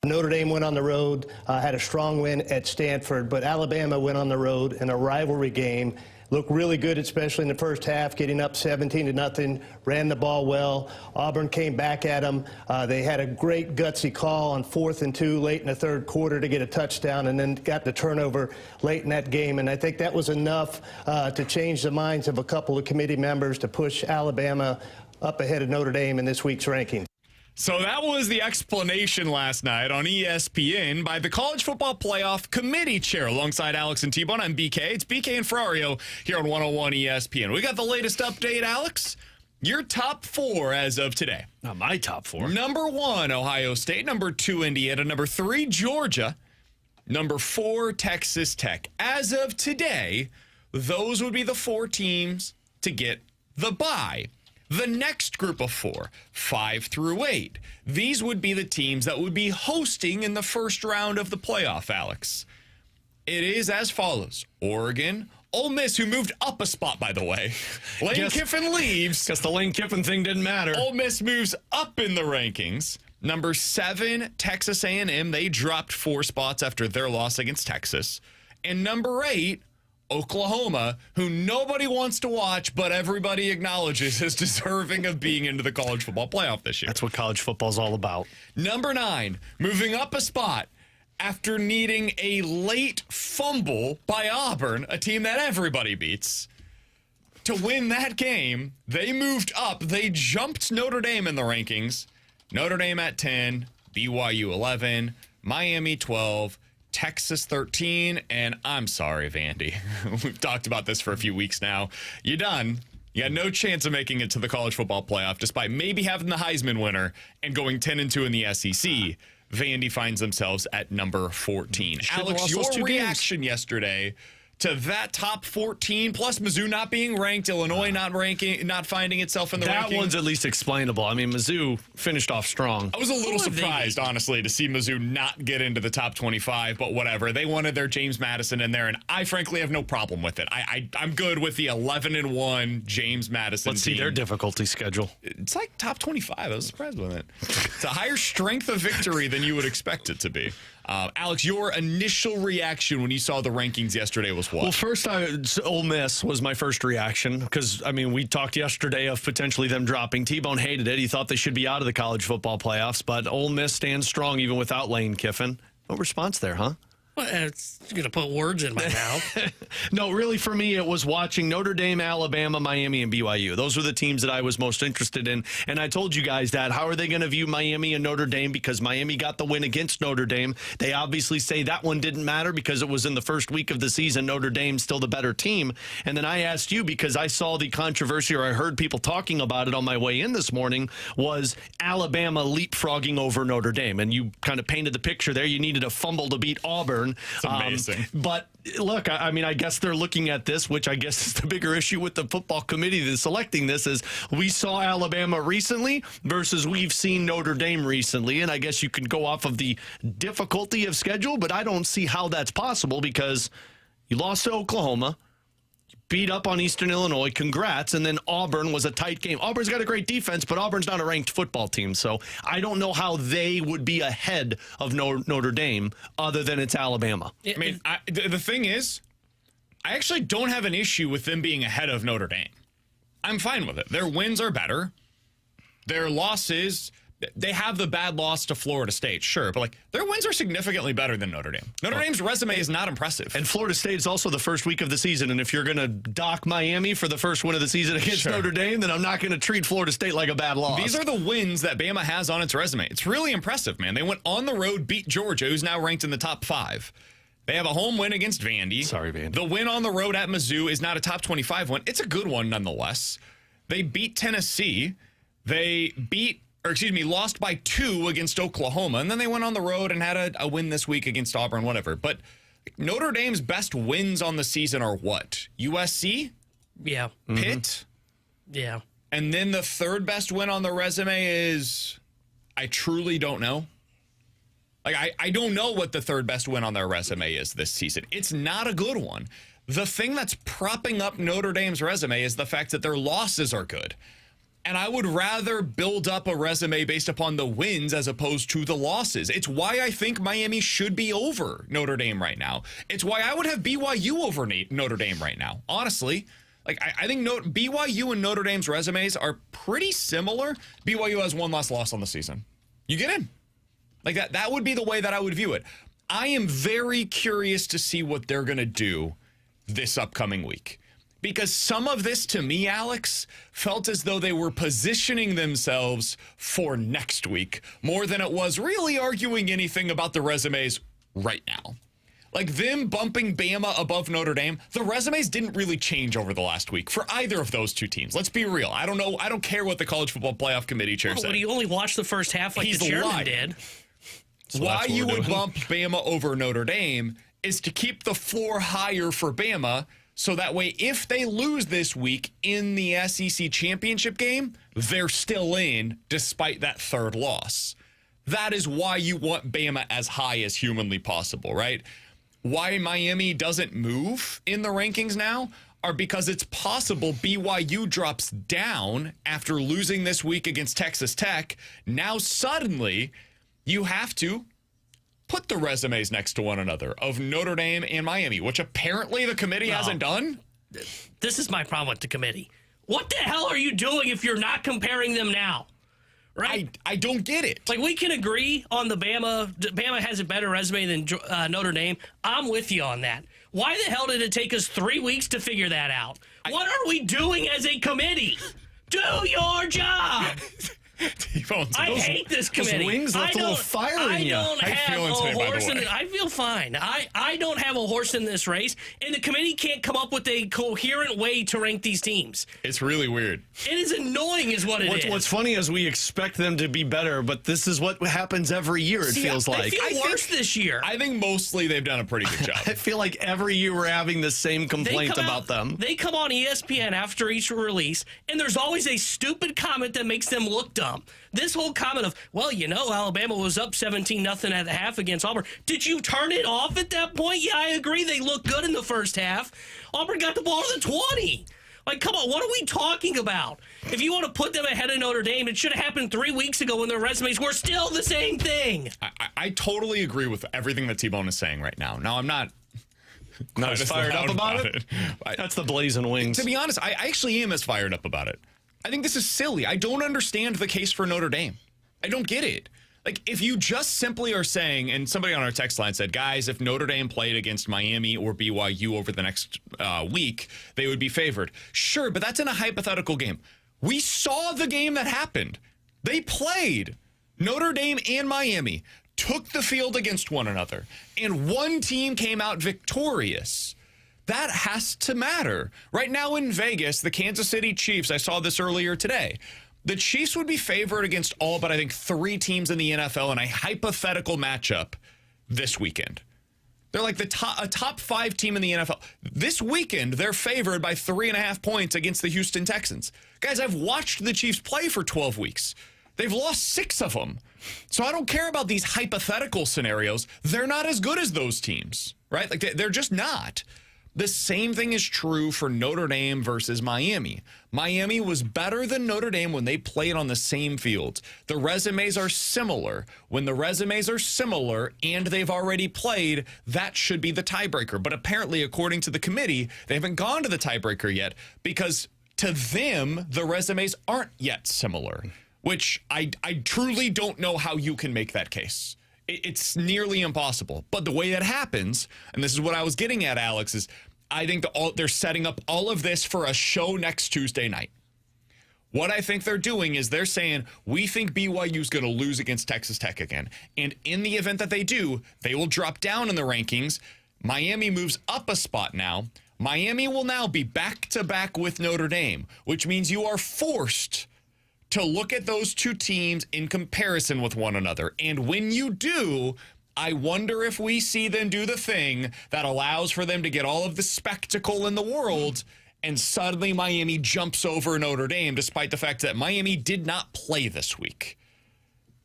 Notre Dame went on the road, had a strong win at Stanford, but Alabama went on the road in a rivalry game. Looked really good, especially in the first half, getting up 17-0, ran the ball well. Auburn came back at them. They had a great gutsy call on 4th and 2 late in the third quarter to get a touchdown, and then got the turnover late in that game. And I think that was enough to change the minds of a couple of committee members to push Alabama up ahead of Notre Dame in this week's ranking. So that was the explanation last night on ESPN by the College Football Playoff Committee Chair. Alongside Alex and T-Bone, I'm BK. It's BK and Ferrario here on 101 ESPN. We got the latest update, Alex. Your top 4 as of today. Not my top 4. Number 1, Ohio State. Number 2, Indiana. Number 3, Georgia. Number 4, Texas Tech. As of today, those would be the 4 teams to get the bye. The next group of 4, 5 through 8, these would be the teams that would be hosting in the first round of the playoff, Alex. It is as follows. Oregon, Ole Miss, who moved up a spot, by the way. Lane Kiffin leaves. Guess the Lane Kiffin thing didn't matter. Ole Miss moves up in the rankings. Number 7, Texas A&M. They dropped 4 spots after their loss against Texas. And number 8, Oklahoma, who nobody wants to watch, but everybody acknowledges is deserving of being into the college football playoff this year. That's what college football's all about. Number 9, moving up a spot after needing a late fumble by Auburn, a team that everybody beats. To win that game, they moved up. They jumped Notre Dame in the rankings. Notre Dame at 10, BYU 11, Miami 12, Texas 13, and I'm sorry, Vandy. We've talked about this for a few weeks now. You're done. You got no chance of making it to the college football playoff, despite maybe having the Heisman winner and going 10-2 in the SEC. Vandy finds themselves at number 14. Alex, your reaction yesterday to that top 14, plus Mizzou not being ranked, Illinois not finding itself in the rankings. That one's at least explainable. I mean, Mizzou finished off strong. I was a little surprised, honestly, to see Mizzou not get into the top 25, but whatever. They wanted their James Madison in there, and I frankly have no problem with it. I'm good with the 11-1 James Madison Let's team. see their difficulty schedule. It's like top 25. I was surprised with it. It's a higher strength of victory than you would expect it to be. Alex, your initial reaction when you saw the rankings yesterday was what? Well, first, Ole Miss was my first reaction because, I mean, we talked yesterday of potentially them dropping. T-Bone hated it. He thought they should be out of the college football playoffs, but Ole Miss stands strong even without Lane Kiffin. No response there, huh? Well, it's going to put words in my mouth. No, really, for me, it was watching Notre Dame, Alabama, Miami, and BYU. Those were the teams that I was most interested in. And I told you guys that. How are they going to view Miami and Notre Dame? Because Miami got the win against Notre Dame. They obviously say that one didn't matter because it was in the first week of the season. Notre Dame's still the better team. And then I asked you, because I saw the controversy, or I heard people talking about it on my way in this morning, was Alabama leapfrogging over Notre Dame. And you kind of painted the picture there. You needed a fumble to beat Auburn. It's amazing. But look, I mean, I guess they're looking at this, which I guess is the bigger issue with the football committee that's selecting this, is we saw Alabama recently versus we've seen Notre Dame recently. And I guess you can go off of the difficulty of schedule, but I don't see how that's possible because you lost to Oklahoma, beat up on Eastern Illinois, congrats, and then Auburn was a tight game. Auburn's got a great defense, but Auburn's not a ranked football team, so I don't know how they would be ahead of Notre Dame other than it's Alabama. I mean, the thing is, I actually don't have an issue with them being ahead of Notre Dame. I'm fine with it. Their wins are better. Their losses, they have the bad loss to Florida State, sure, but like their wins are significantly better than Notre Dame. Notre Dame's resume is not impressive. And Florida State is also the first week of the season, and if you're going to dock Miami for the first win of the season against Notre Dame, then I'm not going to treat Florida State like a bad loss. These are the wins that Bama has on its resume. It's really impressive, man. They went on the road, beat Georgia, who's now ranked in the top 5. They have a home win against Vandy. Sorry, Vandy. The win on the road at Mizzou is not a top 25 win. It's a good one nonetheless. They beat Tennessee. They lost by 2 against Oklahoma, and then they went on the road and had a win this week against Auburn, whatever. But Notre Dame's best wins on the season are what? USC? Yeah. Pitt? Yeah. And then the third best win on the resume is, I truly don't know. Like, I don't know what the third best win on their resume is this season. It's not a good one. The thing that's propping up Notre Dame's resume is the fact that their losses are good. And I would rather build up a resume based upon the wins as opposed to the losses. It's why I think Miami should be over Notre Dame right now. It's why I would have BYU over Notre Dame right now. Honestly, like I think BYU and Notre Dame's resumes are pretty similar. BYU has one less loss on the season. You get in. Like that would be the way that I would view it. I am very curious to see what they're going to do this upcoming week. Because some of this, to me, Alex, felt as though they were positioning themselves for next week more than it was really arguing anything about the resumes right now. Like them bumping Bama above Notre Dame, the resumes didn't really change over the last week for either of those two teams. Let's be real. I don't know. I don't care what the College Football Playoff Committee chair said. But he only watched the first half like He's the chairman lying. did. So why you would doing. bump Bama over Notre Dame is to keep the floor higher for Bama. So that way, if they lose this week in the SEC championship game, they're still in despite that third loss. That is why you want Bama as high as humanly possible, right? Why Miami doesn't move in the rankings now are because it's possible BYU drops down after losing this week against Texas Tech. Now suddenly you have to put the resumes next to one another of Notre Dame and Miami, which apparently the committee hasn't done. This is my problem with the committee. What the hell are you doing if you're not comparing them now? Right? I don't get it. Like, we can agree on the Bama has a better resume than Notre Dame. I'm with you on that. Why the hell did it take us 3 weeks to figure that out? What are we doing as a committee? Do your job. I hate this committee. Those wings left a little fire in you. How you feeling today, by the way? I feel fine. I don't have a horse in this race, and the committee can't come up with a coherent way to rank these teams. It's really weird. It is annoying is what it is. What's funny is we expect them to be better, but this is what happens every year, it feels like. They feel worse this year. I think mostly they've done a pretty good job. I feel like every year we're having the same complaint about them. They come on ESPN after each release, and there's always a stupid comment that makes them look dumb. This whole comment of, well, Alabama was up 17-0 at the half against Auburn. Did you turn it off at that point? Yeah, I agree. They looked good in the first half. Auburn got the ball to the 20. Like, come on, what are we talking about? If you want to put them ahead of Notre Dame, it should have happened 3 weeks ago when their resumes were still the same thing. I totally agree with everything that T-Bone is saying right now. Now, I'm not Not as fired up about it? That's the blazing wings. To be honest, I actually am as fired up about it. I think this is silly. I don't understand the case for Notre Dame. I don't get it. Like, if you just simply are saying, and somebody on our text line said, guys, if Notre Dame played against Miami or BYU over the next week, they would be favored. Sure, but that's in a hypothetical game. We saw the game that happened. They played. Notre Dame and Miami took the field against one another, and one team came out victorious. That has to matter. Right now in Vegas, the Kansas City Chiefs, I saw this earlier today, the Chiefs would be favored against all but I think 3 teams in the NFL in a hypothetical matchup this weekend. They're like a top 5 team in the NFL. This weekend, they're favored by 3.5 points against the Houston Texans. Guys, I've watched the Chiefs play for 12 weeks. They've lost 6 of them. So I don't care about these hypothetical scenarios. They're not as good as those teams, right? Like they're just not. The same thing is true for Notre Dame versus Miami. Miami was better than Notre Dame when they played on the same fields. The resumes are similar. When the resumes are similar and they've already played, that should be the tiebreaker. But apparently, according to the committee, they haven't gone to the tiebreaker yet because to them, the resumes aren't yet similar, which I truly don't know how you can make that case. It's nearly impossible. But the way that happens, and this is what I was getting at, Alex, is I think they're setting up all of this for a show next Tuesday night. What I think they're doing is they're saying, we think BYU's going to lose against Texas Tech again. And in the event that they do, they will drop down in the rankings. Miami moves up a spot now. Miami will now be back-to-back with Notre Dame, which means you are forced to look at those 2 teams in comparison with one another. And when you do, I wonder if we see them do the thing that allows for them to get all of the spectacle in the world, and suddenly Miami jumps over Notre Dame, despite the fact that Miami did not play this week.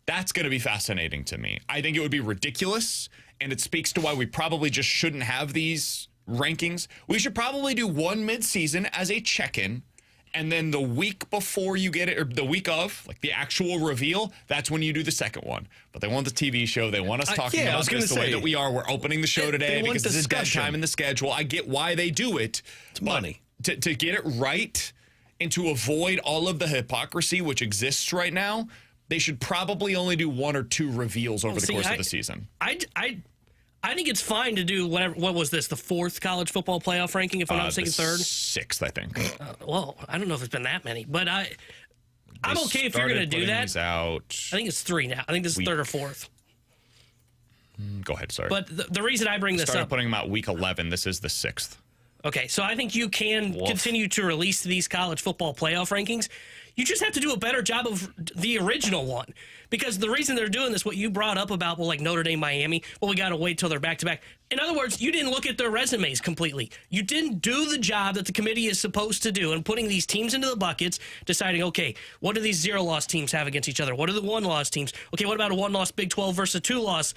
That's going to be fascinating to me. I think it would be ridiculous, and it speaks to why we probably just shouldn't have these rankings. We should probably do one midseason as a check-in, And then the week before you get it, or the week of, like the actual reveal, that's when you do the second one. But they want the TV show. They want us talking about this the way that we are. We're opening the show today because this is dead time in the schedule. I get why they do it. It's money. To get it right and to avoid all of the hypocrisy which exists right now, they should probably only do 1 or 2 reveals over the course of the season. I think it's fine to do whatever. What was this? The 4th college football playoff ranking, if I'm not mistaken, 3rd? 6th, I think. Well, I don't know if it's been that many, but I'm okay if you're going to do that. Out. I think it's 3 now. I think this is 3rd or 4th. Go ahead, sorry. But the reason I bring this started up, putting them out week 11. This is the 6th. Okay, so I think you can continue to release these college football playoff rankings. You just have to do a better job of the original one. Because the reason they're doing this, what you brought up about, well, like Notre Dame, Miami, well, we got to wait till they're back-to-back. In other words, you didn't look at their resumes completely. You didn't do the job that the committee is supposed to do in putting these teams into the buckets, deciding, okay, what do these 0-loss teams have against each other? What are the 1-loss teams? Okay, what about a 1-loss Big 12 versus a 2-loss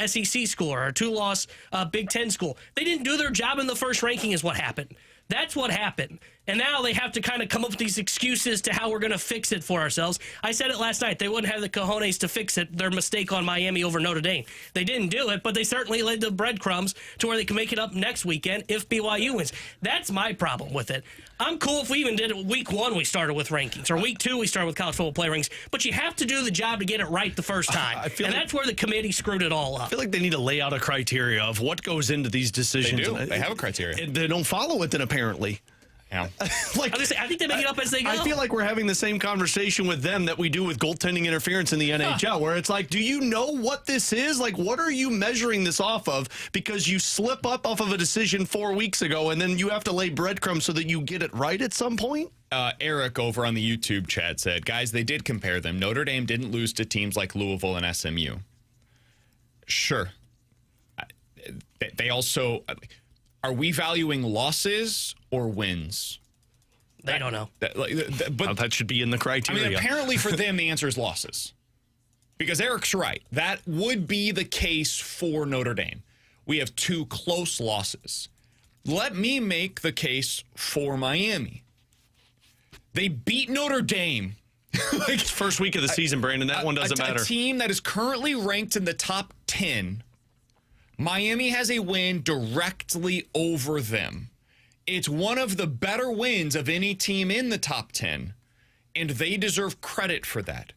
SEC school or a 2-loss Big 10 school? They didn't do their job in the first ranking is what happened. That's what happened. And now they have to kind of come up with these excuses to how we're going to fix it for ourselves. I said it last night. They wouldn't have the cojones to fix it, their mistake on Miami over Notre Dame. They didn't do it, but they certainly laid the breadcrumbs to where they can make it up next weekend if BYU wins. That's my problem with it. I'm cool if we even did it week 1 we started with rankings, or week 2 we started with college football player rankings, but you have to do the job to get it right the first time. That's where the committee screwed it all up. I feel like they need to lay out a criteria of what goes into these decisions. They do. They have a criteria. They don't follow it then, apparently. Yeah. I think they make it up as they go. I feel like we're having the same conversation with them that we do with goaltending interference in the NHL, where it's like, do you know what this is? Like, what are you measuring this off of? Because you slip up off of a decision 4 weeks ago, and then you have to lay breadcrumbs so that you get it right at some point? Eric over on the YouTube chat said, guys, they did compare them. Notre Dame didn't lose to teams like Louisville and SMU. Sure. They also... Are we valuing losses or wins? They don't know. But that should be in the criteria. I mean, apparently for them, the answer is losses. Because Eric's right. That would be the case for Notre Dame. We have 2 close losses. Let me make the case for Miami. They beat Notre Dame. It's first week of the season, Brandon. That one doesn't matter. A team that is currently ranked in the top 10. Miami has a win directly over them. It's one of the better wins of any team in the top 10, and they deserve credit for that.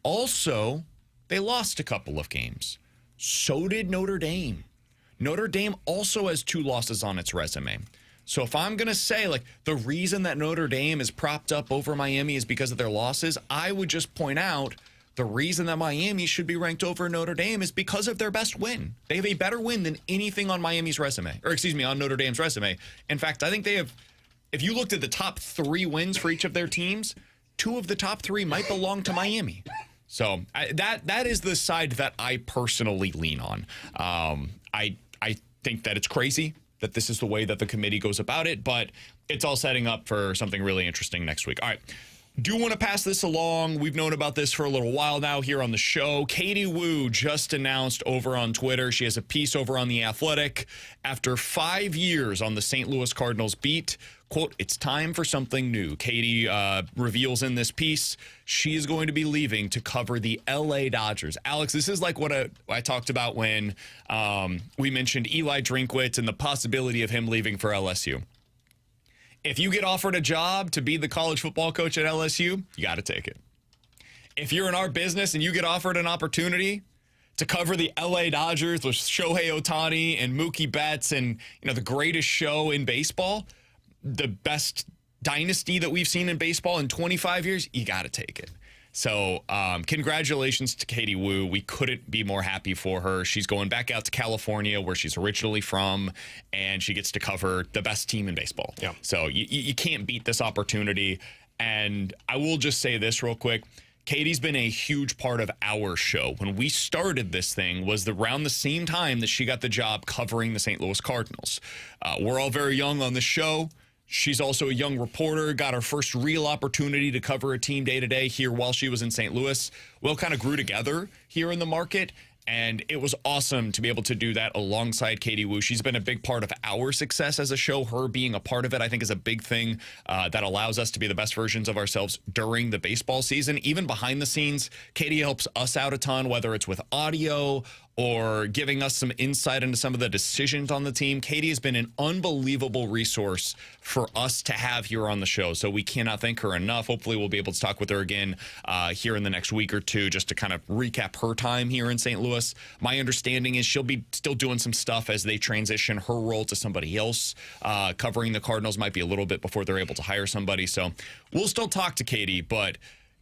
Also, they lost a couple of games. So did Notre Dame. Notre Dame also has 2 losses on its resume. So if I'm going to say, like, the reason that Notre Dame is propped up over Miami is because of their losses, I would just point out the reason that Miami should be ranked over Notre Dame is because of their best win. They have a better win than anything on Miami's resume, or excuse me, on Notre Dame's resume. In fact, I think they have, if you looked at the top 3 wins for each of their teams, 2 of the top 3 might belong to Miami. So that is the side that I personally lean on. I think that it's crazy that this is the way that the committee goes about it, but it's all setting up for something really interesting next week. All right. Do want to pass this along. We've known about this for a little while now here on the show. Katie Woo just announced over on Twitter. She has a piece over on The Athletic. After 5 years on the St. Louis Cardinals beat, quote, it's time for something new. Katie reveals in this piece she is going to be leaving to cover the L.A. Dodgers. Alex, this is like what I talked about when we mentioned Eli Drinkwitz and the possibility of him leaving for LSU. If you get offered a job to be the college football coach at LSU, you got to take it. If you're in our business and you get offered an opportunity to cover the LA Dodgers with Shohei Ohtani and Mookie Betts and, you know, the greatest show in baseball, the best dynasty that we've seen in baseball in 25 years, you got to take it. So congratulations to Katie Woo. We couldn't be more happy for her. She's going back out to California, where she's originally from, and she gets to cover the best team in baseball. Yeah. So you can't beat this opportunity. And I will just say this real quick. Katie's been a huge part of our show. When we started this thing was around the same time that she got the job covering the St. Louis Cardinals. We're all very young on the show. She's also a young reporter, got her first real opportunity to cover a team day-to-day here while she was in St. Louis. We all kind of grew together here in the market, And it was awesome to be able to do that alongside Katie Wu. She's been a big part of our success as a show. Her being a part of it, I think, is a big thing that allows us to be the best versions of ourselves during the baseball season. Even behind the scenes, Katie helps us out a ton, whether it's with audio or giving us some insight into some of the decisions on the team. Katie has been an unbelievable resource for us to have here on the show, so we cannot thank her enough. Hopefully we'll be able to talk with her again here in the next week or two, just to kind of recap her time here in St. Louis. My understanding is she'll be still doing some stuff as they transition her role to somebody else. Covering the Cardinals might be a little bit before they're able to hire somebody, so we'll still talk to Katie, but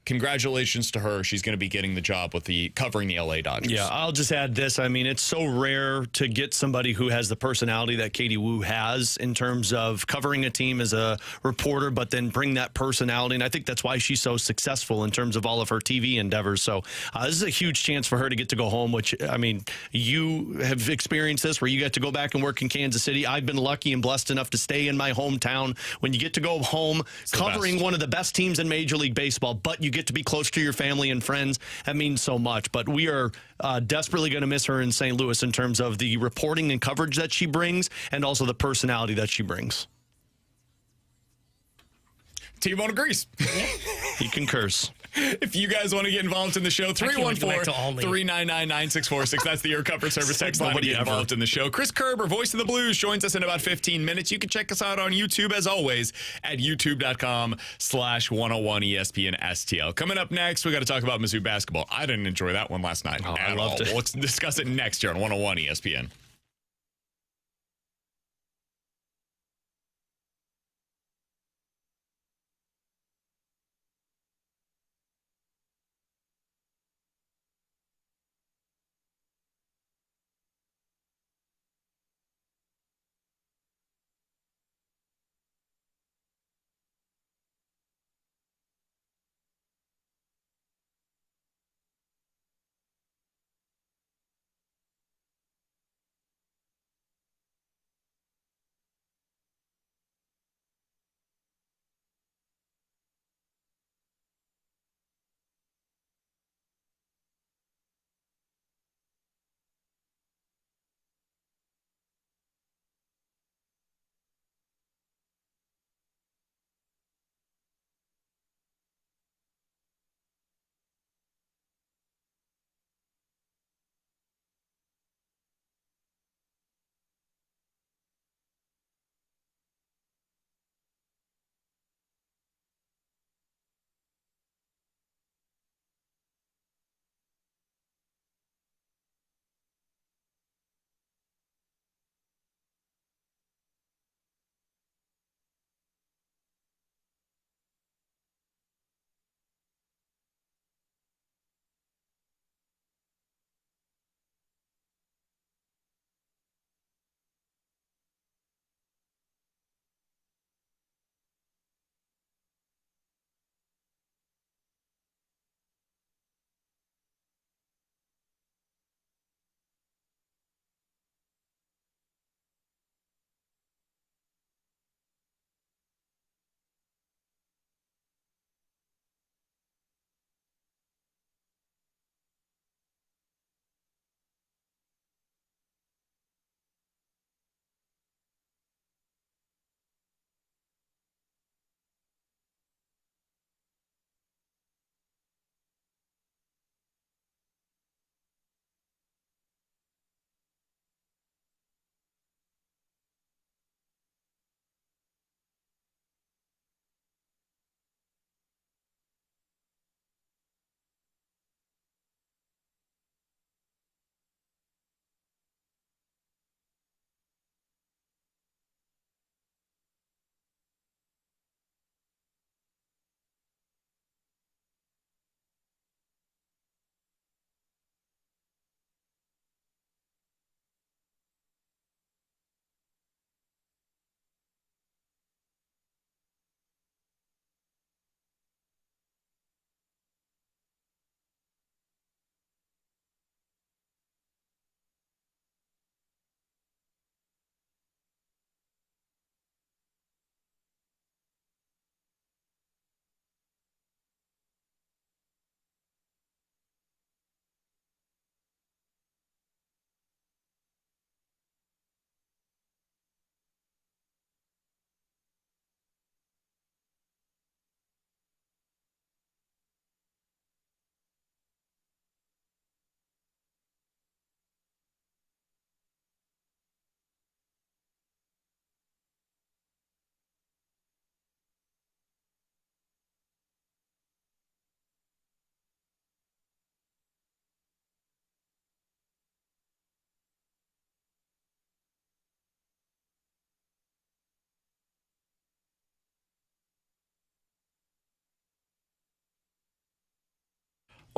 congratulations to her. She's going to be getting the job with covering the LA Dodgers. Yeah, I'll just add this. I mean, it's so rare to get somebody who has the personality that Katie Wu has in terms of covering a team as a reporter, but then bring that personality. And I think that's why she's so successful in terms of all of her TV endeavors. So this is a huge chance for her to get to go home, which, I mean, you have experienced this where you get to go back and work in Kansas City. I've been lucky and blessed enough to stay in my hometown. When you get to go home covering one of the best teams in Major League Baseball, but you get to be close to your family and friends, that means so much. But we are desperately going to miss her in St. Louis in terms of the reporting and coverage that she brings and also the personality that she brings. T-Bone agrees. He concurs. If you guys want to get involved in the show, 314-399-9646. That's the Air Comfort Service text line to get involved in the show. Chris Kerber, Voice of the Blues, joins us in about 15 minutes. You can check us out on YouTube, as always, at youtube.com/101ESPN STL. Coming up next, we got to talk about Mizzou basketball. I didn't enjoy that one last night at all. Let's discuss it next year on 101 ESPN.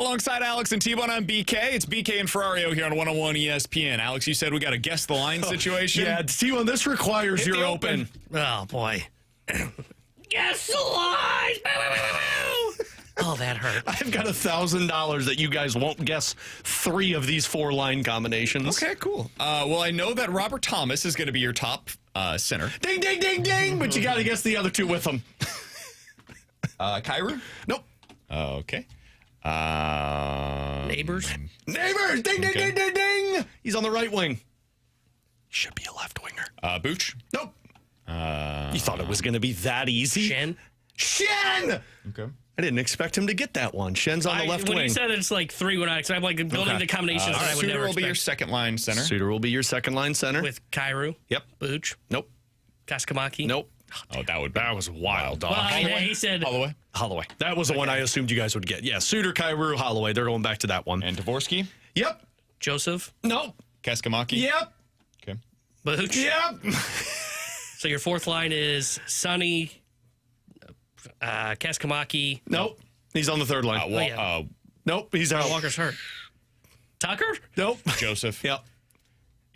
Alongside Alex and T-Bone, I'm BK. It's BK and Ferrario here on 101 ESPN. Alex, you said we got to guess the line situation. Yeah, T-Bone, this requires Hit you're the open. Oh, boy. Guess the lines! Oh, that hurt. I've got $1,000 that you guys won't guess 3 of these 4 line combinations. Okay, cool. Well, I know that Robert Thomas is going to be your top center. Ding, ding, ding, ding! But you got to guess the other 2 with them. Kyra? Nope. Okay. Neighbors? Neighbors! Ding, ding, ding, ding, ding! He's on the right wing. He should be a left winger. Booch? Nope. You thought it was going to be that easy? Shen? Shen! Okay. I didn't expect him to get that one. Shen's on the left when wing. you said it's like 3 when I, I'm like building the combinations that I would Suter never will be your expect. second line center. Suter will be your second line center. With Kairu, Yep. Booch, Nope. Kaskamaki. Nope. Oh, that was wild. Well, he said Holloway Holloway. That was the one I assumed you guys would get. Yeah, Suter, Kairu, Holloway. They're going back to that one. and Dvorsky, Yep. Joseph, Nope. Kaskamaki. Yep. Okay. Booch. Yep. So your fourth line is Sonny, Kaskamaki. Nope. He's on the third line. yeah. Nope. He's out. Walker's hurt. Tucker? Nope. Joseph. Yep.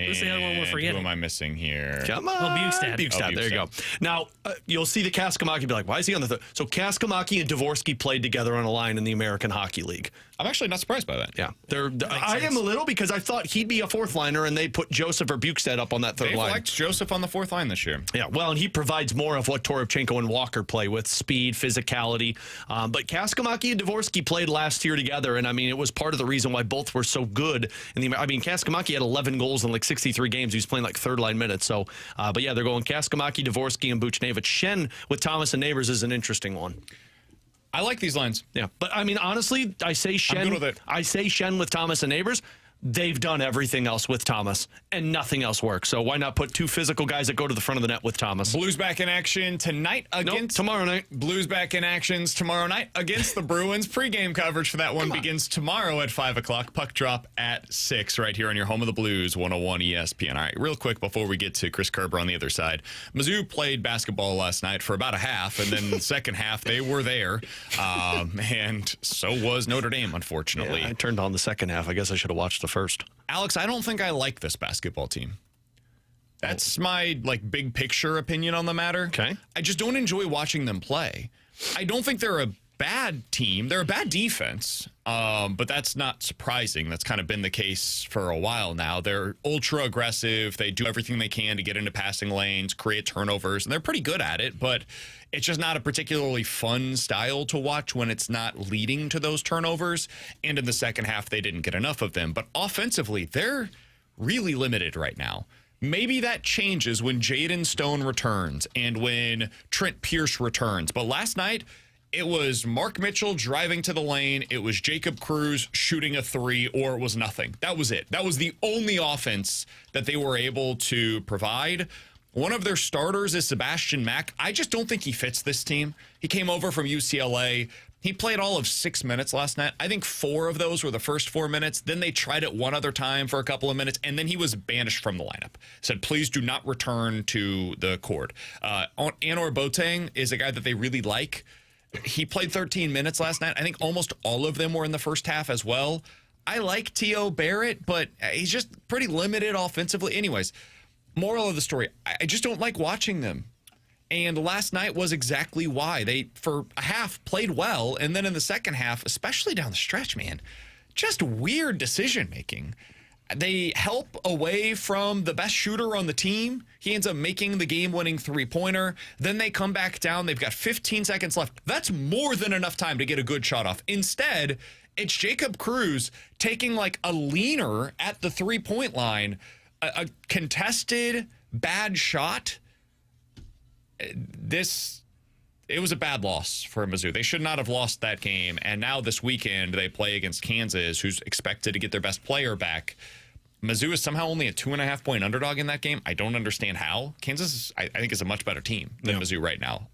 Who's the other one we're And forgetting? Who am I missing here? Come on. Bukestad. Bukestad. Oh, There you go. Now, you'll see the Kaskamaki be like, why is he on the third? So Kaskamaki and Dvorsky played together on a line in the American Hockey League. I'm actually not surprised by that. Yeah. I am a little because I thought he'd be a fourth liner and they put Joseph or Bukestad up on that third They've line. liked Joseph on the fourth line this year. Yeah, well, and he provides more of what Toropchenko and Walker play with, speed, physicality. But Kaskamaki and Dvorsky played last year together, and I mean, it was part of the reason why both were so good. Kaskamaki had 11 goals in like 63 games. He was playing like third line minutes. So, but yeah, they're going Kaskamaki, Dvorsky, and Buchnevich. Shen with Thomas and Neighbors is an interesting one. I like these lines. Yeah, but I mean, honestly, I say Shen. good with it. I say Shen with Thomas and Neighbors. They've done everything else with Thomas, and nothing else works. So why not put 2 physical guys that go to the front of the net with Thomas? Blues back in action tonight against... tomorrow night. Blues back in actions tomorrow night against the Bruins. Pre-game coverage for that one begins tomorrow at 5 o'clock. Puck drop at 6 right here on your home of the Blues, 101 ESPN. All right, real quick before we get to Chris Kerber on the other side. Mizzou played basketball last night for about a half, and then the second half they were there. And so was Notre Dame, unfortunately. Yeah, I turned on the second half. I guess I should have watched the first. Alex, I don't think I like this basketball team. That's my big picture opinion on the matter. Okay. I just don't enjoy watching them play. I don't think they're a bad team. They're a bad defense, but that's not surprising. That's kind of been the case for a while now. They're ultra aggressive. They do everything they can to get into passing lanes, create turnovers, and they're pretty good at it, but it's just not a particularly fun style to watch when it's not leading to those turnovers. And in the second half, they didn't get enough of them. But offensively, they're really limited right now. Maybe that changes when Jaden Stone returns and when Trent Pierce returns. But last night, it was Mark Mitchell driving to the lane. It was Jacob Cruz shooting a 3, or it was nothing. That was it. That was the only offense that they were able to provide. One of their starters is Sebastian Mack. I just don't think he fits this team. He came over from UCLA. He played all of 6 minutes last night. I think 4 of those were the first 4 minutes. Then they tried it one other time for a couple of minutes, and then he was banished from the lineup. Said, please do not return to the court. Anor Boateng is a guy that they really like. He played 13 minutes last night. I think almost all of them were in the first half as well. I like T.O. Barrett, but he's just pretty limited offensively. Anyways, moral of the story, I just don't like watching them. And last night was exactly why. They, for a half, played well. And then in the second half, especially down the stretch, man, just weird decision-making. They help away from the best shooter on the team. He ends up making the game-winning three-pointer. Then they come back down. They've got 15 seconds left. That's more than enough time to get a good shot off. Instead, it's Jacob Cruz taking a leaner at the three-point line, a contested bad shot. It was a bad loss for Mizzou. They should not have lost that game. And now this weekend they play against Kansas, who's expected to get their best player back. Mizzou is somehow only a 2.5-point underdog in that game. I don't understand how. Kansas, I think, is a much better team than Mizzou right now.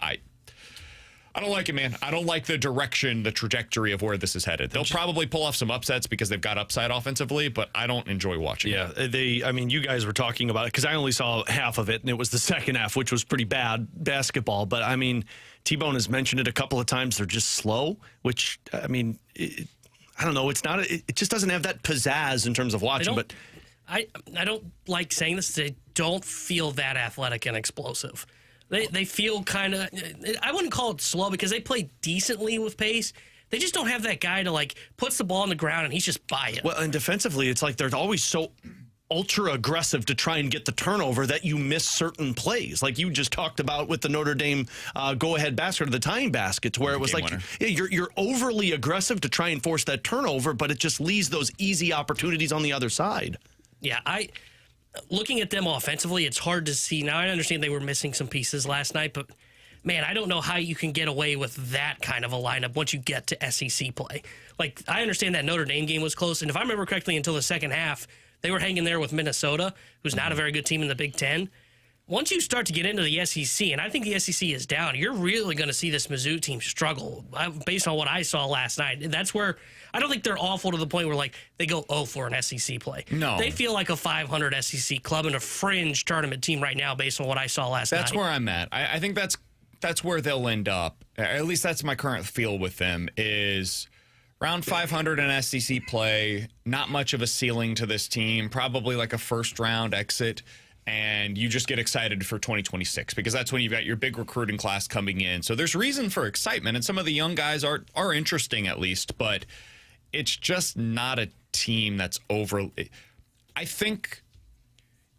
I don't like it, man. I don't like the direction, the trajectory of where this is headed. They'll probably pull off some upsets because they've got upside offensively, but I don't enjoy watching it. Yeah, you guys were talking about it because I only saw half of it, and it was the second half, which was pretty bad basketball. But, T-Bone has mentioned it a couple of times. They're just slow, which, I don't know. It's not. It just doesn't have that pizzazz in terms of watching. But I don't like saying this. They don't feel that athletic and explosive. They feel kind of. I wouldn't call it slow because they play decently with pace. They just don't have that guy to like puts the ball on the ground and he's just by it. Well, and defensively, it's like they're always so ultra aggressive to try and get the turnover that you miss certain plays, like you just talked about with the Notre Dame go-ahead basket or the tying baskets, where it was like, yeah, you're overly aggressive to try and force that turnover, but it just leaves those easy opportunities on the other side. Yeah, looking at them offensively, it's hard to see. Now, I understand they were missing some pieces last night, but man, I don't know how you can get away with that kind of a lineup once you get to SEC play. Like, I understand that Notre Dame game was close, and if I remember correctly, until the second half, they were hanging there with Minnesota, who's not a very good team in the Big Ten. Once you start to get into the SEC, and I think the SEC is down, you're really going to see this Mizzou team struggle based on what I saw last night. And that's where I don't think they're awful to the point where, like, they go 0 for an SEC play. No. They feel like a 500 SEC club and a fringe tournament team right now based on what I saw last night. That's where I'm at. I think that's where they'll end up. At least that's my current feel with them is around 500 in SEC play, not much of a ceiling to this team, probably like a first-round exit, and you just get excited for 2026 because that's when you've got your big recruiting class coming in. So there's reason for excitement, and some of the young guys are interesting at least, but it's just not a team that's over. I think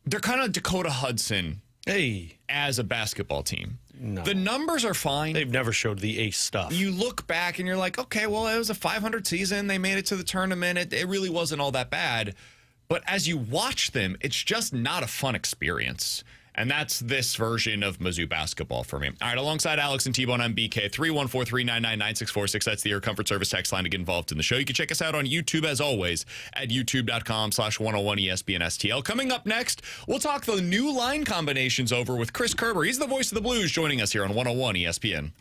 they're kind of Dakota Hudson as a basketball team. No. The numbers are fine. They've never showed the ace stuff. You look back and you're like, okay, well, it was a 500 season. They made it to the tournament. It really wasn't all that bad. But as you watch them, it's just not a fun experience. And that's this version of Mizzou basketball for me. All right, alongside Alex and T-Bone, I'm BK. 314-399-9646. That's the Air Comfort Service text line to get involved in the show. You can check us out on YouTube, as always, at youtube.com/101ESPN STL. Coming up next, we'll talk the new line combinations over with Chris Kerber. He's the voice of the Blues, joining us here on 101 ESPN.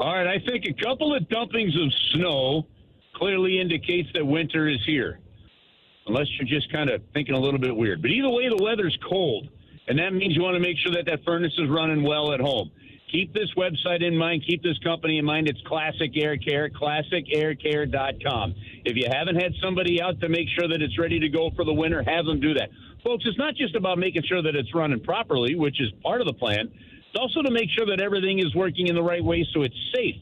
All right, I think a couple of dumpings of snow clearly indicates that winter is here, unless you're just kind of thinking a little bit weird. But either way, the weather's cold, and that means you want to make sure that that furnace is running well at home. Keep this website in mind. Keep this company in mind. It's Classic Air Care, classicaircare.com. If you haven't had somebody out to make sure that it's ready to go for the winter, have them do that. Folks, it's not just about making sure that it's running properly, which is part of the plan. It's also to make sure that everything is working in the right way so it's safe.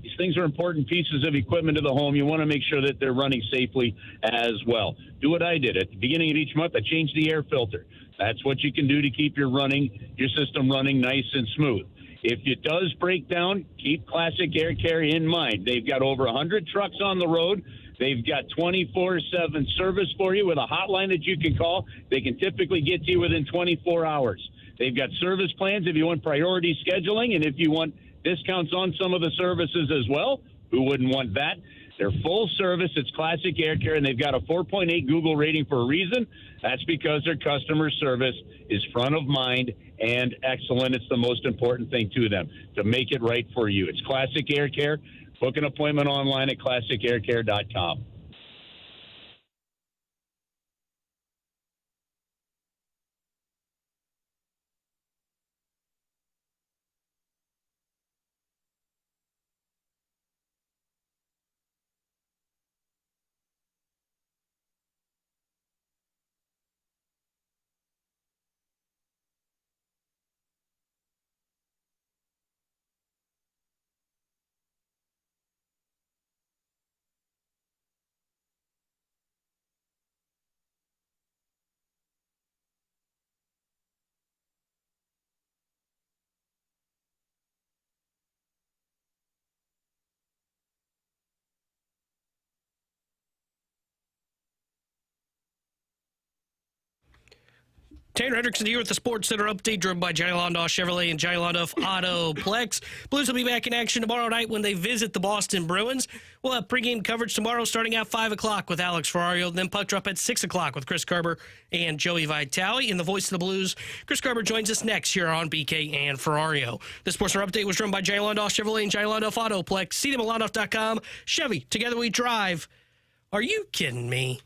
These things are important pieces of equipment to the home. You want to make sure that they're running safely as well. Do what I did. At the beginning of each month, I changed the air filter. That's what you can do to keep your system running nice and smooth. If it does break down, keep Classic Air Care in mind. They've got over 100 trucks on the road. They've got 24/7 service for you with a hotline that you can call. They can typically get to you within 24 hours. They've got service plans if you want priority scheduling, and if you want discounts on some of the services as well. Who wouldn't want that? They're full service. It's Classic Air Care, and they've got a 4.8 Google rating for a reason. That's because their customer service is front of mind and excellent. It's the most important thing to them, to make it right for you. It's Classic Air Care. Book an appointment online at classicaircare.com. Tanner Hendrickson here with the Sports Center update, driven by Johnny Londoff Chevrolet and Johnny Londoff Autoplex. Blues will be back in action tomorrow night when they visit the Boston Bruins. We'll have pregame coverage tomorrow starting at 5 o'clock with Alex Ferrario, then puck drop at 6 o'clock with Chris Kerber and Joey Vitale. In the voice of the Blues, Chris Kerber joins us next here on BK and Ferrario. The Sports Center update was driven by Johnny Londoff Chevrolet and Johnny Londoff Autoplex. See them at londoff.com. Chevy, together we drive. Are you kidding me?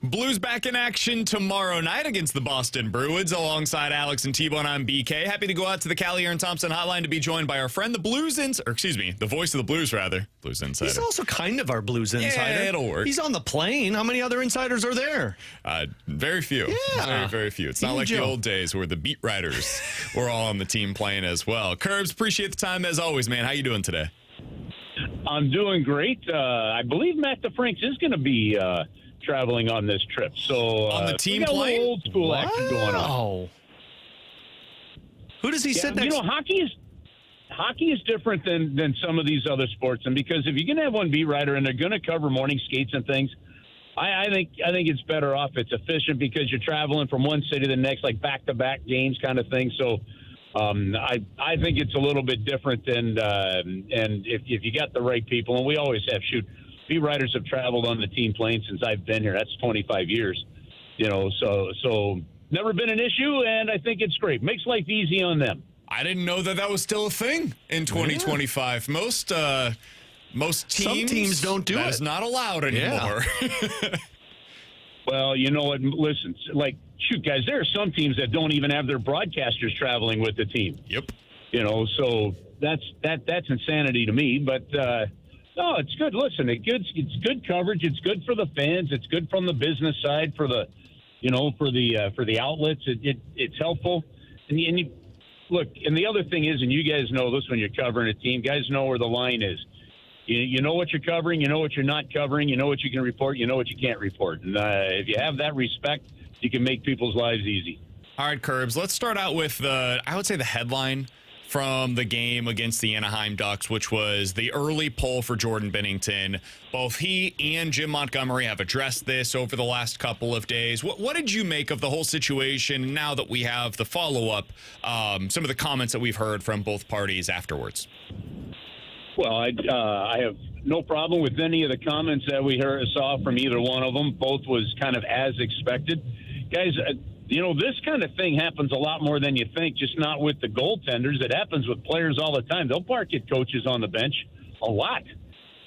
Blues back in action tomorrow night against the Boston Bruins. Alongside Alex and T-Bone, I'm BK. Happy to go out to the Callie Aaron Thompson hotline to be joined by our friend, the the voice of the Blues, rather. Blues Insider. He's also kind of our Blues Insider. Yeah, it'll work. He's on the plane. How many other insiders are there? Very few. Yeah. Very, very few. It's not like the old days where the beat writers were all on the team playing as well. Curbs, appreciate the time as always, man. How you doing today? I'm doing great. I believe Matt DeFranks is going to be traveling on this trip. So on the team we got a plane? little old school action going on. Who does he sit next to? Hockey is different than some of these other sports, and because if you're going to have one beat writer and they're going to cover morning skates and things, I think it's better off. It's efficient because you're traveling from one city to the next, like back-to-back games kind of thing. So I think it's a little bit different, and if you got the right people, and we always have beat writers have traveled on the team plane since I've been here. That's 25 years, so never been an issue, and I think it's great. Makes life easy on them. I didn't know that was still a thing in 2025. Yeah. Most teams, some teams don't do it. That is not allowed anymore. Yeah. Well, you know what? Listen, guys, there are some teams that don't even have their broadcasters traveling with the team. Yep. So that's insanity to me, but. No, it's good. Listen, it's good coverage. It's good for the fans. It's good from the business side for the outlets. It's helpful. And you look. And the other thing is, and you guys know this when you're covering a team, guys know where the line is. You know what you're covering. You know what you're not covering. You know what you can report. You know what you can't report. And if you have that respect, you can make people's lives easy. All right, Curbs, let's start out with the headline from the game against the Anaheim Ducks, which was the early poll for Jordan Binnington. Both he and Jim Montgomery have addressed this over the last couple of days. What did you make of the whole situation now that we have the follow-up, some of the comments that we've heard from both parties afterwards? Well, I have no problem with any of the comments that we saw from either one of them. Both was kind of as expected. Guys, this kind of thing happens a lot more than you think, just not with the goaltenders. It happens with players all the time. They'll bark at coaches on the bench a lot.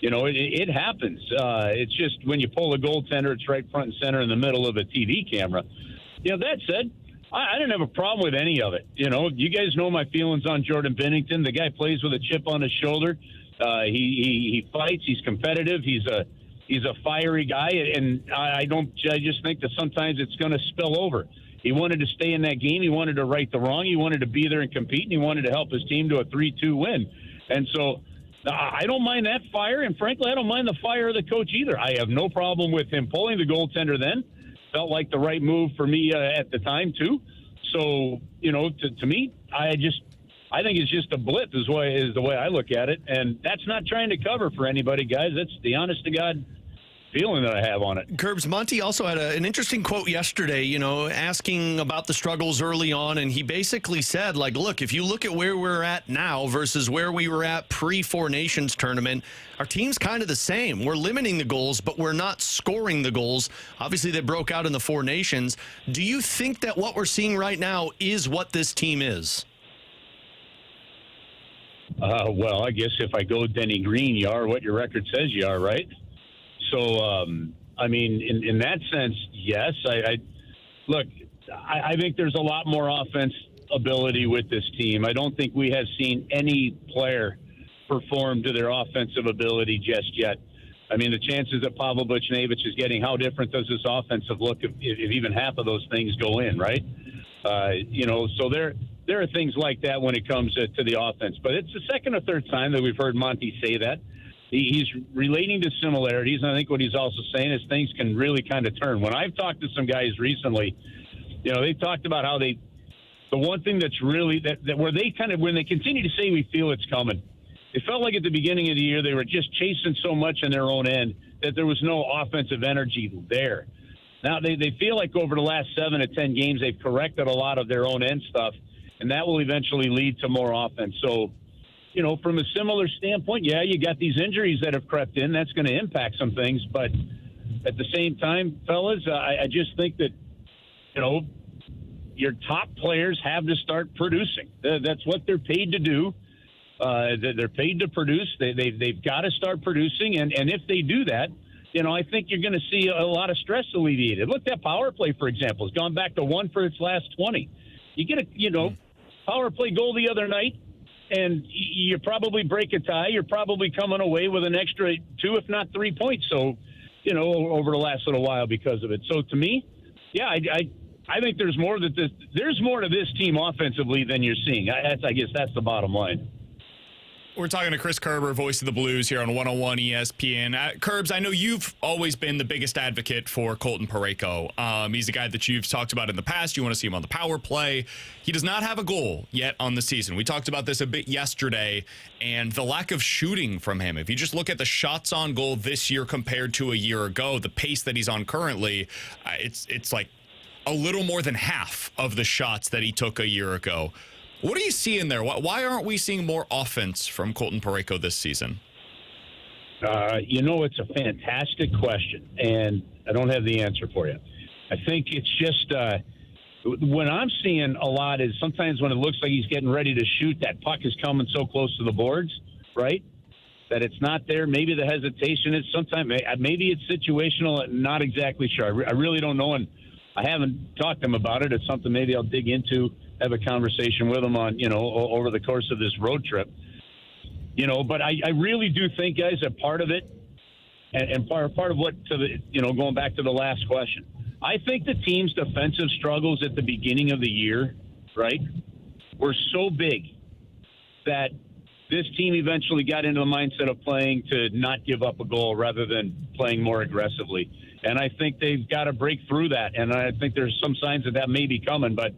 It happens. It's just when you pull a goaltender, it's right front and center in the middle of a TV camera. That said, I didn't have a problem with any of it. You guys know my feelings on Jordan Binnington. The guy plays with a chip on his shoulder. He fights. He's competitive. He's a fiery guy, and I just think that sometimes it's going to spill over. He wanted to stay in that game. He wanted to right the wrong. He wanted to be there and compete, and he wanted to help his team to a 3-2 win. And so I don't mind that fire, and frankly, I don't mind the fire of the coach either. I have no problem with him pulling the goaltender then. Felt like the right move for me at the time, too. So, to me, I think it's just a blip is the way I look at it. And that's not trying to cover for anybody, guys. That's the honest-to-God feeling that I have on it. Curbs, Monty also had an interesting quote yesterday, asking about the struggles early on, and he basically said, look, if you look at where we're at now versus where we were at pre-Four Nations tournament, our team's kind of the same. We're limiting the goals, but we're not scoring the goals. Obviously, they broke out in the Four Nations. Do you think that what we're seeing right now is what this team is? Well, I guess if I go Denny Green, you are what your record says you are, right? So, in that sense, yes. I think there's a lot more offense ability with this team. I don't think we have seen any player perform to their offensive ability just yet. The chances that Pavel Buchnevich is getting, how different does this offensive look if even half of those things go in, right? So there are things like that when it comes to the offense. But it's the second or third time that we've heard Monty say that. He's relating to similarities, and I think what he's also saying is things can really kind of turn. When I've talked to some guys recently, they've talked about how the one thing that's really that where they kind of, when they continue to say we feel it's coming, it felt like at the beginning of the year they were just chasing so much in their own end that there was no offensive energy there. Now they feel like over the last 7 to 10 games they've corrected a lot of their own end stuff, and that will eventually lead to more offense. So, from a similar standpoint, yeah, you got these injuries that have crept in. That's going to impact some things. But at the same time, fellas, I just think that, your top players have to start producing. That's what they're paid to do. They're paid to produce. They've got to start producing. And if they do that, I think you're going to see a lot of stress alleviated. Look, that power play, for example, has gone back to 1 for its last 20. You get a, power play goal the other night, and you probably break a tie. You're probably coming away with an extra 2, if not 3 points. So, over the last little while because of it. So to me, yeah, I think there's more to this team offensively than you're seeing. I guess that's the bottom line. We're talking to Chris Kerber, voice of the Blues, here on 101 ESPN. Curbs, I know you've always been the biggest advocate for Colton Parayko. He's a guy that you've talked about in the past. You want to see him on the power play. He does not have a goal yet on the season. We talked about this a bit yesterday, and the lack of shooting from him. If you just look at the shots on goal this year compared to a year ago, the pace that he's on currently, it's like a little more than half of the shots that he took a year ago. What are you seeing there? Why aren't we seeing more offense from Colton Parayko this season? It's a fantastic question, and I don't have the answer for you. I think it's just when I'm seeing a lot is sometimes when it looks like he's getting ready to shoot, that puck is coming so close to the boards, right, that it's not there. Maybe the hesitation is sometimes maybe it's situational. Not exactly sure. I really don't know, and I haven't talked to him about it. It's something maybe I'll dig into, have a conversation with him on, over the course of this road trip. But I really do think, guys, that part of it, and part of what, going back to the last question, I think the team's defensive struggles at the beginning of the year, right, were so big that this team eventually got into the mindset of playing to not give up a goal rather than playing more aggressively. And I think they've got to break through that. And I think there's some signs that may be coming, but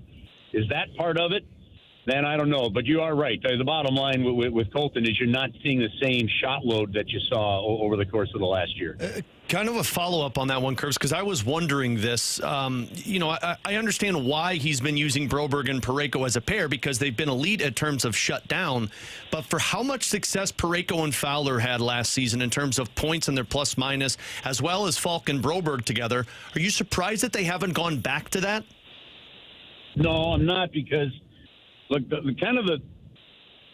Is that part of it? Then I don't know. But you are right. The bottom line with Colton is you're not seeing the same shot load that you saw over the course of the last year. Kind of a follow-up on that one, Curbs, because I was wondering this. I understand why he's been using Broberg and Parayko as a pair because they've been elite in terms of shut down. But for how much success Parayko and Fowler had last season in terms of points and their plus-minus, as well as Falk and Broberg together, are you surprised that they haven't gone back to that? No, I'm not, because look,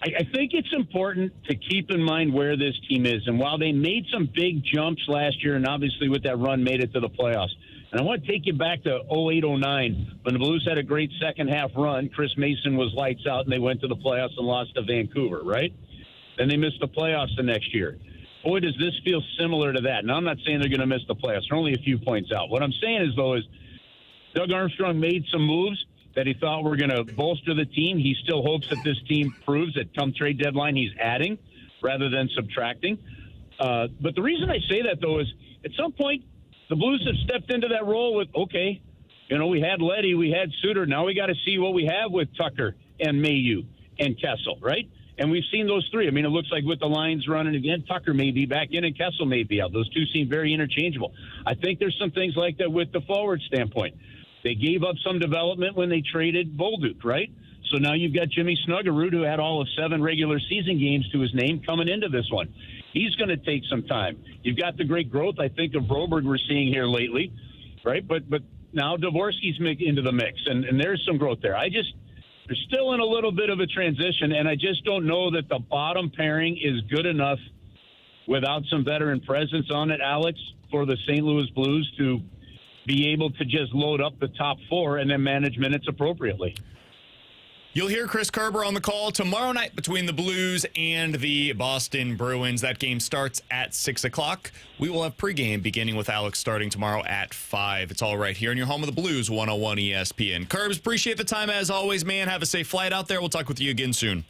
I think it's important to keep in mind where this team is. And while they made some big jumps last year, and obviously with that run made it to the playoffs, and I want to take you back to 08-09 when the Blues had a great second half run. Chris Mason was lights out, and they went to the playoffs and lost to Vancouver, right? Then they missed the playoffs the next year. Boy, does this feel similar to that. Now, I'm not saying they're going to miss the playoffs. They're only a few points out. What I'm saying is Doug Armstrong made some moves that he thought were going to bolster the team. He still hopes that this team proves that come trade deadline he's adding rather than subtracting. But the reason I say that, though, is at some point the Blues have stepped into that role with, okay, we had Leddy, we had Suter. Now we got to see what we have with Tucker and Mayu and Kessel, right? And we've seen those three. I mean, it looks like with the lines running again, Tucker may be back in and Kessel may be out. Those two seem very interchangeable. I think there's some things like that with the forward standpoint. They gave up some development when they traded Bolduc, right? So now you've got Jimmy Snuggerud, who had all of 7 regular season games to his name, coming into this one. He's going to take some time. You've got the great growth, I think, of Broberg we're seeing here lately, right? But now Dvorsky's into the mix, and there's some growth there. They're still in a little bit of a transition, and I just don't know that the bottom pairing is good enough without some veteran presence on it, Alex, for the St. Louis Blues to be able to just load up the top 4 and then manage minutes appropriately. You'll hear Chris Kerber on the call tomorrow night between the Blues and the Boston Bruins. That game starts at 6 o'clock. We will have pregame beginning with Alex starting tomorrow at 5. It's all right here in your home of the Blues, 101 ESPN. Kerbs, appreciate the time as always, man. Have a safe flight out there. We'll talk with you again soon.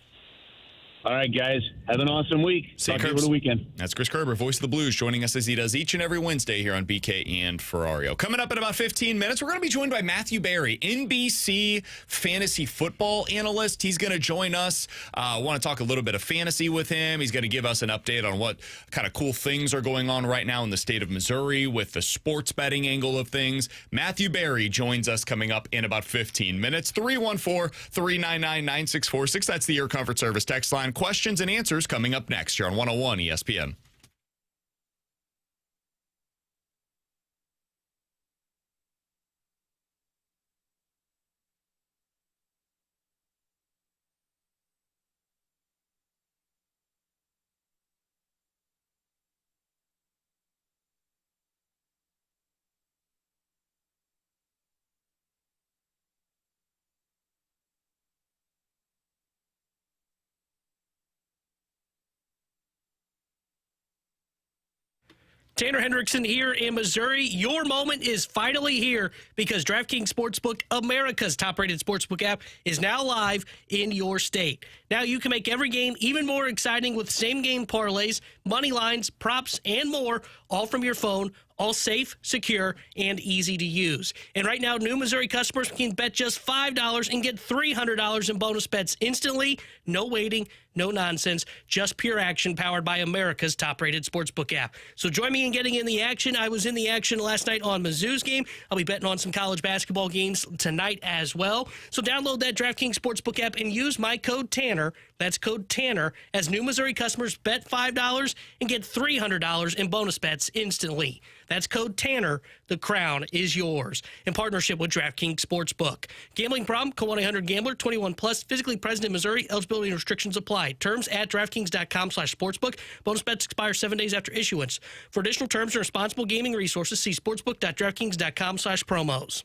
All right, guys. Have an awesome week. Talk to you over the weekend. That's Chris Kerber, voice of the Blues, joining us as he does each and every Wednesday here on BK and Ferrario. Coming up in about 15 minutes, we're going to be joined by Matthew Berry, NBC fantasy football analyst. He's going to join us. I want to talk a little bit of fantasy with him. He's going to give us an update on what kind of cool things are going on right now in the state of Missouri with the sports betting angle of things. Matthew Berry joins us coming up in about 15 minutes. 314-399-9646. That's the Air Comfort Service text line. Questions and answers coming up next here on 101 ESPN. Tanner Hendrickson here in Missouri. Your moment is finally here because DraftKings Sportsbook, America's top-rated sportsbook app, is now live in your state. Now you can make every game even more exciting with same-game parlays, money lines, props, and more, all from your phone, all safe, secure, and easy to use. And right now, new Missouri customers can bet just $5 and get $300 in bonus bets instantly. No waiting, no nonsense, just pure action powered by America's top-rated sportsbook app. So join me in getting in the action. I was in the action last night on Mizzou's game. I'll be betting on some college basketball games tonight as well. So download that DraftKings Sportsbook app and use my code TANNER. That's code TANNER as new Missouri customers bet $5 and get $300 in bonus bets instantly. That's code TANNER. The crown is yours. In partnership with DraftKings Sportsbook. Gambling problem? Call 1-800-GAMBLER. 21 plus. Physically present in Missouri. Eligibility and restrictions apply. Terms at DraftKings.com/sportsbook. Bonus bets expire 7 days after issuance. For additional terms and responsible gaming resources, see sportsbook.draftkings.com/promos.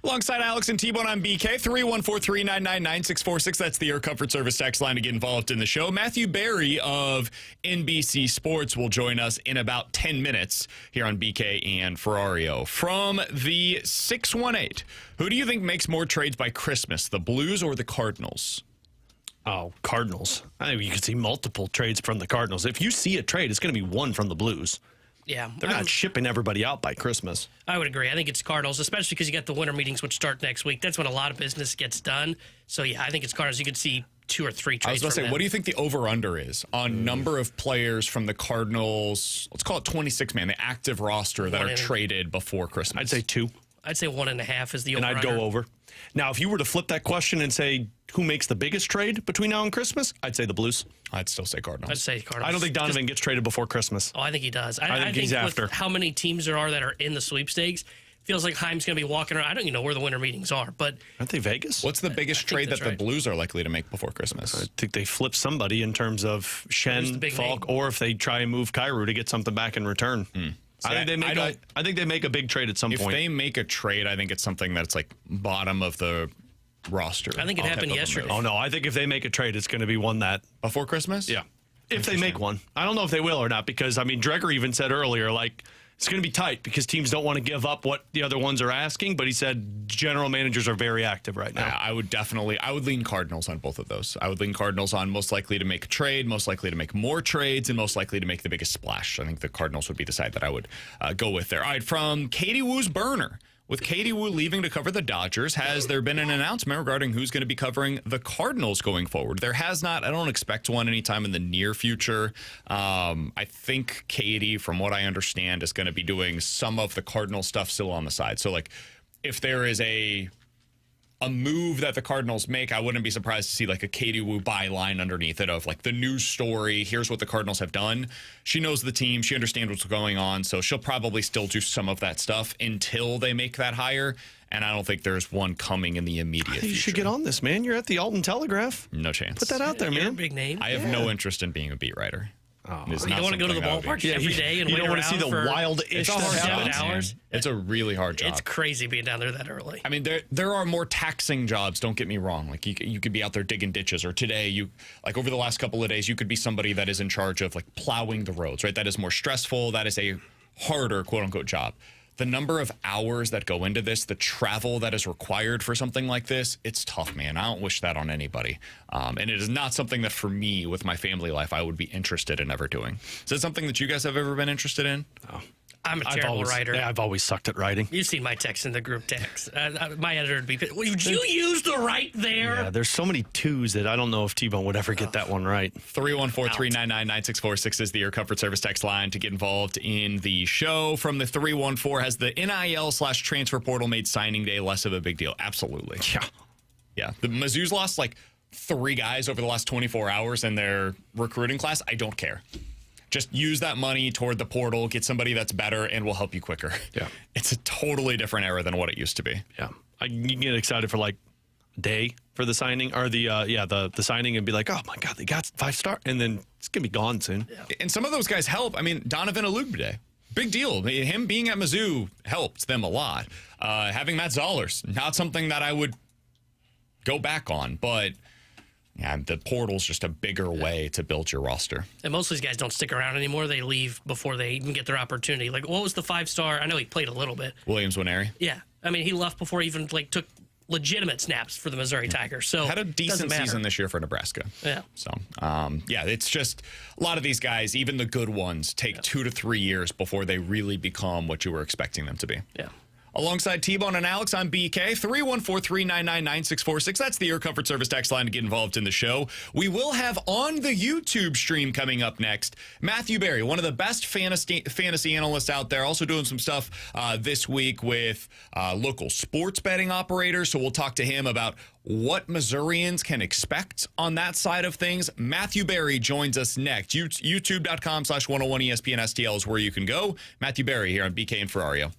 Alongside Alex and T-Bone on BK, 314-399-9646. That's the Air Comfort Service text line to get involved in the show. Matthew Berry of NBC Sports will join us in about 10 minutes here on BK and Ferrario. From the 618, who do you think makes more trades by Christmas, the Blues or the Cardinals? Oh, Cardinals. I think you could see multiple trades from the Cardinals. If you see a trade, it's going to be one from the Blues. Yeah. They're not shipping everybody out by Christmas. I would agree. I think it's Cardinals, especially because you got the winter meetings which start next week. That's when a lot of business gets done. So, yeah, I think it's Cardinals. You could see 2 or 3 trades. I was going to say, what do you think the over-under is on number of players from the Cardinals, let's call it 26-man, the active roster that are traded before Christmas? I'd say 2. I'd say 1.5 is the over. And I'd go over. Now, if you were to flip that question and say who makes the biggest trade between now and Christmas, I'd say the Blues. I'd still say Cardinals. I'd say Cardinals. I don't think Donovan gets traded before Christmas. Oh, I think he does. I think he's with after. How many teams there are that are in the sweepstakes, feels like Heim's going to be walking around. I don't even know where the winter meetings are, but Aren't they Vegas? What's the biggest trade that the Blues are likely to make before Christmas? I think they flip somebody in terms of Shen, Falk, or if they try and move Kyrou to get something back in return. I think they make a big trade at some point. If they make a trade, I think it's something that's like bottom of the roster. I think it happened yesterday. Oh, no. I think if they make a trade, it's going to be one that. Before Christmas? Yeah. If they make one. I don't know if they will or not because, I mean, Dreger even said earlier, like, it's going to be tight because teams don't want to give up what the other ones are asking, but he said general managers are very active right now. I would lean Cardinals on both of those. I would lean Cardinals on most likely to make a trade, most likely to make more trades, and most likely to make the biggest splash. I think the Cardinals would be the side that I would go with there. All right, from Katie Woo's burner. With Katie Woo leaving to cover the Dodgers, has there been an announcement regarding who's going to be covering the Cardinals going forward? There has not. I don't expect one anytime in the near future. I think Katie, from what I understand, is going to be doing some of the Cardinal stuff still on the side. So, like, if there is a move that the Cardinals make, I wouldn't be surprised to see like a Katie Woo byline underneath it of like the news story. Here's what the Cardinals have done. She knows the team. She understands what's going on. So she'll probably still do some of that stuff until they make that hire. And I don't think there's one coming in the immediate future. You should get on this, man. You're at the Alton Telegraph. No chance. Put that out there, You're man. a big name. I have no interest in being a beat writer. Oh, you don't want to go to the ballpark every day and you wait don't want to around see the for wild-ish 7 hours. It's a really hard job. It's crazy being down there that early. I mean, there are more taxing jobs, don't get me wrong. Like, you could be out there digging ditches, or today, like over the last couple of days, you could be somebody that is in charge of, like, plowing the roads, right? That is more stressful. That is a harder, quote-unquote, job. The number of hours that go into this, the travel that is required for something like this, it's tough, man. I don't wish that on anybody. And it is not something that, for me, with my family life, I would be interested in ever doing. Is that something that you guys have ever been interested in? Oh. I'm a terrible writer. Yeah, I've always sucked at writing. You've seen my text in the group text. My editor would be, would you use the right there? Yeah, there's so many twos that I don't know if T-Bone would ever get that one right. 314-399-9646 is the Air Comfort Service text line to get involved in the show. From the 314, has the NIL/transfer portal made signing day less of a big deal? Absolutely. Yeah. The Mizzou's lost like 3 guys over the last 24 hours in their recruiting class. I don't care. Just use that money toward the portal, get somebody that's better, and will help you quicker. Yeah. It's a totally different era than what it used to be. Yeah. You can get excited for like a day for the signing or the signing and be like, oh my God, they got 5-star. And then it's going to be gone soon. Yeah. And some of those guys help. I mean, Donovan Alugbide, big deal. Him being at Mizzou helped them a lot. Having Matt Zollers, not something that I would go back on, but yeah, the portal's just a bigger way to build your roster. And most of these guys don't stick around anymore. They leave before they even get their opportunity. Like, what was the 5-star? I know he played a little bit. Williams Winery. Yeah. I mean, he left before he even like took legitimate snaps for the Missouri Tigers. So had a decent season this year for Nebraska. Yeah. So, it's just a lot of these guys, even the good ones, take 2 to 3 years before they really become what you were expecting them to be. Yeah. Alongside T-Bone and Alex on BK, 314-399-9646. That's the Air Comfort Service text line to get involved in the show. We will have on the YouTube stream coming up next, Matthew Berry, one of the best fantasy analysts out there, also doing some stuff this week with local sports betting operators. So we'll talk to him about what Missourians can expect on that side of things. Matthew Berry joins us next. YouTube.com/101ESPN STL is where you can go. Matthew Berry here on BK and Ferrario.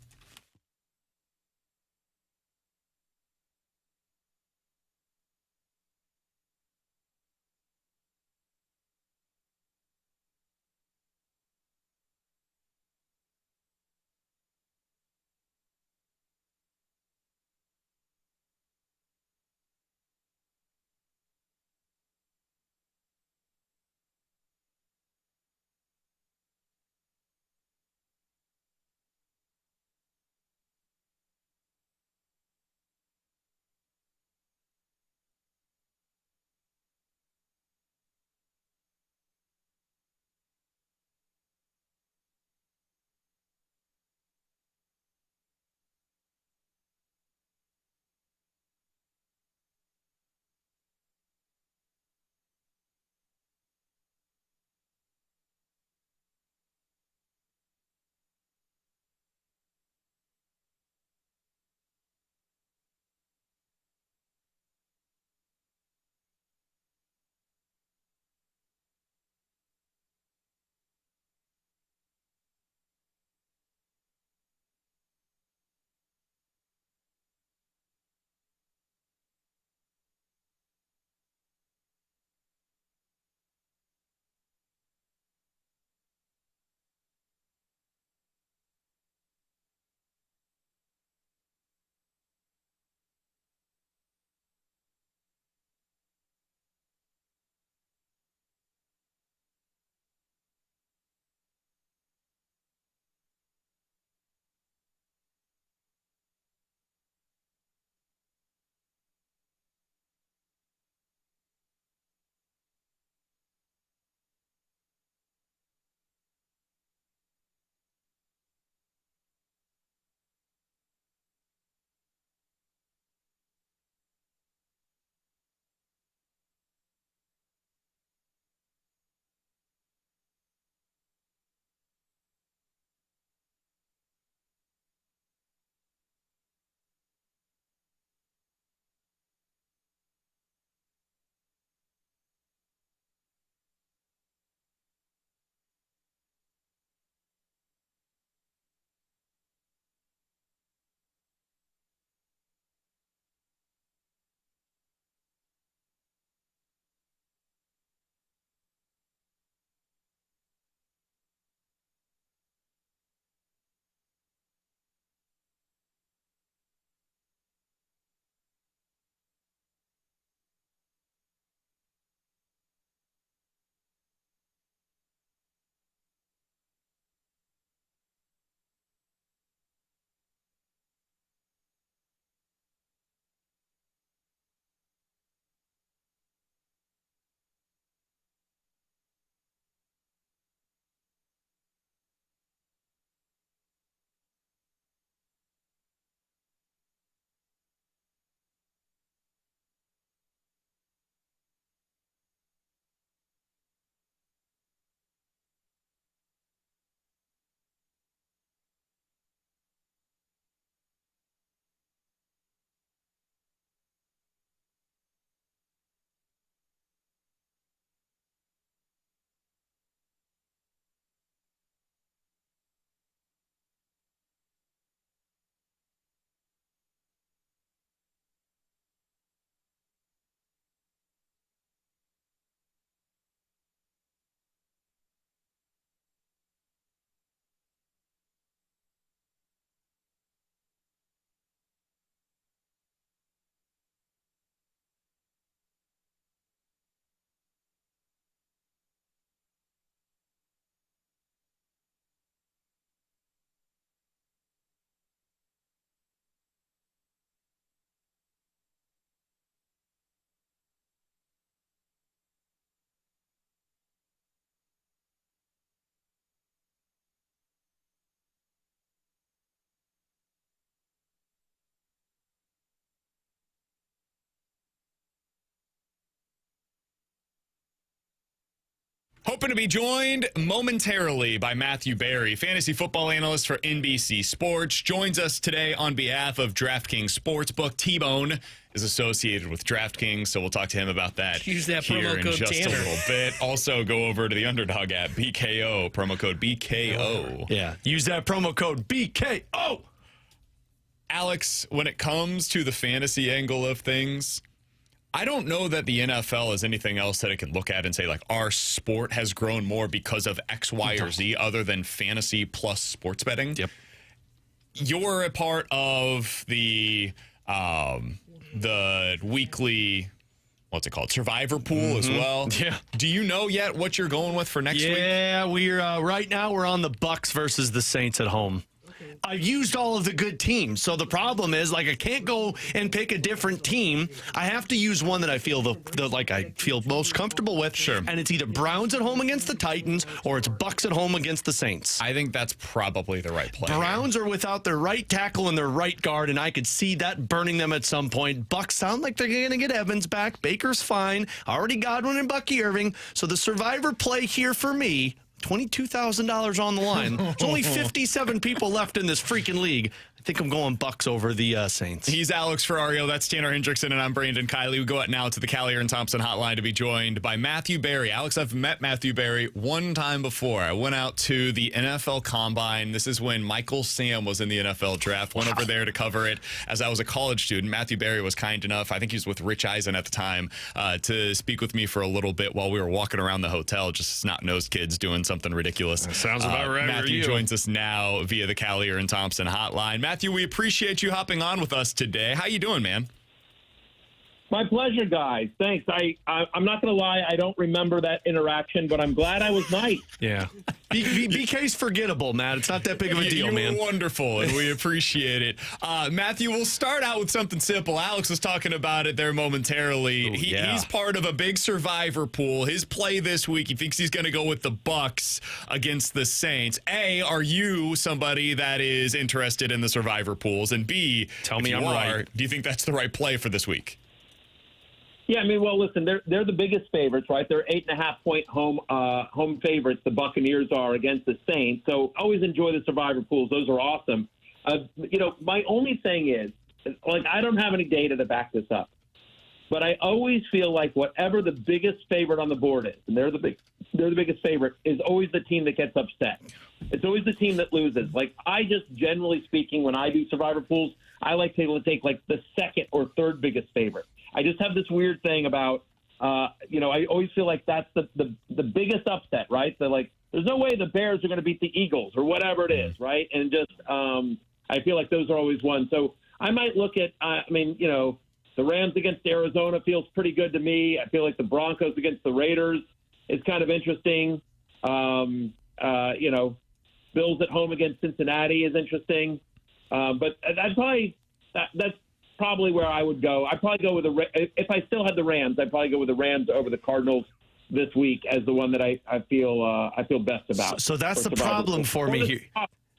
Hoping to be joined momentarily by Matthew Berry, fantasy football analyst for NBC Sports, joins us today on behalf of DraftKings Sportsbook. T-Bone is associated with DraftKings, so we'll talk to him about that, Use that here promo in code just Tanner. a little bit. Also, go over to the Underdog app, BKO, promo code BKO. Yeah, use that promo code BKO. Alex, when it comes to the fantasy angle of things, I don't know that the NFL is anything else that it can look at and say, like, our sport has grown more because of X, Y, or Z other than fantasy plus sports betting. Yep. You're a part of the weekly, what's it called, Survivor Pool as well. Yeah. Do you know yet what you're going with for next week? Yeah, we're right now we're on the Bucks versus the Saints at home. I've used all of the good teams. So the problem is, like, I can't go and pick a different team. I have to use one that I feel I feel most comfortable with. Sure. And it's either Browns at home against the Titans or it's Bucks at home against the Saints. I think that's probably the right play. Browns are without their right tackle and their right guard, and I could see that burning them at some point. Bucks sound like they're going to get Evans back. Baker's fine. Already Godwin and Bucky Irving. So the survivor play here for me, $22,000 on the line. There's only 57 people left in this freaking league. I think I'm going Bucks over the Saints. He's Alex Ferrario. That's Tanner Hendrickson, and I'm Brandon Kiley. We go out now to the Callier and Thompson hotline to be joined by Matthew Berry. Alex, I've met Matthew Berry one time before. I went out to the NFL Combine. This is when Michael Sam was in the NFL draft. Went over there to cover it as I was a college student. Matthew Berry was kind enough, I think he was with Rich Eisen at the time, to speak with me for a little bit while we were walking around the hotel, just snot-nosed kids doing something ridiculous. That sounds about right. Matthew joins us now via the Callier and Thompson hotline. Matthew, we appreciate you hopping on with us today. How you doing, man? My pleasure, guys. Thanks. I'm not going to lie. I don't remember that interaction, but I'm glad I was nice. Yeah. BK's forgettable, Matt. It's not that big of a deal, man. You're wonderful, and we appreciate it. Matthew, we'll start out with something simple. Alex was talking about it there momentarily. He's part of a big survivor pool. His play this week, he thinks he's going to go with the Bucks against the Saints. A, are you somebody that is interested in the survivor pools? And B, tell me if I'm you are, right. do you think that's the right play for this week? Yeah, I mean, well, listen, they're the biggest favorites, right? They're 8.5-point home favorites. The Buccaneers are against the Saints. So always enjoy the survivor pools. Those are awesome. My only thing is, like, I don't have any data to back this up, but I always feel like whatever the biggest favorite on the board is, and they're the biggest favorite, is always the team that gets upset. It's always the team that loses. Like, I just, generally speaking, when I do survivor pools, I like to take like the second or third biggest favorite. I just have this weird thing about, I always feel like that's the biggest upset, right? So, like, there's no way the Bears are going to beat the Eagles or whatever it is, right? And just I feel like those are always one. So I might look at, the Rams against Arizona feels pretty good to me. I feel like the Broncos against the Raiders is kind of interesting. Bills at home against Cincinnati is interesting. But that's probably where I would go. I'd probably go with if I still had the Rams, I'd probably go with the Rams over the Cardinals this week as the one that I feel best about. So that's the problem for me here.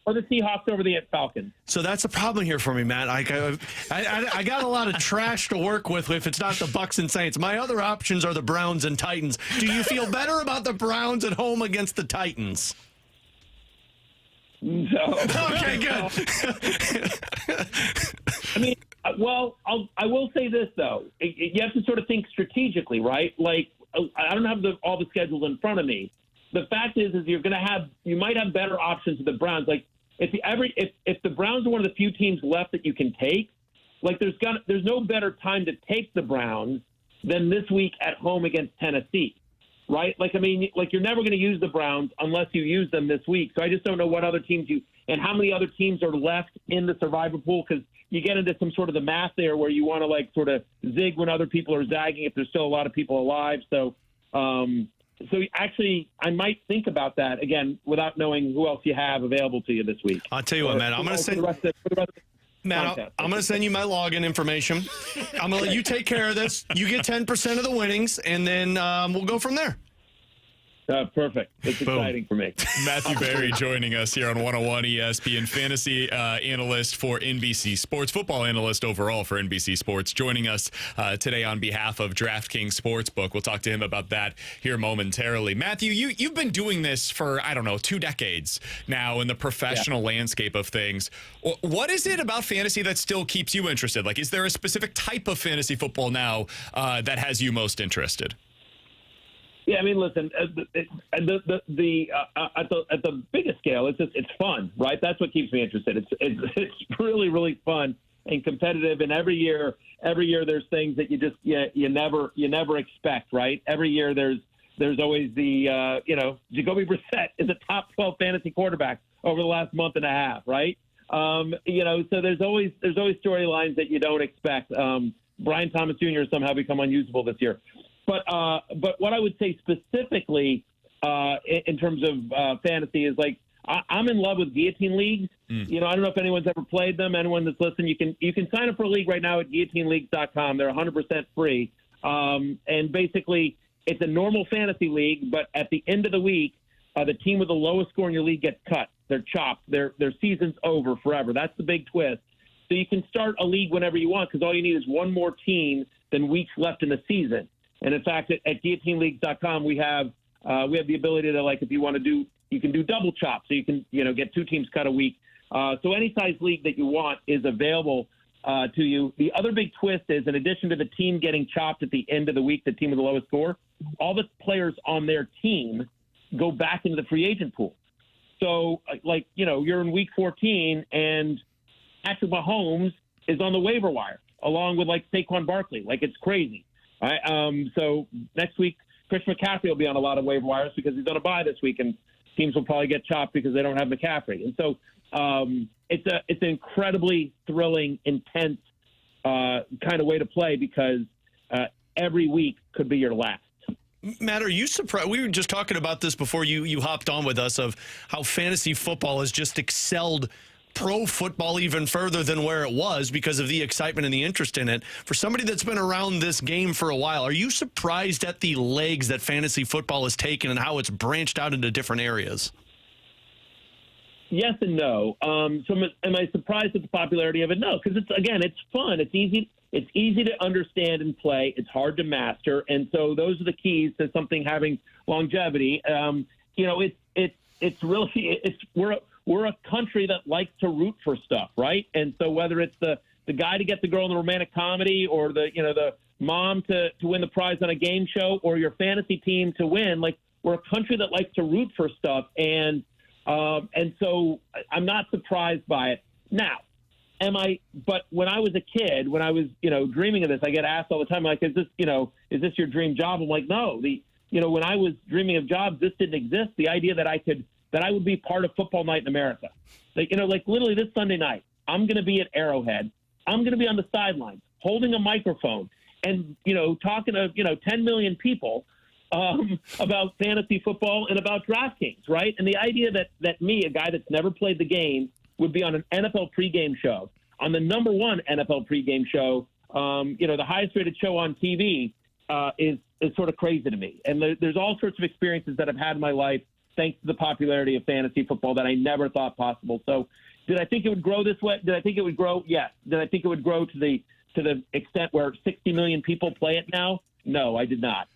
Or the Seahawks over the Falcons. So that's a problem here for me, Matt. I got a lot of trash to work with if it's not the Bucks and Saints. My other options are the Browns and Titans. Do you feel better about the Browns at home against the Titans? No. Okay, good. I mean, I will say this, though. You have to sort of think strategically, right? Like, I don't have all the schedules in front of me. The fact is you might have better options with the Browns. Like, if the Browns are one of the few teams left that you can take, like, there's no better time to take the Browns than this week at home against Tennessee. Right? Like, I mean, like, you're never going to use the Browns unless you use them this week. So I just don't know what other teams and how many other teams are left in the survivor pool, because you get into some sort of the math there where you want to, like, sort of zig when other people are zagging if there's still a lot of people alive. So actually, I might think about that, again, without knowing who else you have available to you this week. I'll tell you what, man. I'm going to send Matt, I'm going to send you my login information. I'm going to let you take care of this. You get 10% of the winnings, and then we'll go from there. Perfect. It's exciting for me. Matthew Berry joining us here on 101 ESPN, fantasy analyst for NBC Sports, football analyst overall for NBC Sports, joining us today on behalf of DraftKings Sportsbook. We'll talk to him about that here momentarily. Matthew, you've been doing this for, 2 decades now in the professional landscape of things. What is it about fantasy that still keeps you interested? Like, is there a specific type of fantasy football now that has you most interested? Yeah, I mean, listen, at the biggest scale, it's fun, right? That's what keeps me interested. It's really, really fun and competitive. And every year there's things that you never expect, right? Every year there's always the Jacoby Brissett is a top 12 fantasy quarterback over the last month and a half, right? So there's always storylines that you don't expect. Brian Thomas Jr. has somehow become unusable this year. But what I would say specifically in terms of fantasy is, like, I'm in love with guillotine leagues. I don't know if anyone's ever played them. Anyone that's listening, you can sign up for a league right now at guillotineleagues.com. They're 100% free. And basically, it's a normal fantasy league, but at the end of the week, the team with the lowest score in your league gets cut. They're chopped. Their season's over forever. That's the big twist. So you can start a league whenever you want, because all you need is one more team than weeks left in the season. And in fact, at guillotineleagues.com, we have the ability to, like, if you want to do, you can do double chop, so you can get 2 teams cut a week. So any size league that you want is available to you. The other big twist is, in addition to the team getting chopped at the end of the week, the team with the lowest score, all the players on their team go back into the free agent pool. So, you're in week 14 and Patrick Mahomes is on the waiver wire along with, like, Saquon Barkley. Like, it's crazy. All right. So next week, Chris McCaffrey will be on a lot of waiver wires because he's on a bye this week, and teams will probably get chopped because they don't have McCaffrey. And so it's an incredibly thrilling, intense kind of way to play because every week could be your last. Matt, are you surprised? We were just talking about this before you hopped on with us, of how fantasy football has just excelled pro football even further than where it was because of the excitement and the interest in it. For somebody that's been around this game for a while, are you surprised at the legs that fantasy football has taken and how it's branched out into different areas? Yes and no. So am I surprised at the popularity of it? No, because it's fun. It's easy. It's easy to understand and play. It's hard to master, and so those are the keys to something having longevity. We're a country that likes to root for stuff, right? And so whether it's the guy to get the girl in the romantic comedy, or the mom to win the prize on a game show, or your fantasy team to win, like, we're a country that likes to root for stuff, and so I'm not surprised by it. Now, but when I was a kid, when I was, dreaming of this, I get asked all the time, like, is this your dream job? I'm like, no. When I was dreaming of jobs, this didn't exist. The idea that I would be part of Football Night in America. Literally this Sunday night, I'm going to be at Arrowhead. I'm going to be on the sidelines holding a microphone and, talking to, 10 million people about fantasy football and about DraftKings, right? And the idea that me, a guy that's never played the game, would be on an NFL pregame show, on the number one NFL pregame show, the highest rated show on TV, is sort of crazy to me. And there's all sorts of experiences that I've had in my life thanks to the popularity of fantasy football that I never thought possible. So did I think it would grow this way? Did I think it would grow? Yes. Did I think it would grow to the extent where 60 million people play it now? No, I did not.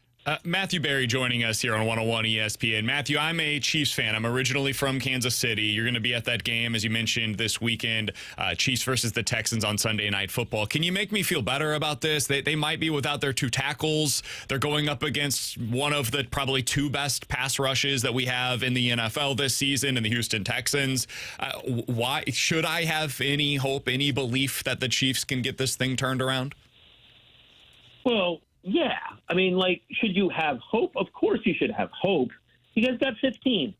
Matthew Berry joining us here on 101 ESPN. Matthew, I'm a Chiefs fan. I'm originally from Kansas City. You're going to be at that game, as you mentioned, this weekend, Chiefs versus the Texans on Sunday Night Football. Can you make me feel better about this? They might be without their 2 tackles. They're going up against one of the probably 2 best pass rushes that we have in the NFL this season, in the Houston Texans. Why should I have any hope, any belief that the Chiefs can get this thing turned around? Well, yeah. I mean, should you have hope? Of course you should have hope. You guys got 15.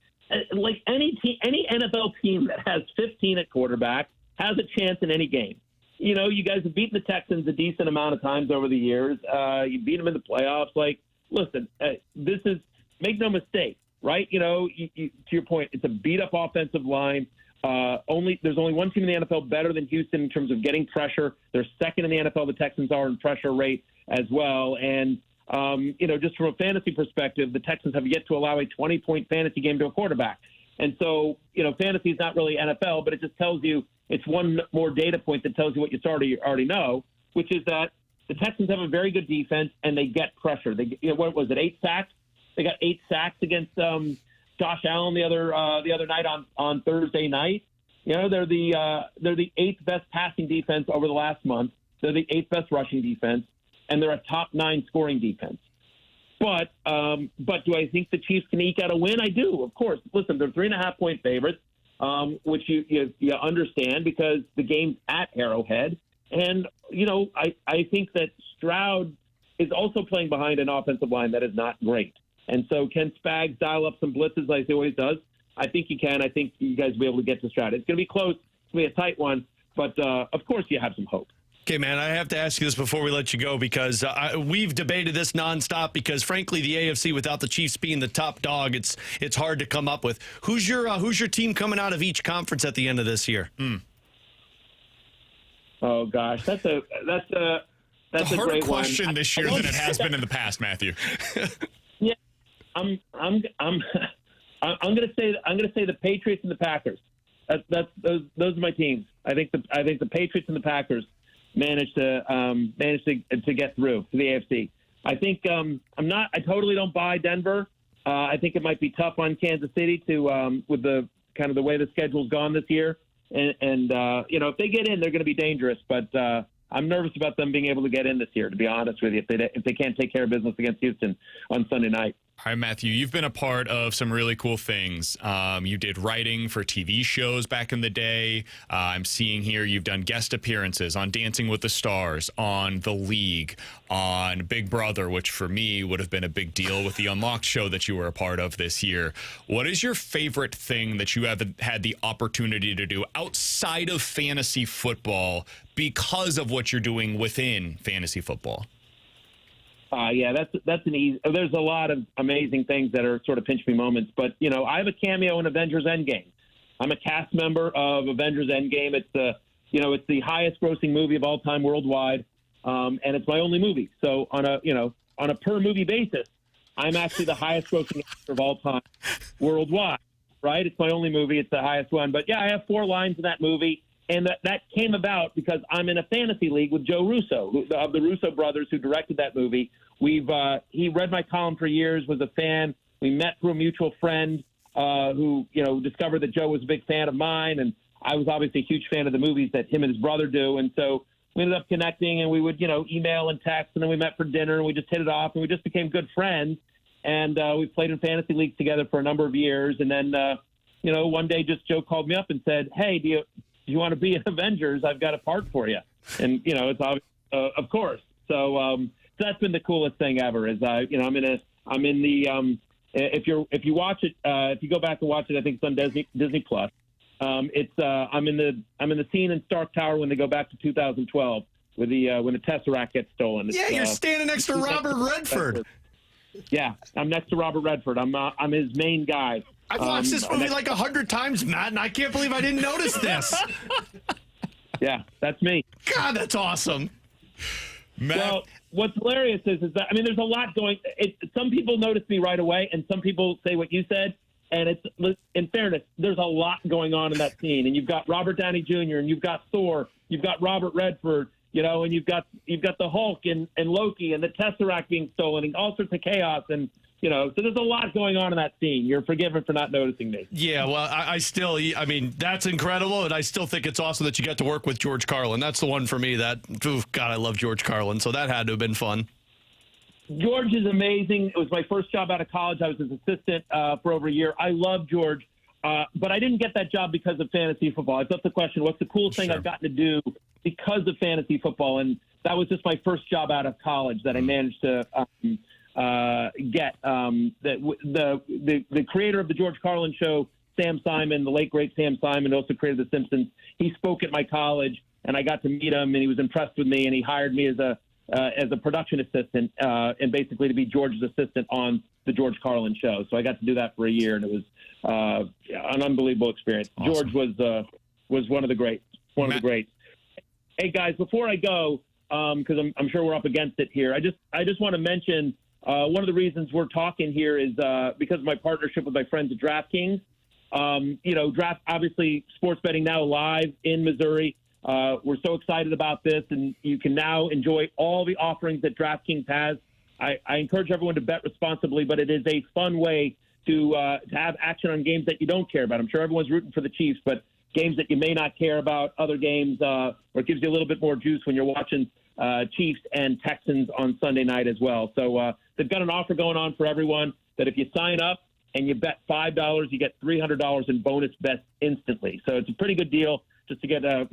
Like any NFL team that has 15 at quarterback has a chance in any game. You guys have beaten the Texans a decent amount of times over the years. You beat them in the playoffs. Listen, this is, make no mistake, right? To your point, it's a beat-up offensive line. There's only one team in the NFL better than Houston in terms of getting pressure. They're second in the NFL. The Texans are in pressure rate as well. And just from a fantasy perspective, the Texans have yet to allow a 20-point fantasy game to a quarterback. And so, fantasy is not really NFL, but it just tells you, it's one more data point that tells you what you already know, which is that the Texans have a very good defense and they get pressure. What was it, 8 sacks? They got 8 sacks against Josh Allen the other night on Thursday night. They're the 8th best passing defense over the last month. They're the 8th best rushing defense, and they're a top 9 scoring defense. But do I think the Chiefs can eke out a win? I do, of course. Listen, they're 3.5-point favorites, which you understand because the game's at Arrowhead. And, I think that Stroud is also playing behind an offensive line that is not great. And so can Spags dial up some blitzes like he always does? I think he can. I think you guys will be able to get to Stroud. It's going to be close. It's going to be a tight one. But, of course, you have some hope. Okay, man, I have to ask you this before we let you go because we've debated this nonstop because, frankly, the AFC without the Chiefs being the top dog, it's hard to come up with. Who's your team coming out of each conference at the end of this year? Oh gosh, that's a harder great question one. this year than it has been in the past, Matthew. Yeah, I'm gonna say the Patriots and the Packers. Those are my teams. I think the Patriots and the Packers managed to get through to the AFC. I think I totally don't buy Denver. I think it might be tough on Kansas City to with the kind of the way the schedule's gone this year. And if they get in, they're going to be dangerous. But I'm nervous about them being able to get in this year, to be honest with you, if they can't take care of business against Houston on Sunday night. All right, Matthew, you've been a part of some really cool things. You did writing for TV shows back in the day. I'm seeing here you've done guest appearances on Dancing with the Stars, on The League, on Big Brother, which for me would have been a big deal with the Unlocked show that you were a part of this year. What is your favorite thing that you have had the opportunity to do outside of fantasy football because of what you're doing within fantasy football? Yeah, that's an easy. There's a lot of amazing things that are sort of pinch me moments, but I have a cameo in Avengers Endgame. I'm a cast member of Avengers Endgame. It's the highest grossing movie of all time worldwide, and it's my only movie. So on a per movie basis, I'm actually the highest grossing actor of all time worldwide. Right? It's my only movie. It's the highest one. But yeah, I have 4 lines in that movie. And that came about because I'm in a fantasy league with Joe Russo, of the Russo brothers who directed that movie. He read my column for years, was a fan. We met through a mutual friend who discovered that Joe was a big fan of mine, and I was obviously a huge fan of the movies that him and his brother do. And so we ended up connecting, and we would email and text, and then we met for dinner, and we just hit it off, and we just became good friends. And we played in fantasy leagues together for a number of years, and then one day just Joe called me up and said, "Hey, do you want to be in Avengers? I've got a part for you." And, it's obvious, of course. So that's been the coolest thing ever is, if you watch it, if you go back and watch it, I think it's on Disney Plus. I'm in the scene in Stark Tower when they go back to 2012 when the Tesseract gets stolen. You're standing next to Robert Redford. Yeah, I'm next to Robert Redford. I'm his main guy. I've watched this movie like 100 times, Matt, and I can't believe I didn't notice this. Yeah, that's me. God, that's awesome. Matt. Well, what's hilarious is that, there's a lot going. Some people notice me right away, and some people say what you said. And in fairness, there's a lot going on in that scene. And you've got Robert Downey Jr., and you've got Thor, you've got Robert Redford, and you've got the Hulk and Loki and the Tesseract being stolen and all sorts of chaos. And so there's a lot going on in that scene. You're forgiven for not noticing me. Yeah, well, I still, that's incredible, and I still think it's awesome that you got to work with George Carlin. That's the one for me that, God, I love George Carlin, so that had to have been fun. George is amazing. It was my first job out of college. I was his assistant for over a year. I love George, but I didn't get that job because of fantasy football. I thought the question, what's the coolest thing I've gotten to do because of fantasy football? And that was just my first job out of college that I managed to get. The creator of the George Carlin Show, Sam Simon, the late great Sam Simon, also created The Simpsons. He spoke at my college, and I got to meet him, and he was impressed with me, and he hired me as a production assistant, and basically to be George's assistant on the George Carlin Show. So I got to do that for a year, and it was an unbelievable experience. Awesome. George was one of the greats. Of the greats. Hey guys, before I go, because I'm sure we're up against it here, I just want to mention one of the reasons we're talking here is because of my partnership with my friends at DraftKings. Obviously, sports betting now live in Missouri. We're so excited about this, and you can now enjoy all the offerings that DraftKings has. I encourage everyone to bet responsibly, but it is a fun way to have action on games that you don't care about. I'm sure everyone's rooting for the Chiefs, but games that you may not care about, other games, or it gives you a little bit more juice when you're watching Chiefs and Texans on Sunday night as well. So they've got an offer going on for everyone that if you sign up and you bet $5, you get $300 in bonus bets instantly. So it's a pretty good deal just to get a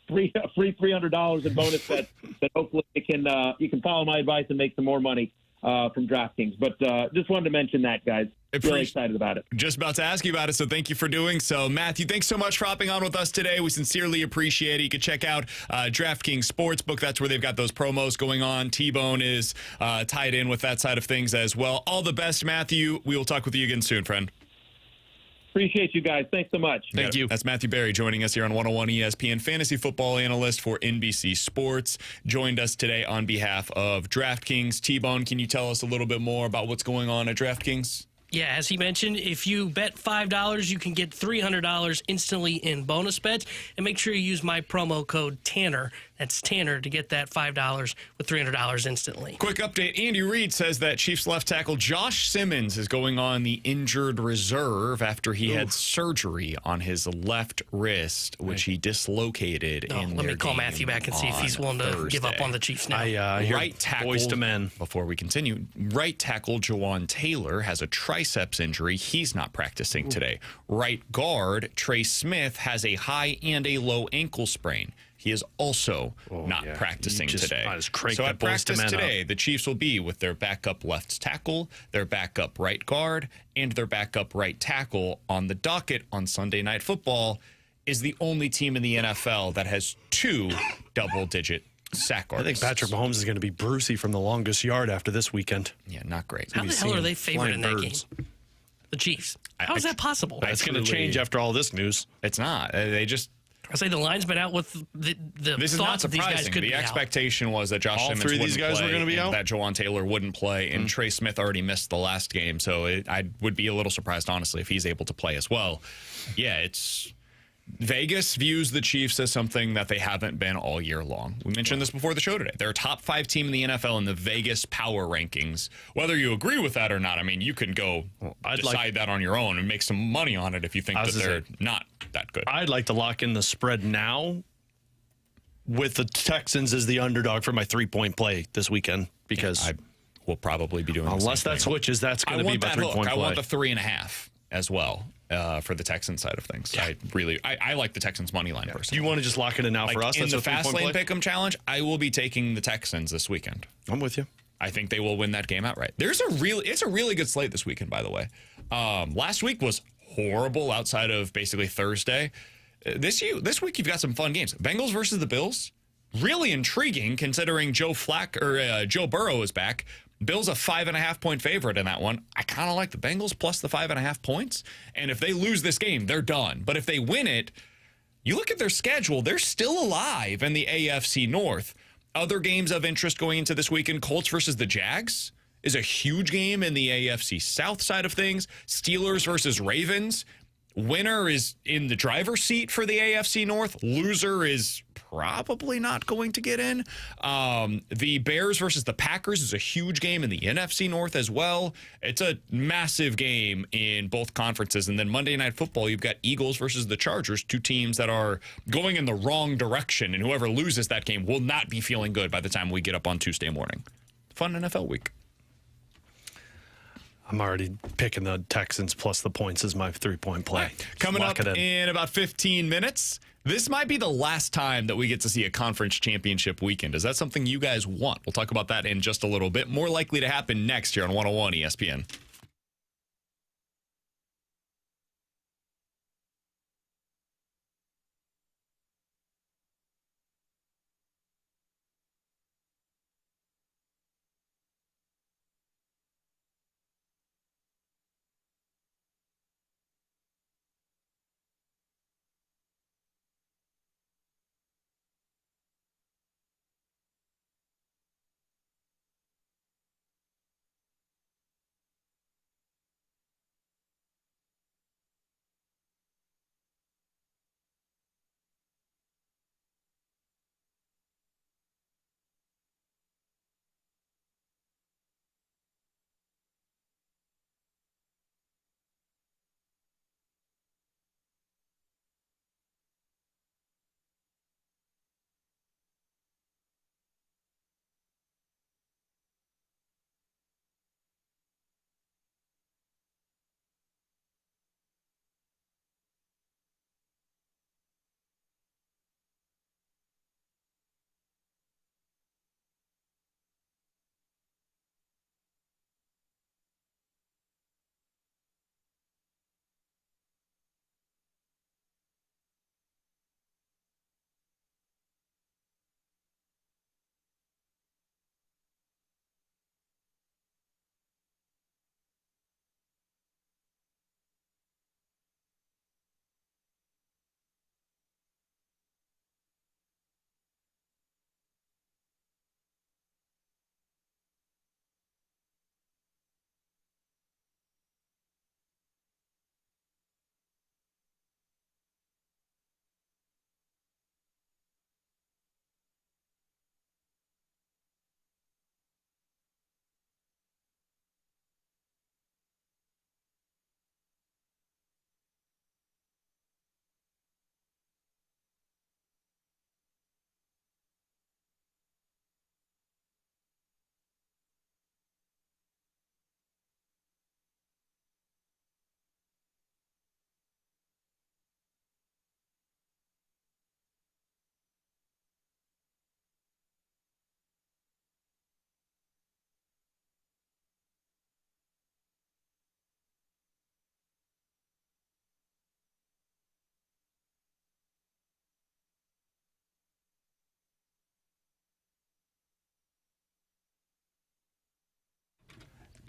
free $300 in bonus bets that hopefully you can follow my advice and make some more money from DraftKings. But just wanted to mention that, guys. Really excited about it. Just about to ask you about it, so thank you for doing so. Matthew, thanks so much for hopping on with us today. We sincerely appreciate it. You can check out DraftKings Sportsbook. That's where they've got those promos going on. T-Bone is tied in with that side of things as well. All the best, Matthew. We will talk with you again soon, friend. Appreciate you guys. Thanks so much. Thank you. That's Matthew Berry joining us here on 101 ESPN, fantasy football analyst for NBC Sports. Joined us today on behalf of DraftKings. T-Bone, can you tell us a little bit more about what's going on at DraftKings? Yeah, as he mentioned, if you bet $5, you can get $300 instantly in bonus bets. And make sure you use my promo code Tanner. That's Tanner to get that $5 with $300 instantly. Quick update. Andy Reid says that Chiefs left tackle Josh Simmons is going on the injured reserve after he had surgery on his left wrist, which he dislocated in let me call Matthew back and see if he's willing to give up on the Chiefs now. Right tackle, voice to men. Before we continue, right tackle Jawan Taylor has a triceps injury. He's not practicing today. Right guard Trey Smith has a high and a low ankle sprain. He is also not practicing today. So at practice today, the Chiefs will be with their backup left tackle, their backup right guard, and their backup right tackle. On the docket on Sunday Night Football is the only team in the NFL that has 2 double-digit sack artists. I think Patrick Mahomes is going to be Brucey from the longest yard after this weekend. Yeah, not great. How the hell are they favored in that game? The Chiefs. How is that possible? That's going to change after all this news. It's not. They just... I say the line's been out with the This is not thoughts that these guys surprising. could The be out. expectation was that Josh Simmons three of wouldn't these guys play, were gonna be and out? that Jawan Taylor wouldn't play, and Trey Smith already missed the last game. So I would be a little surprised, honestly, if he's able to play as well. Yeah, it's... Vegas views the Chiefs as something that they haven't been all year long. We mentioned this before the show today. They're a top 5 team in the NFL in the Vegas power rankings. Whether you agree with that or not, I mean, you can go decide that on your own and make some money on it if you think that they're not that good. I'd like to lock in the spread now with the Texans as the underdog for my 3-point play this weekend because I will probably be doing the unless same that thing. switches, that's going to be my 3-point play. I want the 3.5 as well. For the Texans side of things. Yeah. I like the Texans money line personally. You want to just lock it in now for us? In That's the a fast 3-point lane play? pick'em challenge, I will be taking the Texans this weekend. I'm with you. I think they will win that game outright. It's a really good slate this weekend, by the way. Last week was horrible outside of basically Thursday. This week you've got some fun games. Bengals versus the Bills. Really intriguing considering Joe Burrow is back. Bills a 5.5-point favorite in that one. I kind of like the Bengals plus the 5.5 points. And if they lose this game, they're done. But if they win it, you look at their schedule, they're still alive in the AFC North. Other games of interest going into this weekend, Colts versus the Jags is a huge game in the AFC South side of things. Steelers versus Ravens. Winner is in the driver's seat for the AFC North. Loser is probably not going to get in. The Bears versus the Packers is a huge game in the NFC North as well. It's a massive game in both conferences. And then Monday Night Football, you've got Eagles versus the Chargers, 2 teams that are going in the wrong direction. And whoever loses that game will not be feeling good by the time we get up on Tuesday morning. Fun NFL week. I'm already picking the Texans plus the points as my 3-point play. Right. Coming up in about 15 minutes, this might be the last time that we get to see a conference championship weekend. Is that something you guys want? We'll talk about that in just a little bit. More likely to happen next year on 101 ESPN.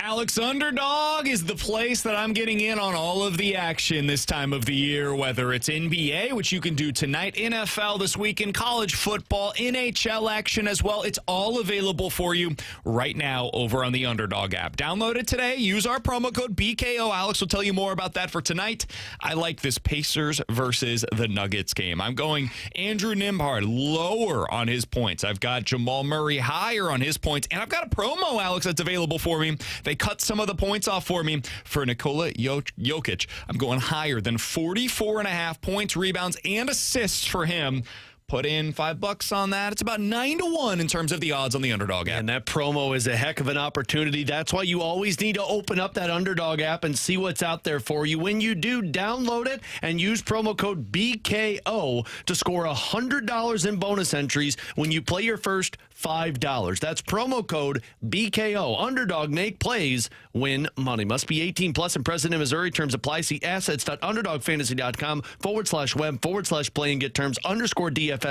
Alex, Underdog is the place that I'm getting in on all of the action this time of the year, whether it's NBA, which you can do tonight, NFL this weekend, college football, NHL action as well. It's all available for you right now over on the Underdog app. Download it today. Use our promo code BKO. Alex will tell you more about that for tonight. I like this Pacers versus the Nuggets game. I'm going Andrew Nembhard lower on his points. I've got Jamal Murray higher on his points, and I've got a promo, Alex, that's available for me. They cut some of the points off for me for Nikola Jokic. I'm going higher than 44.5 points, rebounds, and assists for him. Put in $5 on that. It's about 9-1 in terms of the odds on the Underdog app. And that promo is a heck of an opportunity. That's why you always need to open up that Underdog app and see what's out there for you. When you do, download it and use promo code BKO to score $100 in bonus entries when you play your first $5. That's promo code BKO. Underdog, make plays, win money. Must be 18 plus and present in Missouri. Terms apply. See assets.underdogfantasy.com/web/play and get terms _DFS_.html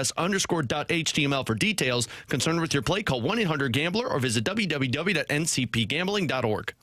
for details. Concerned with your play, call 1-800-GAMBLER or visit www.ncpgambling.org.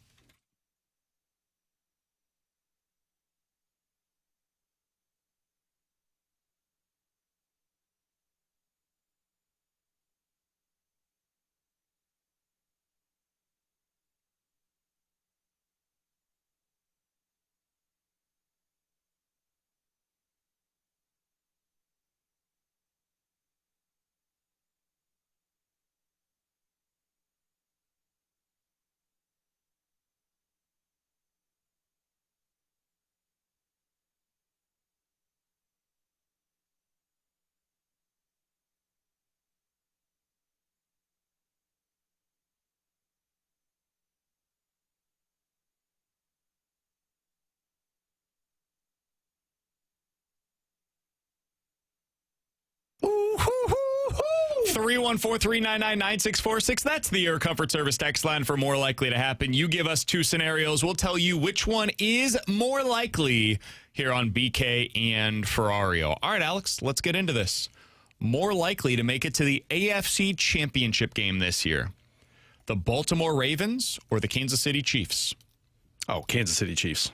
Ooh, 314-399-9646. That's the Air Comfort Service text line for more likely to happen. You give us two scenarios. We'll tell you which one is more likely here on BK and Ferrario. All right, Alex, let's get into this. More likely to make it to the AFC Championship game this year, the Baltimore Ravens or the Kansas City Chiefs? Oh, Kansas City Chiefs.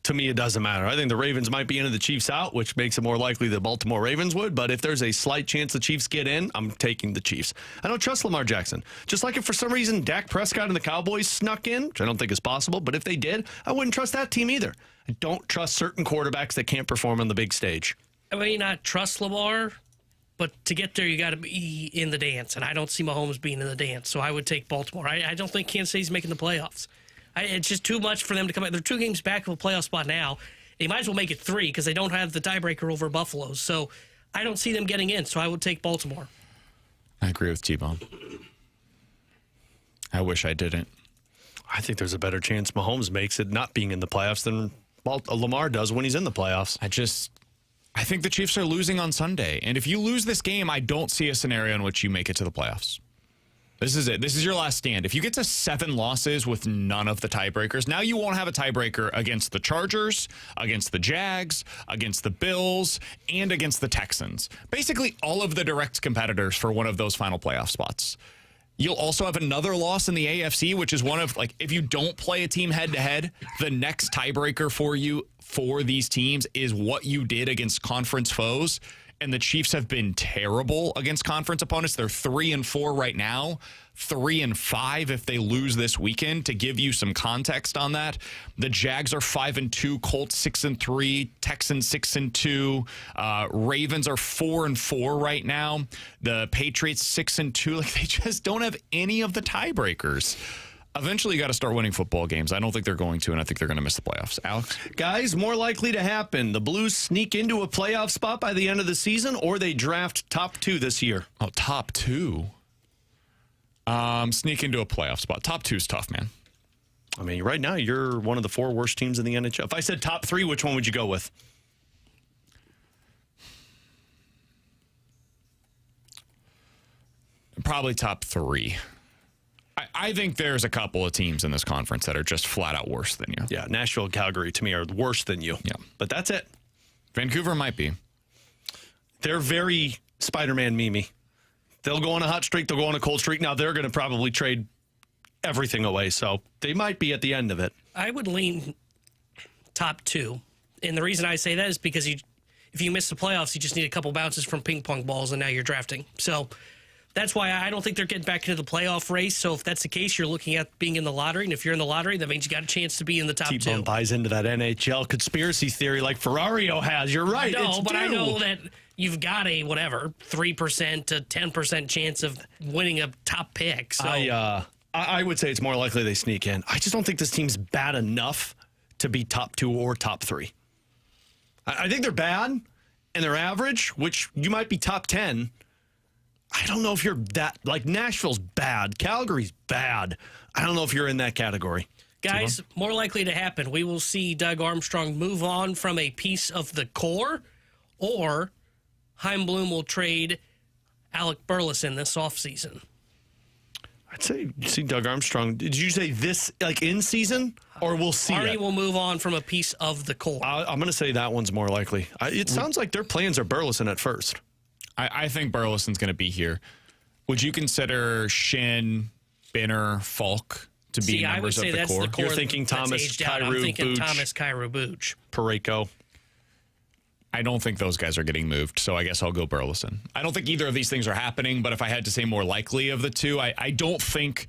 To me, it doesn't matter. I think the Ravens might be in and the Chiefs out, which makes it more likely the Baltimore Ravens would. But if there's a slight chance the Chiefs get in, I'm taking the Chiefs. I don't trust Lamar Jackson. Just like if for some reason Dak Prescott and the Cowboys snuck in, which I don't think is possible, but if they did, I wouldn't trust that team either. I don't trust certain quarterbacks that can't perform on the big stage. I may not trust Lamar, but to get there, you got to be in the dance. And I don't see Mahomes being in the dance, so I would take Baltimore. I don't think Kansas City's making the playoffs. It's just too much for them to come back. They're 2 games back of a playoff spot now. They might as well make it 3 because they don't have the tiebreaker over Buffalo. So I don't see them getting in, so I would take Baltimore. I agree with T-Bone. I wish I didn't. I think there's a better chance Mahomes makes it not being in the playoffs than Lamar does when he's in the playoffs. I think the Chiefs are losing on Sunday. And if you lose this game, I don't see a scenario in which you make it to the playoffs. This is it. This is your last stand. If you get to 7 losses with none of the tiebreakers, now you won't have a tiebreaker against the Chargers, against the Jags, against the Bills, and against the Texans. Basically, all of the direct competitors for one of those final playoff spots. You'll also have another loss in the AFC, which is one of, like, if you don't play a team head-to-head, the next tiebreaker for you for these teams is what you did against conference foes. And the Chiefs have been terrible against conference opponents. They're 3-4 right now, 3-5 if they lose this weekend. To give you some context on that, the Jags are 5-2, Colts 6-3, Texans 6-2, Ravens are 4-4 right now. The Patriots 6-2. Like, they just don't have any of the tiebreakers. Eventually, you got to start winning football games. I don't think they're going to, and I think they're going to miss the playoffs. Alex? Guys, more likely to happen. The Blues sneak into a playoff spot by the end of the season, or they draft top 2 this year. Oh, top 2? Sneak into a playoff spot. Top 2 is tough, man. I mean, right now, you're one of the 4 worst teams in the NHL. If I said top 3, which one would you go with? Probably top 3. I think there's a couple of teams in this conference that are just flat out worse than you. Yeah, Nashville and Calgary, to me, are worse than you. Yeah. But that's it. Vancouver might be. They're very Spider-Man memey. They'll go on a hot streak. They'll go on a cold streak. Now, they're going to probably trade everything away, so they might be at the end of it. I would lean top 2. And the reason I say that is because if you miss the playoffs, you just need a couple bounces from ping pong balls, and now you're drafting. So that's why I don't think they're getting back into the playoff race. So if that's the case, you're looking at being in the lottery. And if you're in the lottery, that means you got a chance to be in the top 2. T-Bone buys into that NHL conspiracy theory like Ferrario has. You're right. No, but I know that you've got a, 3% to 10% chance of winning a top pick. So I would say it's more likely they sneak in. I just don't think this team's bad enough to be top 2 or top 3. I think they're bad and they're average, which you might be top 10. I don't know if you're that, like Nashville's bad. Calgary's bad. I don't know if you're in that category. Guys, more likely to happen. We will see Doug Armstrong move on from a piece of the core, or Chaim Bloom will trade Alec Burleson this offseason. I'd say you see Doug Armstrong. Did you say this, like in season, or we'll see Arnie it? will move on from a piece of the core. I'm going to say that one's more likely. It sounds like their plans are Burleson at first. I think Burleson's going to be here. Would you consider Shin, Binner, Falk to be members of the core? You're thinking Thomas, Kyrou, I'm thinking Booch, Thomas, Kyrou, Booch. Parayko. I don't think those guys are getting moved, so I guess I'll go Burleson. I don't think either of these things are happening, but if I had to say more likely of the two, I don't think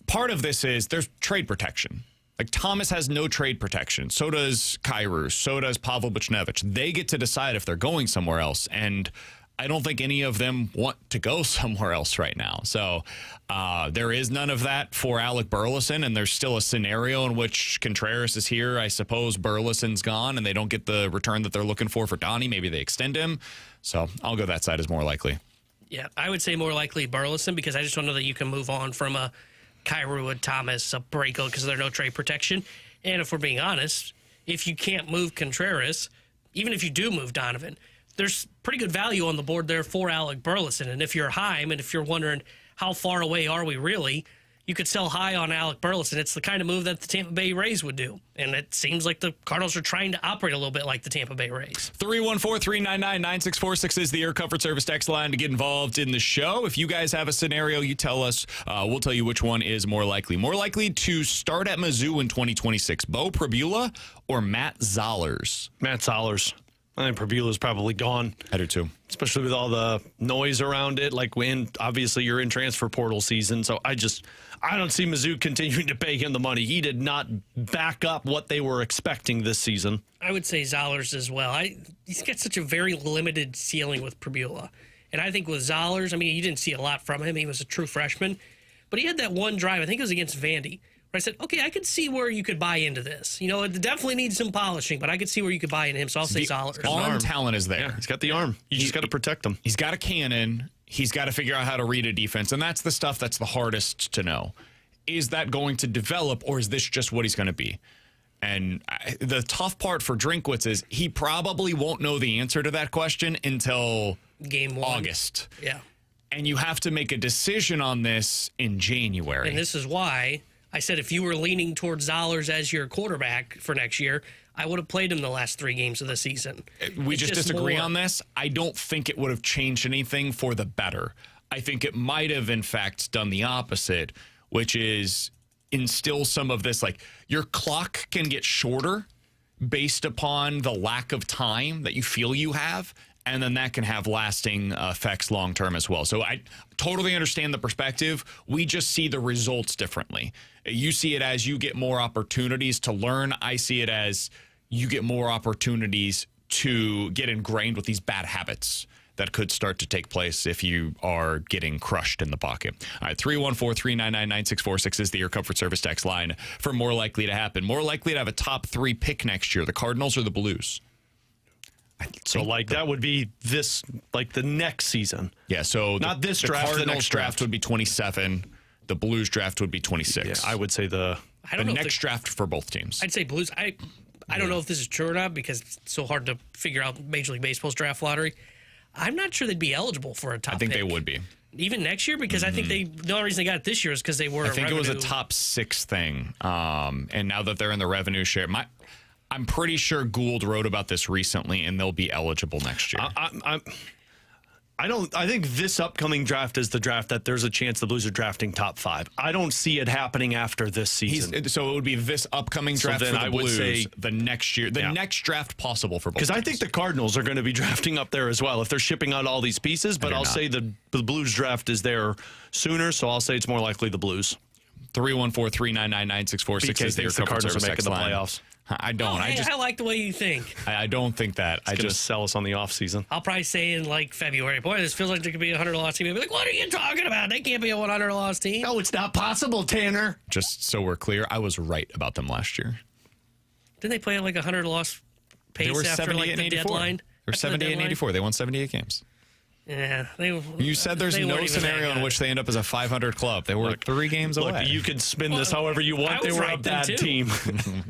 part of this is there's trade protection. Like Thomas has no trade protection. So does Kyrou. So does Pavel Buchnevich. They get to decide if they're going somewhere else, and I don't think any of them want to go somewhere else right now. So there is none of that for Alec Burleson, and there's still a scenario in which Contreras is here. I suppose Burleson's gone, and they don't get the return that they're looking for Donnie. Maybe they extend him. So I'll go that side as more likely. Yeah, I would say more likely Burleson, because I just don't know that you can move on from a Kyrou, a Thomas, a Parayko, because there's no trade protection. And if we're being honest, if you can't move Contreras, even if you do move Donovan, there's pretty good value on the board there for Alec Burleson. And if you're Chaim, and if you're wondering how far away are we really, you could sell high on Alec Burleson. It's the kind of move that the Tampa Bay Rays would do. And it seems like the Cardinals are trying to operate a little bit like the Tampa Bay Rays. 314-399-9646 is the Air Comfort Service text line to get involved in the show. If you guys have a scenario, you tell us. We'll tell you which one is more likely. More likely to start at Mizzou in 2026, Bo Pribula or Matt Zollers? Matt Zollers. I think Pribula's probably gone. I do too. Especially with all the noise around it. Like obviously you're in transfer portal season. So I don't see Mizzou continuing to pay him the money. He did not back up what they were expecting this season. I would say Zollers as well. He's got such a very limited ceiling with Pribula. And I think with Zollers, I mean, you didn't see a lot from him. He was a true freshman. But he had that one drive, I think it was against Vandy, I said, okay, I could see where you could buy into this. You know, it definitely needs some polishing, but I could see where you could buy into him, so I'll say Zollers. Arm talent is there. Yeah, he's got the arm. You just got to protect him. He's got a cannon. He's got to figure out how to read a defense, and that's the stuff that's the hardest to know. Is that going to develop, or is this just what he's going to be? And the tough part for Drinkwitz is he probably won't know the answer to that question until Game 1. August. Yeah. And you have to make a decision on this in January. And this is why I said if you were leaning towards Zollers as your quarterback for next year, I would have played him the last 3 games of the season. We just disagree on this. I don't think it would have changed anything for the better. I think it might have, in fact, done the opposite, which is instill some of this, like your clock can get shorter based upon the lack of time that you feel you have. And then that can have lasting effects long term as well. So I totally understand the perspective. We just see the results differently. You see it as you get more opportunities to learn. I see it as you get more opportunities to get ingrained with these bad habits that could start to take place if you are getting crushed in the pocket. All right, 314-399-9646 is the Air Comfort Service text line for more likely to happen. More likely to have a top 3 pick next year, the Cardinals or the Blues? So, like, that would be this, like, the next season. Yeah, so not this draft, the Cardinals the next draft would be 27. The Blues draft would be 26. Yeah, I would say the next draft for both teams. I'd say Blues. I don't know if this is true or not because it's so hard to figure out Major League Baseball's draft lottery. I'm not sure they'd be eligible for a top pick. I think they would be. Even next year? Because I think the only reason they got it this year is because they were I think it was a top 6 thing. And now that they're in the revenue share, I'm pretty sure Gould wrote about this recently, and they'll be eligible next year. I think this upcoming draft is the draft that there's a chance the Blues are drafting top 5. I don't see it happening after this season. So it would be this upcoming draft then for the I would Blues, say- the next year, the next draft possible for both. Because I teams. think the Cardinals are going to be drafting up there as well if they're shipping out all these pieces. But they're I'll not. say the Blues draft is there sooner, so I'll say it's more likely the Blues. 314-399-9646 BK is the thinks the Cardinals are making the line. playoffs. I don't. I like the way you think. I don't think that. I just sell us on the offseason. I'll probably say in like February, boy, this feels like there could be a 100-loss team. I'll be like, what are you talking about? They can't be a 100-loss team. No, it's not possible, Tanner. Just so we're clear, I was right about them last year. Didn't they play at like a 100-loss pace They were after 78 like and the 84. deadline? They were After the 78 and deadline? 84. They won 78 games. Yeah, You said there's they no weren't even that scenario in good. which they end up as a 500 club. They were 3 games Look, away. you can spin this however you I want. They was were a right then, bad too. team.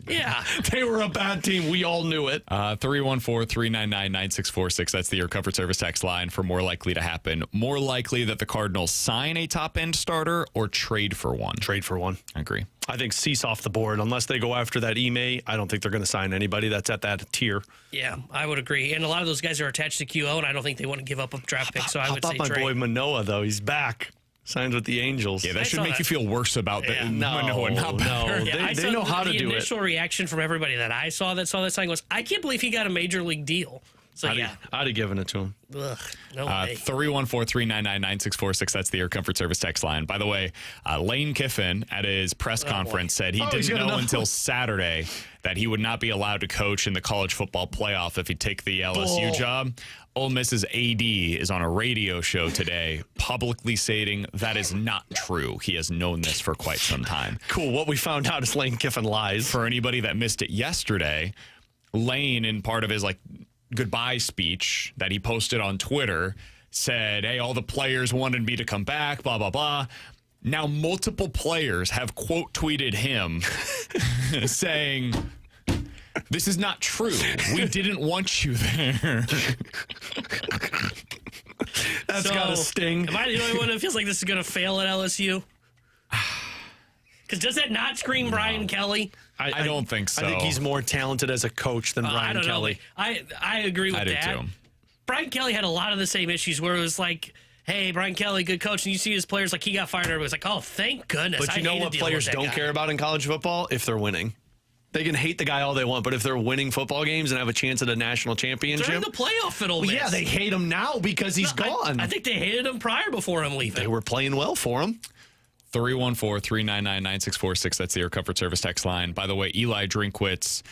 Yeah. They were a bad team. We all knew it. 314-399-9646. That's the Your Comfort Service text line for more likely to happen. More likely that the Cardinals sign a top-end starter or trade for one. Trade for one. I agree. I think cease off the board. Unless they go after that Ime, I don't think they're going to sign anybody that's at that tier. Yeah, I would agree. And a lot of those guys are attached to QO, and I don't think they want to give up a draft pick, so I How would about say my trade. boy Manoa, though? He's back. Signed with the Angels. Yeah, that I should saw make that. you feel worse about the Manoa, not better. no. Yeah, I They saw know how to the do it. initial reaction from everybody that I saw that sign was, I can't believe he got a major league deal. So, I'd have given it to him. Ugh, no way. 314-399-9646. That's the Air Comfort Service text line. By the way, Lane Kiffin at his press conference said he he's didn't got know another until one. Saturday that he would not be allowed to coach in the college football playoff if he'd take the LSU job. Ole Miss's AD is on a radio show today publicly stating that is not true. He has known this for quite some time. Cool. What we found out is Lane Kiffin lies. For anybody that missed it yesterday, Lane, in part of his goodbye speech that he posted on Twitter, said, hey, all the players wanted me to come back, blah, blah, blah. Now, multiple players have quote tweeted him saying, this is not true. We didn't want you there. That's got to sting. Am I the only one that feels like this is going to fail at LSU? Because does that not scream Brian Kelly? I don't think so. I think he's more talented as a coach than I Brian don't Kelly. know. I agree with I do that. too. Brian Kelly had a lot of the same issues where it was like, hey, Brian Kelly, good coach. And you see his players like he got fired. Everybody's like, oh, thank goodness. But you know what players don't care about in college football? If they're winning. They can hate the guy all they want, but if they're winning football games and have a chance at a national championship. During the playoff at Ole Miss. Yeah, they hate him now because he's gone. I think they hated him prior before him leaving. They were playing well for him. 314-399-9646. That's the Air Comfort Service text line. By the way, Eli Drinkwitz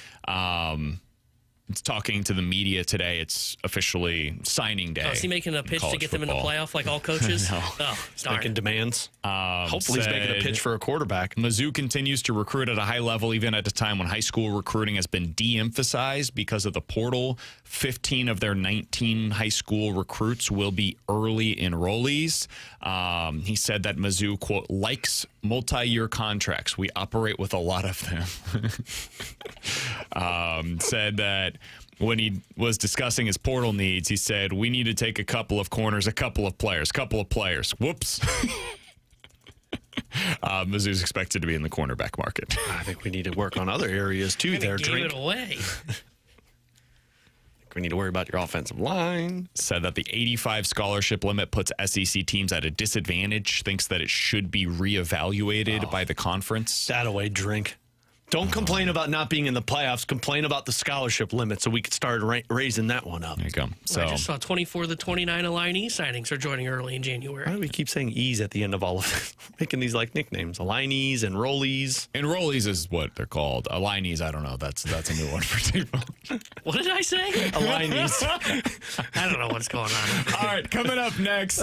it's talking to the media today. It's officially signing day. Oh, is he making a pitch to college get them in the football. playoff like all coaches? No. Oh, darn. Making demands. Hopefully he's making a said- pitch for a quarterback. Mizzou continues to recruit at a high level, even at a time when high school recruiting has been de-emphasized because of the portal. 15 of their 19 high school recruits will be early enrollees. He said that Mizzou, quote, likes multi-year contracts. We operate with a lot of them. Said that when he was discussing his portal needs, he said, we need to take a couple of corners, a couple of players. Whoops. Mizzou's expected to be in the cornerback market. I think we need to work on other areas too. Kinda There, gave Drink. it away. We need to worry about your offensive line. Said that the 85 scholarship limit puts SEC teams at a disadvantage, thinks that it should be reevaluated by the conference. That away, Drink. Don't complain about not being in the playoffs. Complain about the scholarship limit so we could start raising that one up. There you go. So I just saw 24 of the 29 Align signings are joining early in Why January. do we keep saying E's at the end of all of this? Making these like nicknames. Alignees and rollies. enrollees is what they're called. Alignees, I don't know. That's a new one for people. What did I say? Alignees. I don't know what's going on. All right, coming up next.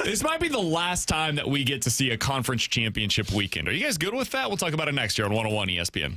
This might be the last time that we get to see a conference championship weekend. Are you guys good with that? We'll talk about it next year on 101 ESPN.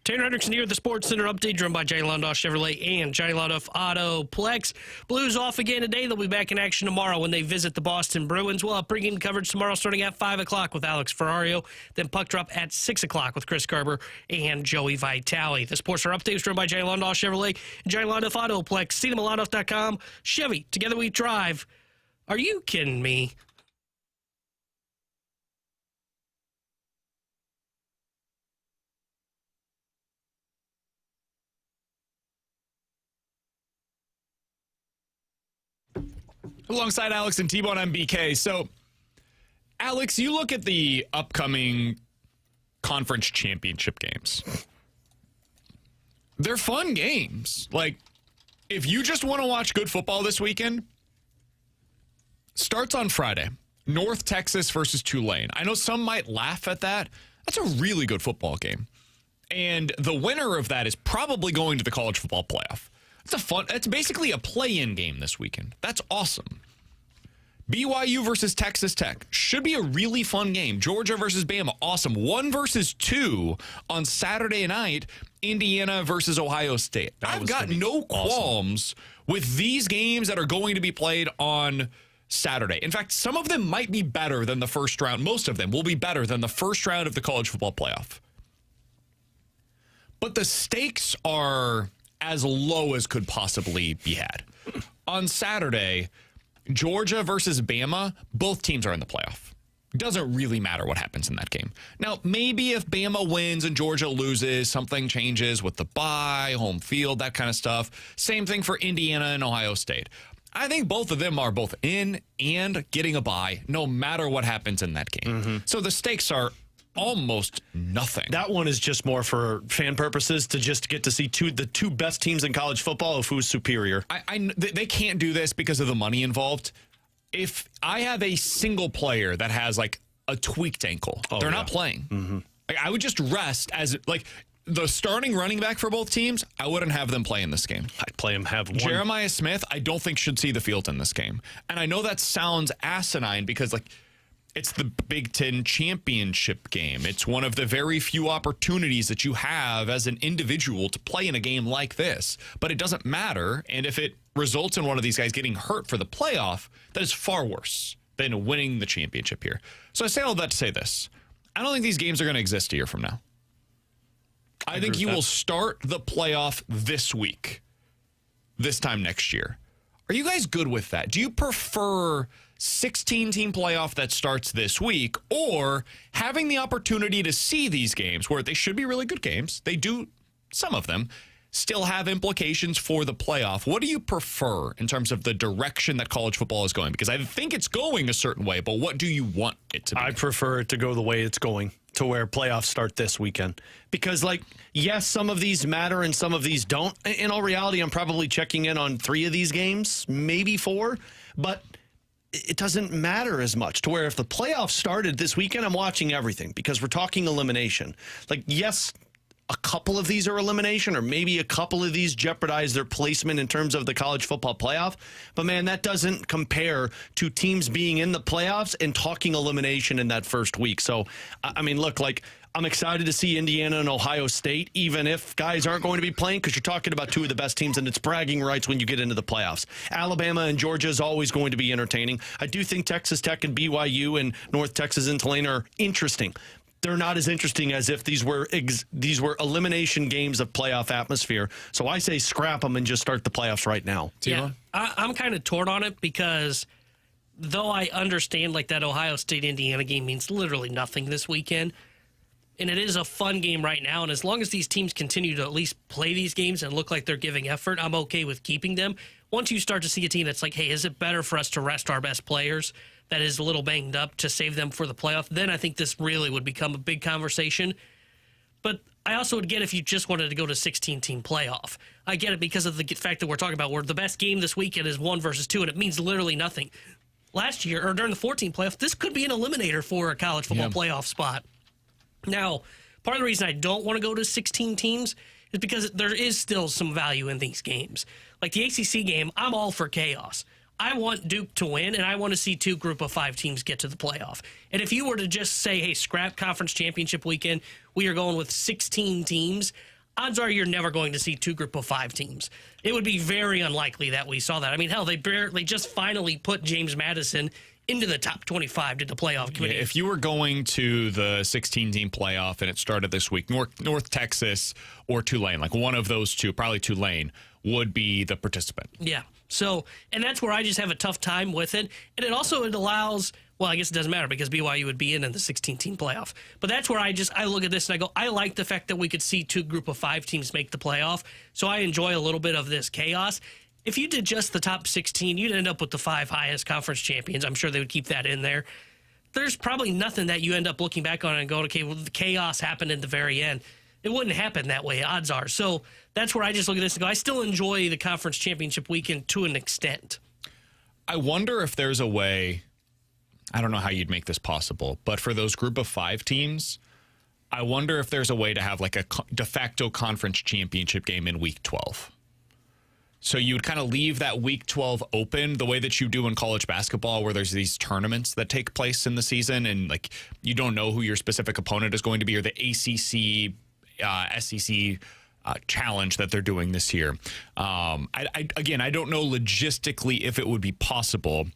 Tanner Hendrickson here, the Sports Center update, driven by Johnny Londoff Chevrolet and Johnny Londoff Autoplex. Blues off again today. They'll be back in action tomorrow when they visit the Boston Bruins. We'll have pregame coverage tomorrow starting at 5 o'clock with Alex Ferrario. Then puck drop at 6 o'clock with Chris Kerber and Joey Vitale. The Sports Center update is driven by Johnny Londoff Chevrolet and Johnny Londoff Autoplex. See them at Londoff.com. Chevy, together we drive. Are you kidding me? Alongside Alex and T-Bone, I'm BK. So, Alex, you look at the upcoming conference championship games. They're fun games. Like, if you just want to watch good football this weekend, starts on Friday. North Texas versus Tulane. I know some might laugh at that. That's a really good football game. And the winner of that is probably going to the college football playoff. It's basically a play-in game this weekend. That's awesome. BYU versus Texas Tech should be a really fun game. Georgia versus Bama, awesome. 1 versus 2 on Saturday night. Indiana versus Ohio State. I've got no qualms with these games that are going to be played on Saturday. In fact, some of them might be better than the first round. Most of them will be better than the first round of the college football playoff. But the stakes are as low as could possibly be had. On Saturday, Georgia versus Bama, both teams are in the playoff. Doesn't really matter what happens in that game. Now, maybe if Bama wins and Georgia loses, something changes with the bye, home field, that kind of stuff. Same thing for Indiana and Ohio State. I think both of them are both in and getting a bye, no matter what happens in that game. Mm-hmm. So the stakes are almost nothing. That one is just more for fan purposes to just get to see the two best teams in college football of who's superior. They can't do this because of the money involved. If I have a single player that has like a tweaked ankle, they're not playing. Mm-hmm. Like, I would just rest as like the starting running back for both teams. I wouldn't have them play in this game. I'd play him have one. Jeremiah Smith, I don't think should see the field in this game. And I know that sounds asinine because like it's the Big Ten championship game. It's one of the very few opportunities that you have as an individual to play in a game like this. But it doesn't matter. And if it results in one of these guys getting hurt for the playoff, that is far worse than winning the championship here. So I say all that to say this. I don't think these games are going to exist a year from now. I think you will start the playoff this week, this time next year. Are you guys good with that? Do you prefer 16-team playoff that starts this week, or having the opportunity to see these games where they should be really good games? They do, some of them, still have implications for the playoff. What do you prefer in terms of the direction that college football is going? Because I think it's going a certain way, but what do you want it to be? I prefer it to go the way it's going, to where playoffs start this weekend. Because, like, yes, some of these matter and some of these don't. In all reality, I'm probably checking in on 3 of these games, maybe 4, but it doesn't matter as much, to where if the playoffs started this weekend, I'm watching everything because we're talking elimination. Like, yes, a couple of these are elimination, or maybe a couple of these jeopardize their placement in terms of the college football playoff. But, man, that doesn't compare to teams being in the playoffs and talking elimination in that first week. So, I mean, look, like, I'm excited to see Indiana and Ohio State, even if guys aren't going to be playing, because you're talking about 2 of the best teams, and it's bragging rights when you get into the playoffs. Alabama and Georgia is always going to be entertaining. I do think Texas Tech and BYU and North Texas and Tulane are interesting. They're not as interesting as if these were elimination games of playoff atmosphere. So I say scrap them and just start the playoffs right now. Yeah, I'm kind of torn on it because though I understand like that Ohio State-Indiana game means literally nothing this weekend, and it is a fun game right now, and as long as these teams continue to at least play these games and look like they're giving effort, I'm okay with keeping them. Once you start to see a team that's like, hey, is it better for us to rest our best players that is a little banged up to save them for the playoff, then I think this really would become a big conversation. But I also would get if you just wanted to go to 16-team playoff. I get it because of the fact that we're talking about where the best game this weekend is 1 versus 2, and it means literally nothing. Last year, or during the 14 playoff, this could be an eliminator for a college football playoff spot. Now, part of the reason I don't want to go to 16 teams is because there is still some value in these games. Like the ACC game, I'm all for chaos. I want Duke to win, and I want to see 2 group of 5 teams get to the playoff. And if you were to just say, hey, scrap conference championship weekend, we are going with 16 teams, odds are you're never going to see 2 group of 5 teams. It would be very unlikely that we saw that. I mean, hell, they just finally put James Madison into the top 25 to the playoff committee. Yeah, if you were going to the 16-team playoff and it started this week, North Texas or Tulane, like one of those two, probably Tulane, would be the participant. Yeah. So, and that's where I just have a tough time with it. And it allows, well, I guess it doesn't matter because BYU would be in the 16-team playoff. But that's where I look at this and I go, I like the fact that we could see 2 group of 5 teams make the playoff. So I enjoy a little bit of this chaos. If you did just the top 16, you'd end up with the 5 highest conference champions. I'm sure they would keep that in there. There's probably nothing that you end up looking back on and going, okay, well, the chaos happened at the very end. It wouldn't happen that way, odds are. So that's where I just look at this and go, I still enjoy the conference championship weekend to an extent. I wonder if there's a way, I don't know how you'd make this possible, but for those group of 5 teams, I wonder if there's a way to have like a de facto conference championship game in week 12. So you would kind of leave that week 12 open the way that you do in college basketball, where there's these tournaments that take place in the season and like you don't know who your specific opponent is going to be, or the ACC, SEC challenge that they're doing this year. Again, I don't know logistically if it would be possible,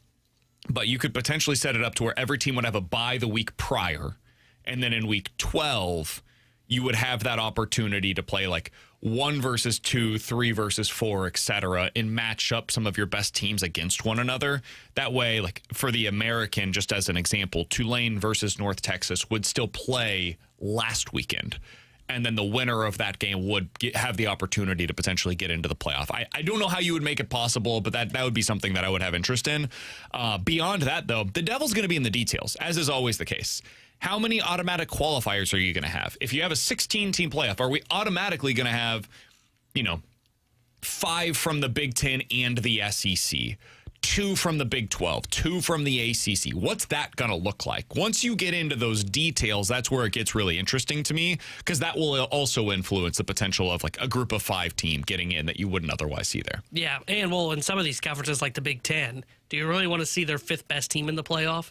but you could potentially set it up to where every team would have a bye the week prior. And then in week 12, you would have that opportunity to play like 1 versus 2, 3 versus 4, etc., and match up some of your best teams against one another. That way, like for the American, just as an example, Tulane versus North Texas would still play last weekend. And then the winner of that game would have the opportunity to potentially get into the playoff. I don't know how you would make it possible, but that would be something that I would have interest in. Beyond that, though, the devil's going to be in the details, as is always the case. How many automatic qualifiers are you going to have? If you have a 16-team playoff, are we automatically going to have, 5 from the Big Ten and the SEC, 2 from the Big 12, 2 from the ACC? What's that going to look like? Once you get into those details, that's where it gets really interesting to me, because that will also influence the potential of like a group of 5 team getting in that you wouldn't otherwise see there. Yeah, and well, in some of these conferences like the Big Ten, do you really want to see their 5th best team in the playoff?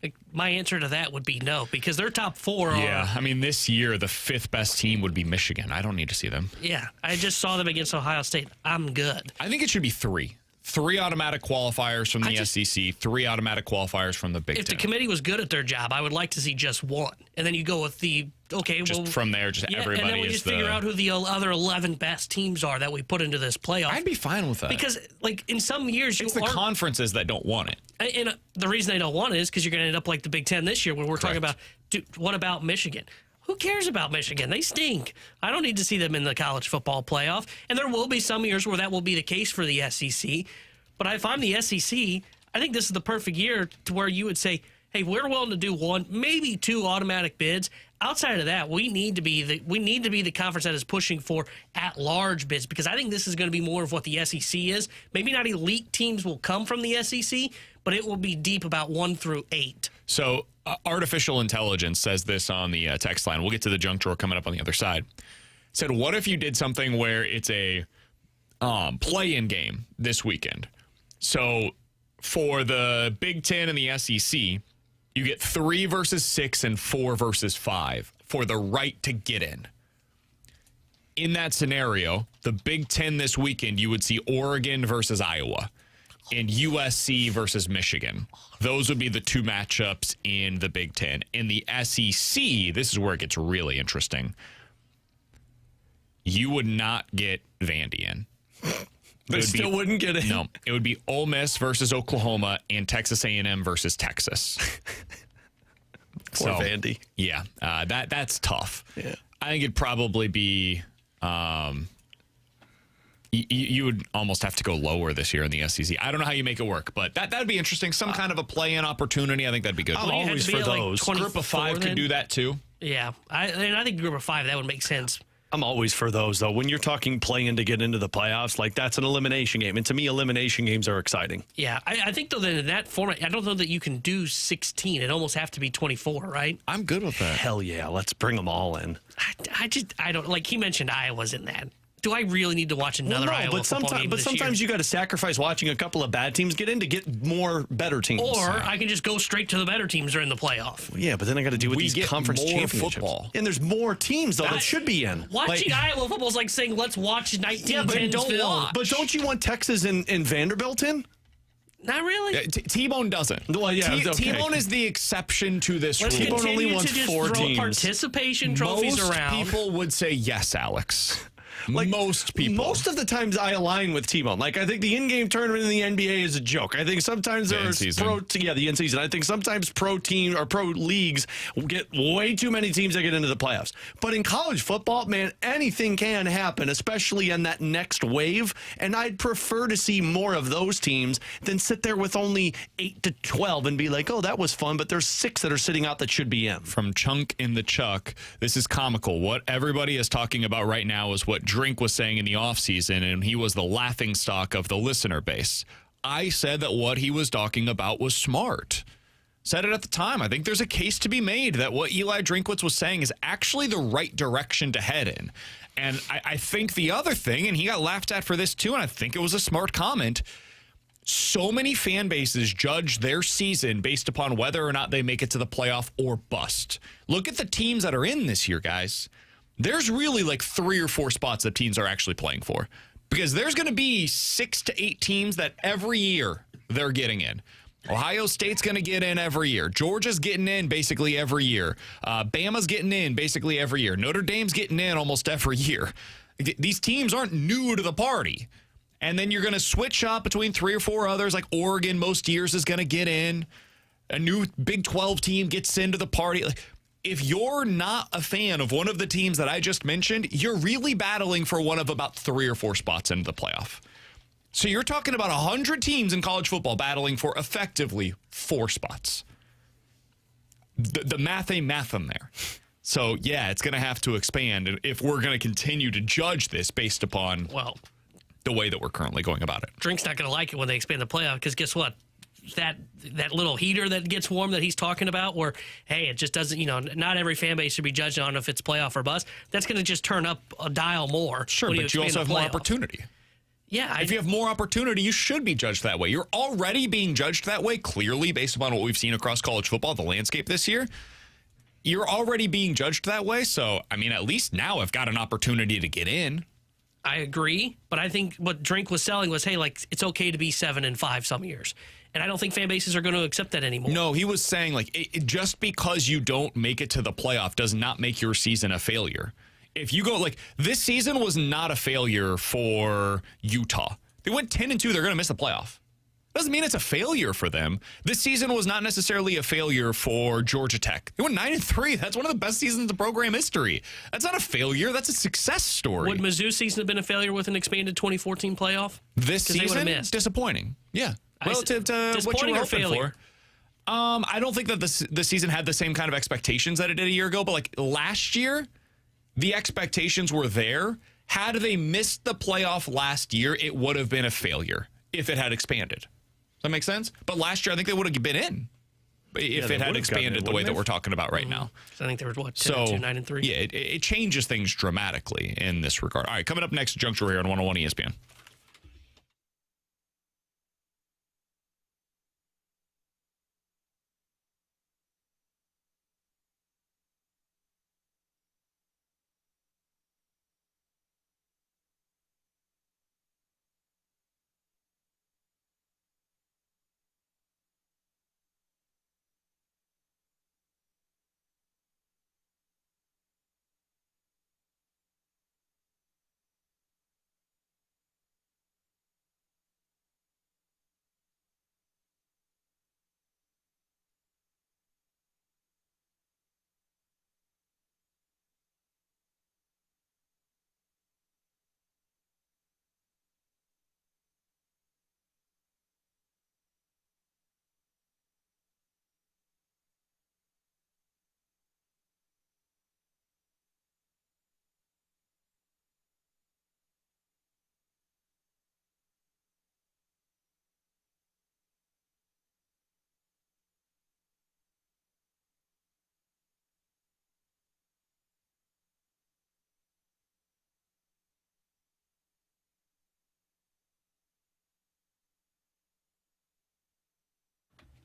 Like, my answer to that would be no, because their top 4 are... Yeah, I mean, this year, the 5th best team would be Michigan. I don't need to see them. Yeah, I just saw them against Ohio State. I'm good. I think it should be 3. 3 automatic qualifiers from the SEC, 3 automatic qualifiers from the Big Ten. If the committee was good at their job, I would like to see just 1. And then you go with from there, everybody and then we just figure out who the other 11 best teams are that we put into this playoff. I'd be fine with that. Because, like, in some years, it's the conferences that don't want it. And the reason they don't want it is because you're going to end up like the Big Ten this year when we're talking about, what about Michigan? Who cares about Michigan? They stink. I don't need to see them in the college football playoff. And there will be some years where that will be the case for the SEC. But if I'm the SEC, I think this is the perfect year to where you would say, hey, we're willing to do 1, maybe 2 automatic bids. Outside of that, we need to be the conference that is pushing for at-large bids, because I think this is going to be more of what the SEC is. Maybe not elite teams will come from the SEC, but it will be deep about 1 through 8. So artificial intelligence says this on the text line. We'll get to the junk drawer coming up on the other side. Said, what if you did something where it's a play-in game this weekend? So for the Big Ten and the SEC, you get 3 versus 6 and 4 versus 5 for the right to get in. In that scenario, the Big Ten this weekend, you would see Oregon versus Iowa and USC versus Michigan. Those would be the 2 matchups in the Big Ten. In the SEC, this is where it gets really interesting. You would not get Vandy in. They still wouldn't get in. No, it would be Ole Miss versus Oklahoma and Texas A&M versus Texas. Poor Vandy. Yeah, that's tough. Yeah. I think it'd probably be you would almost have to go lower this year in the SEC. I don't know how you make it work, but that'd be interesting. Some kind of a play-in opportunity. I think that'd be good. I'm always for those. Group of 5 could do that too. Yeah, I think group of 5, that would make sense. I'm always for those, though. When you're talking playing to get into the playoffs, like that's an elimination game. And to me, elimination games are exciting. Yeah, I think, though, that in that format, I don't know that you can do 16. It almost have to be 24, right? I'm good with that. Hell yeah. Let's bring them all in. I don't, like he mentioned Iowa's in that. do I really need to watch another Iowa football game this sometimes year? you got to sacrifice watching a couple of bad teams get in to get more better teams. Or I can just go straight to the better teams during the playoff. Yeah, but then I got to deal with We these get conference more championships. football. And there's more teams, though, that should be in. Watching Iowa football is like saying, let's watch 1910 film. But don't you want Texas and Vanderbilt in? Not really. T-Bone doesn't. Well, yeah, okay. T-Bone is the exception to this Let's rule. T-Bone only continue wants to just 4 throw teams. participation trophies Most around. people would say yes, Alex. Most people. Most of the times I align with T-Bone. Like, I think the in-game tournament in the NBA is a joke. I think sometimes there's the in-season. I think sometimes pro team or pro leagues get way too many teams that get into the playoffs. But in college football, man, anything can happen, especially in that next wave. And I'd prefer to see more of those teams than sit there with only 8 to 12 and be like, oh, that was fun, but there's 6 that are sitting out that should be in. From Chunk in the Chuck, this is comical. What everybody is talking about right now is what Drink was saying in the offseason, and he was the laughingstock of the listener base. I said that what he was talking about was smart. Said it at the time. I think there's a case to be made that what Eli Drinkwitz was saying is actually the right direction to head in. And I think the other thing, and he got laughed at for this too, and I think it was a smart comment, so many fan bases judge their season based upon whether or not they make it to the playoff or bust. Look at the teams that are in this year, guys. There's really like 3 or 4 spots that teams are actually playing for, because there's going to be 6 to 8 teams that every year they're getting in. Ohio State's going to get in every year. Georgia's getting in basically every year. Bama's getting in basically every year. Notre Dame's getting in almost every year. These teams aren't new to the party. And then you're going to switch up between 3 or 4 others, like Oregon most years is going to get in. A new Big 12 team gets into the party. Like, if you're not a fan of one of the teams that I just mentioned, you're really battling for one of about 3 or 4 spots into the playoff. So you're talking about 100 teams in college football battling for effectively 4 spots. The math ain't mathin' there. So, yeah, it's going to have to expand if we're going to continue to judge this based upon the way that we're currently going about it. Drink's not going to like it when they expand the playoff, because guess what? That little heater that gets warm that he's talking about, where, hey, it just doesn't, not every fan base should be judged on if it's playoff or bust. That's going to just turn up a dial more. Sure, but you also have more opportunity. Yeah. If you have more opportunity, you should be judged that way. You're already being judged that way, clearly, based upon what we've seen across college football, the landscape this year. You're already being judged that way. So, I mean, at least now I've got an opportunity to get in. I agree, but I think what Drink was selling was, hey, like, it's okay to be 7-5 some years. And I don't think fan bases are going to accept that anymore. No, he was saying, like, just because you don't make it to the playoff does not make your season a failure. If you go, like, this season was not a failure for Utah. They went 10-2. They're going to miss the playoff. Doesn't mean it's a failure for them. This season was not necessarily a failure for Georgia Tech. They went 9-3. That's one of the best seasons in program history. That's not a failure. That's a success story. Would Mizzou season have been a failure with an expanded 2014 playoff? This season, disappointing. Yeah. Relative to what you were hoping for. I don't think that the season had the same kind of expectations that it did a year ago, but like last year, the expectations were there. Had they missed the playoff last year, it would have been a failure if it had expanded. Does that make sense? But last year, I think they would have been in if it had expanded the way that we're talking about right now. I think there was, 10-2, 9-3? Yeah, it changes things dramatically in this regard. All right, coming up next, Juncture here on 101 ESPN.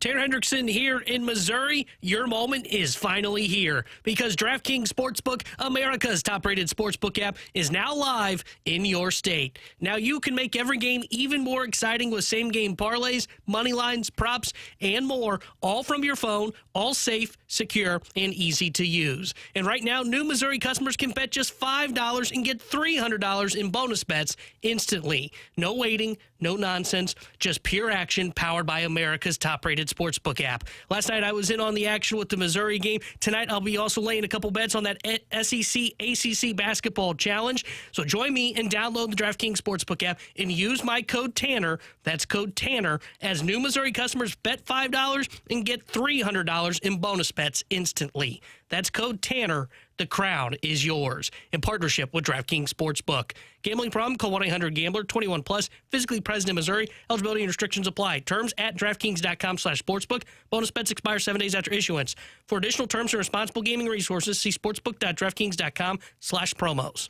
Tanner Hendrickson here in Missouri. Your moment is finally here because DraftKings Sportsbook, America's top-rated sportsbook app, is now live in your state. Now you can make every game even more exciting with same-game parlays, money lines, props, and more, all from your phone, all safe, secure, and easy to use. And right now, new Missouri customers can bet just $5 and get $300 in bonus bets instantly. No waiting, no nonsense, just pure action powered by America's top-rated sportsbook app. Last night I was in on the action with the Missouri game. Tonight I'll be also laying a couple bets on that SEC ACC basketball challenge. So join me and download the DraftKings Sportsbook app and use my code TANNER, that's code TANNER, as new Missouri customers bet $5 and get $300 in bonus bets instantly. That's code TANNER. The crown is yours in partnership with DraftKings Sportsbook. Gambling problem? Call 1-800-GAMBLER. 21 plus. Physically present in Missouri. Eligibility and restrictions apply. Terms at DraftKings.com/sportsbook. Bonus bets expire 7 days after issuance. For additional terms and responsible gaming resources, see sportsbook.draftkings.com/promos.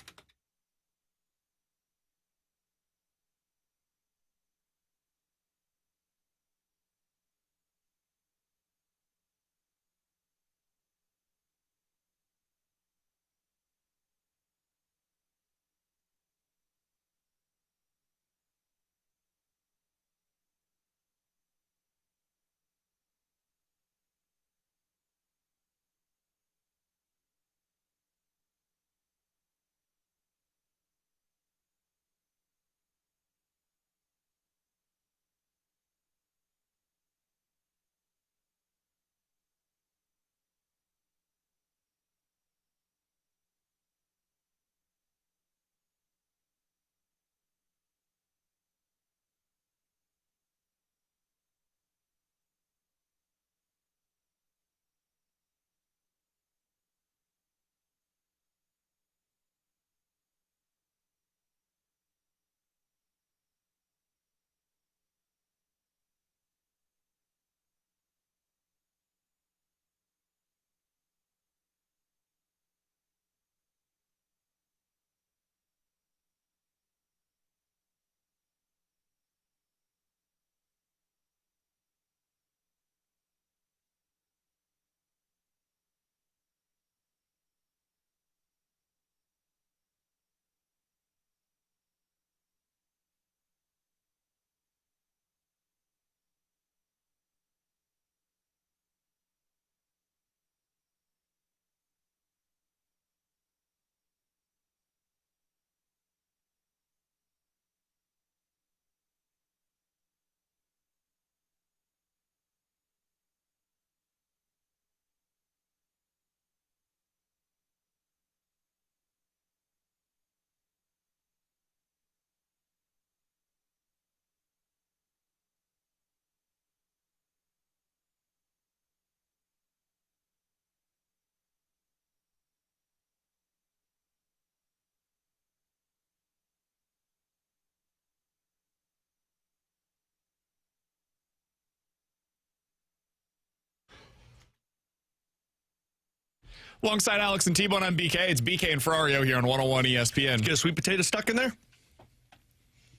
Alongside Alex and T-Bone, I'm BK. It's BK and Ferrario here on 101 ESPN. Get a sweet potato stuck in there?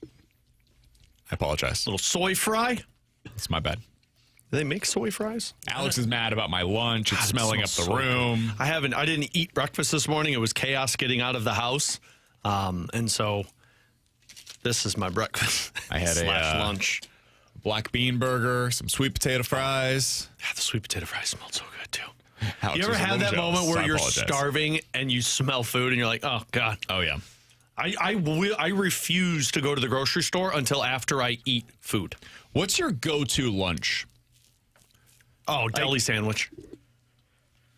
I apologize. Little soy fry? It's my bad. Do they make soy fries? Alex is mad about my lunch. It's God, it smelling up the smells so room. I didn't eat breakfast this morning. It was chaos getting out of the house. And so this is my breakfast. I had slash lunch. Black bean burger, some sweet potato fries. Yeah, the sweet potato fries smelled so good too. Alex You ever was a had little that jealous, moment so where I you're apologize. starving and you smell food and you're like, oh God. Oh, yeah. I refuse to go to the grocery store until after I eat food. What's your go-to lunch? Oh, deli sandwich.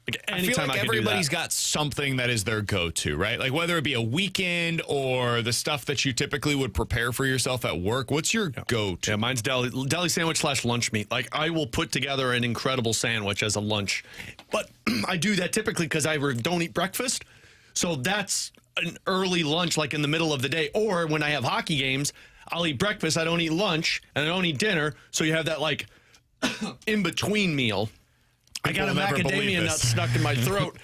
Like I feel like everybody's got something that is their go-to, right? Like whether it be a weekend or the stuff that you typically would prepare for yourself at work. What's your go-to? Yeah, mine's deli sandwich / lunch meat. Like I will put together an incredible sandwich as a lunch, but I do that typically because I don't eat breakfast. So that's an early lunch, like in the middle of the day. Or when I have hockey games, I'll eat breakfast. I don't eat lunch and I don't eat dinner. So you have that like in between meal. I got a will never believe macadamia nut this. stuck in my throat.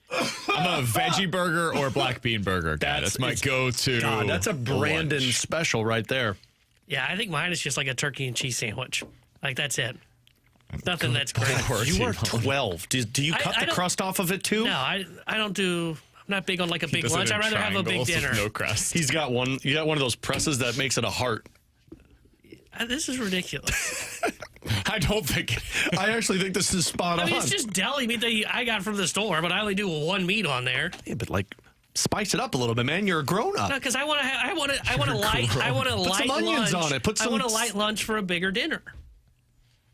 I'm a veggie burger or a black bean burger guy. That's my go-to. God, that's a Brandon special right there. Yeah, I think mine is just like a turkey and cheese sandwich. Like, that's it. Nothing that's great. You are 12. Do you cut the crust off of it too? No, I don't do. I'm not big on like a big lunch. I'd rather have a big dinner. No crust. He's got one. You got one of those presses that makes it a heart. This is ridiculous. I don't think. I actually think this is spot on. I mean, it's just deli meat that I got from the store, but I only do one meat on there. Yeah, but like, spice it up a little bit, man. You're a grown up. No, because I want a light some onions lunch. on it. Put some. I want a light lunch for a bigger dinner.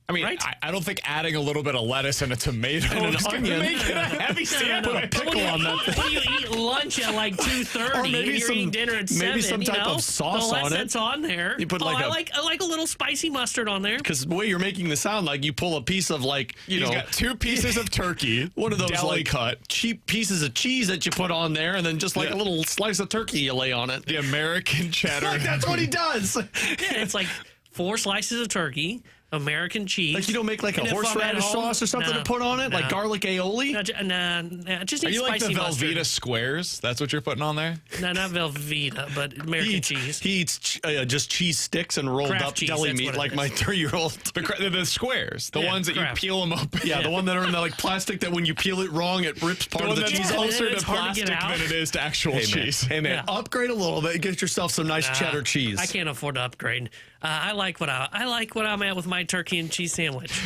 I mean, Right? I don't think adding a little bit of lettuce and a tomato And an is going to onion. make it a heavy sandwich. Put a pickle on that thing. When you eat lunch at like 2:30, Or maybe and you're some- eating dinner at 7, maybe some you type know? of sauce the less on it. that's on there. You put like I like a little spicy mustard on there. Because the way you're making this sound, like you pull a piece of like, He's got 2 pieces of turkey, one of those deli like cut, cheap pieces of cheese that you put on there, and then just like a little slice of turkey you lay on it. the American cheddar. Like that's what he does. Yeah, it's like 4 slices of turkey, American cheese. Like you don't make like a And if I'm at horseradish home- sauce or something No, to put on it, like no. garlic aioli. Nah, just Are eat you like the spicy Velveeta mustard. squares? That's what you're putting on there? No, not Velveeta, but American cheese. He eats just cheese sticks and rolled Kraft up cheese, deli that's meat what it like is. my 3-year-old. The squares, the Yeah, ones that Kraft. you peel them up. Yeah, the one that are in the like plastic that when you peel it wrong, it rips part The of one the that's cheese Yeah, off. closer it's to hard to get plastic out. than it is to actual Hey man, cheese. hey man, Yeah. upgrade a little bit. Get yourself some nice cheddar cheese. I can't afford to upgrade. I like what I'm at with my turkey and cheese sandwich.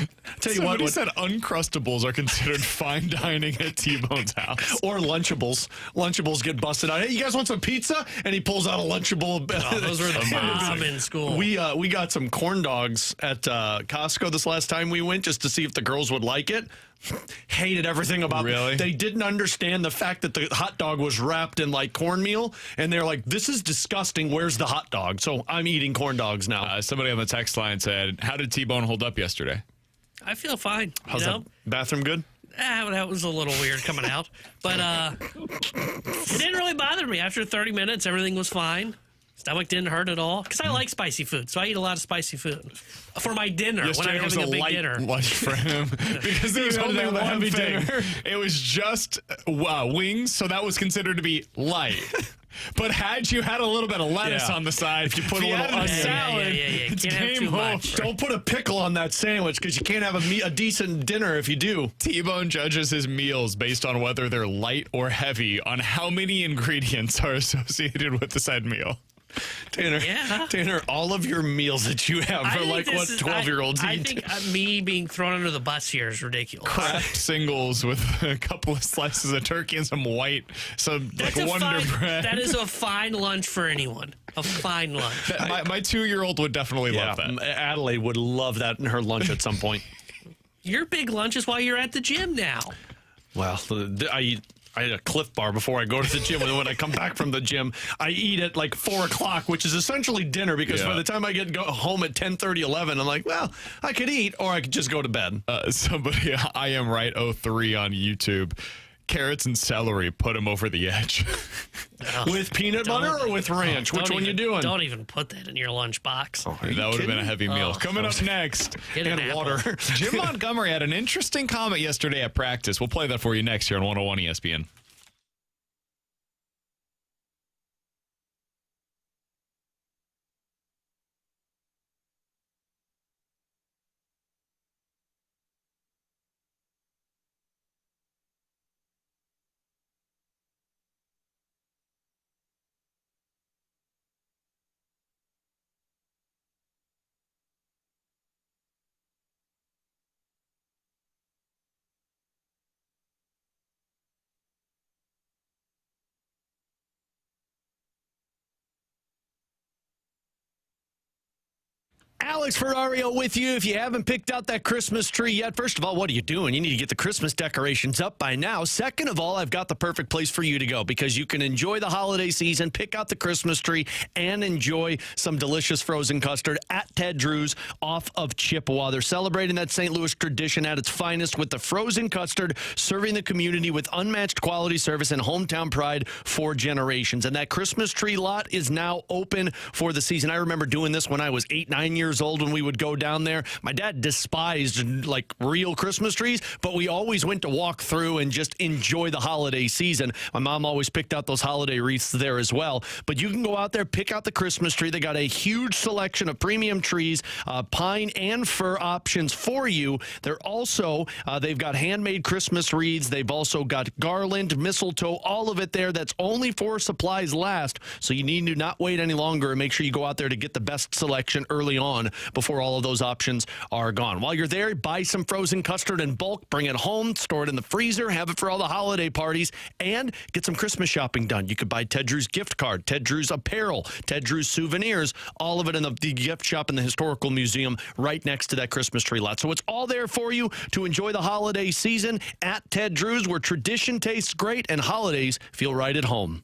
Tell you what, Somebody said Uncrustables are considered fine dining at T-Bone's house. or Lunchables. Lunchables get busted out. Hey, you guys want some pizza? And he pulls out a Lunchable. Oh, those were the bomb in school. We got some corn dogs at Costco this last time we went just to see if the girls would like it. Hated everything about it. Really? They didn't understand the fact that the hot dog was wrapped in like cornmeal, and they're like, "This is disgusting. Where's the hot dog?" So I'm eating corn dogs now. Somebody on the text line said, "How did T-Bone hold up yesterday?" I feel fine. How's you know? that bathroom good? That was a little weird coming out, but it didn't really bother me. After 30 minutes, everything was fine. Stomach didn't hurt at all because I like spicy food, so I eat a lot of spicy food for my dinner when Yesterday I'm was having a big light dinner. lunch for him because he was had to only have a one heavy thing. dinner. It was just wings, so that was considered to be light. But had you had a little bit of lettuce Yeah. on the side, if you put a you little added a onion, salad, Yeah. it's Can't have game too home. much. Don't put a pickle on that sandwich because you can't have a decent dinner if you do. T-Bone judges his meals based on whether they're light or heavy on how many ingredients are associated with the said meal. Tanner, all of your meals that you have I are think like this what is- 12-year-olds I eat. think me being thrown under the bus here is ridiculous. Kraft singles with a couple of slices of turkey and some white, some like That's a Wonder fine, Bread. that is a fine lunch for anyone. A fine lunch. my 2-year-old would definitely Yeah, love that. Adelaide would love that in her lunch at some point. Your big lunch is while you're at the gym now. Well, I eat a Cliff Bar before I go to the gym. And when I come back from the gym, I eat at like 4 o'clock, which is essentially dinner because by the time I go home at 10:30, 11, I'm like, well, I could eat or I could just go to bed. Somebody, I am right 03 on YouTube. Carrots and celery put him over the edge. With peanut butter or with ranch? Which one you doing? Don't even put that in your lunchbox. That would have been a heavy meal. Oh. Coming up next, Get an And apple. water. Jim Montgomery had an interesting comment yesterday at practice. We'll play that for you next here on 101 ESPN. Alex Ferrario with you. If you haven't picked out that Christmas tree yet, first of all, what are you doing? You need to get the Christmas decorations up by now. Second of all, I've got the perfect place for you to go because you can enjoy the holiday season, pick out the Christmas tree, and enjoy some delicious frozen custard at Ted Drew's off of Chippewa. They're celebrating that St. Louis tradition at its finest with the frozen custard, serving the community with unmatched quality service and hometown pride for generations. And that Christmas tree lot is now open for the season. I remember doing this when I was 8, 9 years years old when we would go down there. My dad despised like real Christmas trees, but we always went to walk through and just enjoy the holiday season. My mom always picked out those holiday wreaths there as well. But you can go out there, pick out the Christmas tree. They got a huge selection of premium trees, pine and fir options for you. They're also, they've got handmade Christmas wreaths. They've also got garland, mistletoe, all of it there. That's only for supplies last. So you need to not wait any longer and make sure you go out there to get the best selection early on before all of those options are gone. While you're there, buy some frozen custard in bulk, bring it home, store it in the freezer, have it for all the holiday parties, and get some Christmas shopping done. You could buy Ted Drew's gift card, Ted Drew's apparel, Ted Drew's souvenirs, all of it in the gift shop in the Historical Museum right next to that Christmas tree lot. So it's all there for you to enjoy the holiday season at Ted Drew's, where tradition tastes great and holidays feel right at home.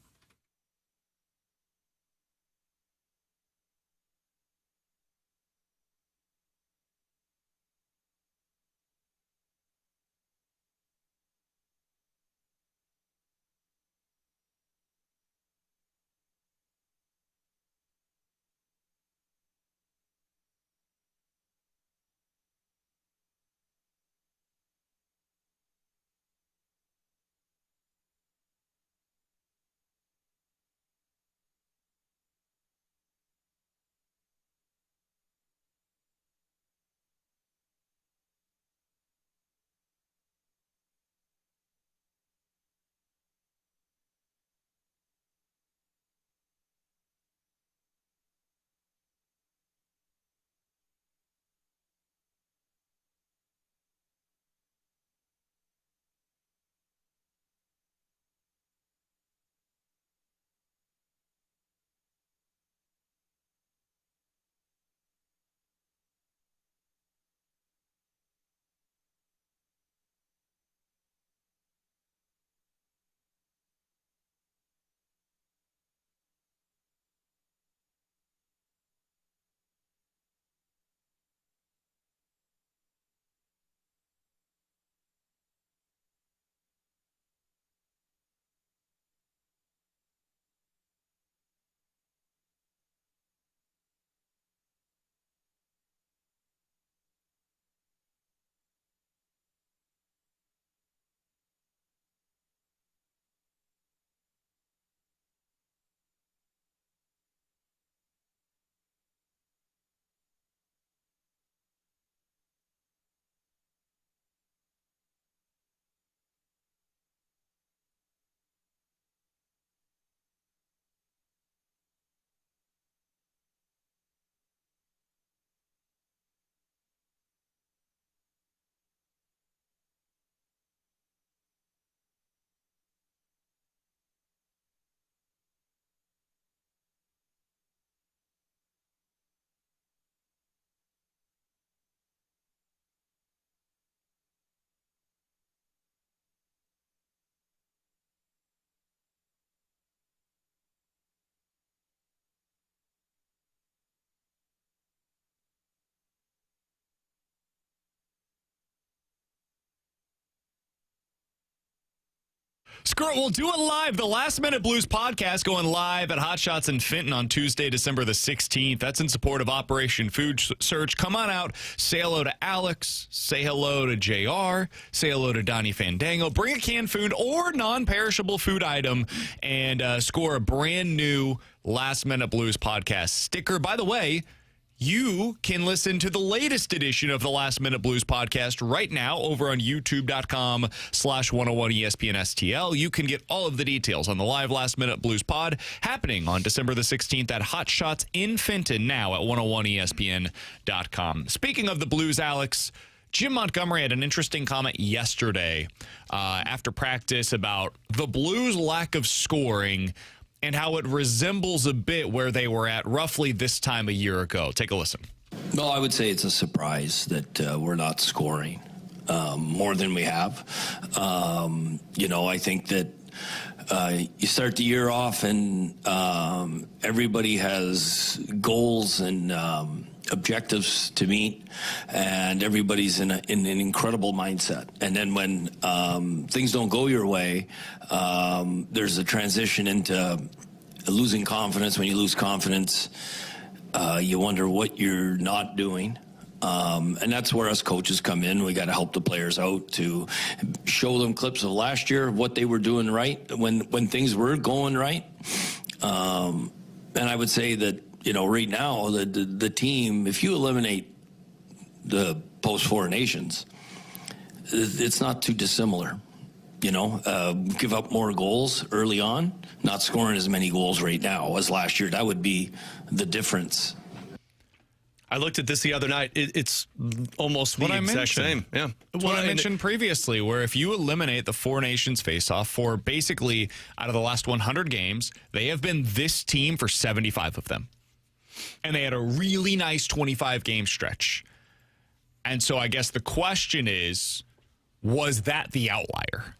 Screw it, we'll do it live. The Last Minute Blues podcast going live at Hot Shots in Fenton on Tuesday, December the 16th. That's in support of Operation Food Search. Come on out, say hello to Alex, say hello to JR, say hello to Donnie Fandango. Bring a canned food or non-perishable food item and score a brand new Last Minute Blues podcast sticker. By the way, you can listen to the latest edition of the Last Minute Blues podcast right now over on youtube.com/101ESPN-STL. You can get all of the details on the live Last Minute Blues pod happening on December the 16th at Hot Shots in Fenton, now at 101ESPN.com. Speaking of the Blues, Alex, Jim Montgomery had an interesting comment yesterday after practice about the Blues' lack of scoring and how it resembles a bit where they were at roughly this time a year ago. Take a listen. Well, I would say it's a surprise that we're not scoring more than we have. I think that you start the year off and everybody has goals and objectives to meet, and everybody's in an incredible mindset. And then when things don't go your way, there's a transition into losing confidence. When you lose confidence, you wonder what you're not doing. And that's where us coaches come in. We got to help the players out to show them clips of last year, what they were doing right when things were going right. And I would say that, right now, the team, if you eliminate the post-Four Nations, it's not too dissimilar. Give up more goals early on, not scoring as many goals right now as last year. That would be the difference. I looked at this the other night. It's almost what the I exact mentioned. same. Yeah. What I mentioned previously, where if you eliminate the Four Nations face-off for basically out of the last 100 games, they have been this team for 75 of them. And they had a really nice 25-game stretch. And so I guess the question is, was that the outlier?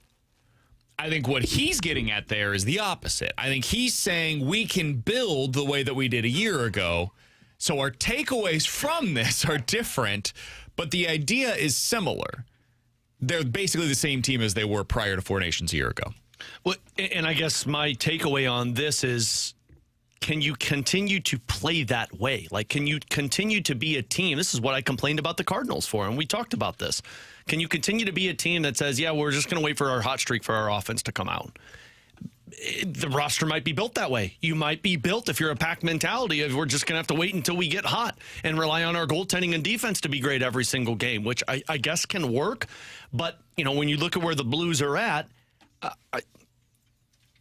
I think what he's getting at there is the opposite. I think he's saying we can build the way that we did a year ago. So our takeaways from this are different, but the idea is similar. They're basically the same team as they were prior to Four Nations a year ago. Well, and I guess my takeaway on this is, can you continue to play that way? Like, can you continue to be a team? This is what I complained about the Cardinals for, and we talked about this. Can you continue to be a team that says, yeah, we're just going to wait for our hot streak for our offense to come out? The roster might be built that way. You might be built, if you're a pack mentality, of we're just going to have to wait until we get hot and rely on our goaltending and defense to be great every single game, which I guess can work. But, when you look at where the Blues are at,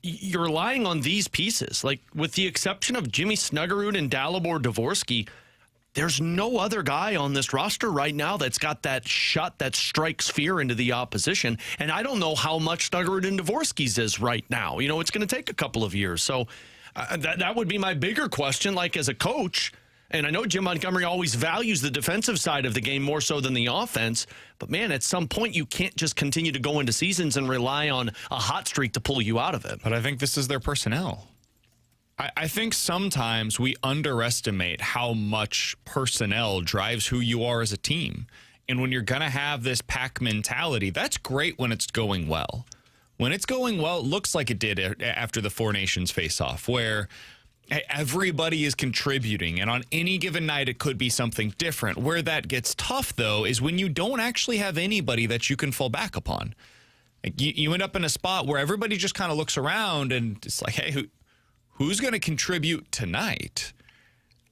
you're relying on these pieces. Like, with the exception of Jimmy Snuggerud and Dalibor Dvorsky, there's no other guy on this roster right now that's got that shot that strikes fear into the opposition. And I don't know how much Snuggerud and Dvorsky's is right now. It's going to take a couple of years. So that would be my bigger question, like as a coach. And I know Jim Montgomery always values the defensive side of the game more so than the offense. But, man, at some point you can't just continue to go into seasons and rely on a hot streak to pull you out of it. But I think this is their personnel. I think sometimes we underestimate how much personnel drives who you are as a team. And when you're going to have this pack mentality, that's great when it's going well. When it's going well, it looks like it did after the Four Nations face-off, where everybody is contributing, and on any given night it could be something different. Where that gets tough, though, is when you don't actually have anybody that you can fall back upon. Like you end up in a spot where everybody just kind of looks around and it's like, hey, who's going to contribute tonight?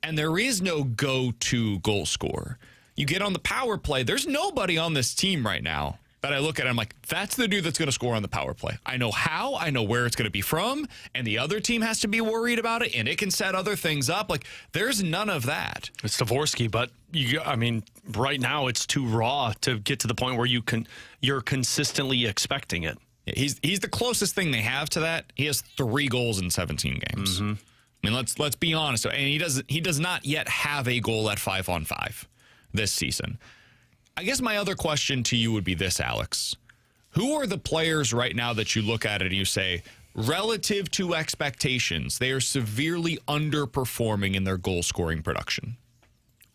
And there is no go-to goal scorer. You get on the power play, there's nobody on this team right now that I look at, I'm like, that's the dude that's going to score on the power play. I know how, I know where it's going to be from, and the other team has to be worried about it, and it can set other things up. Like, there's none of that. It's Dvorsky, but right now it's too raw to get to the point where you're consistently expecting it. He's the closest thing they have to that. He has 3 goals in 17 games. Mm-hmm. I mean, let's be honest. And he does not yet have a goal at 5-on-5 this season. I guess my other question to you would be this, Alex. Who are the players right now that you look at it and you say, relative to expectations, they are severely underperforming in their goal-scoring production?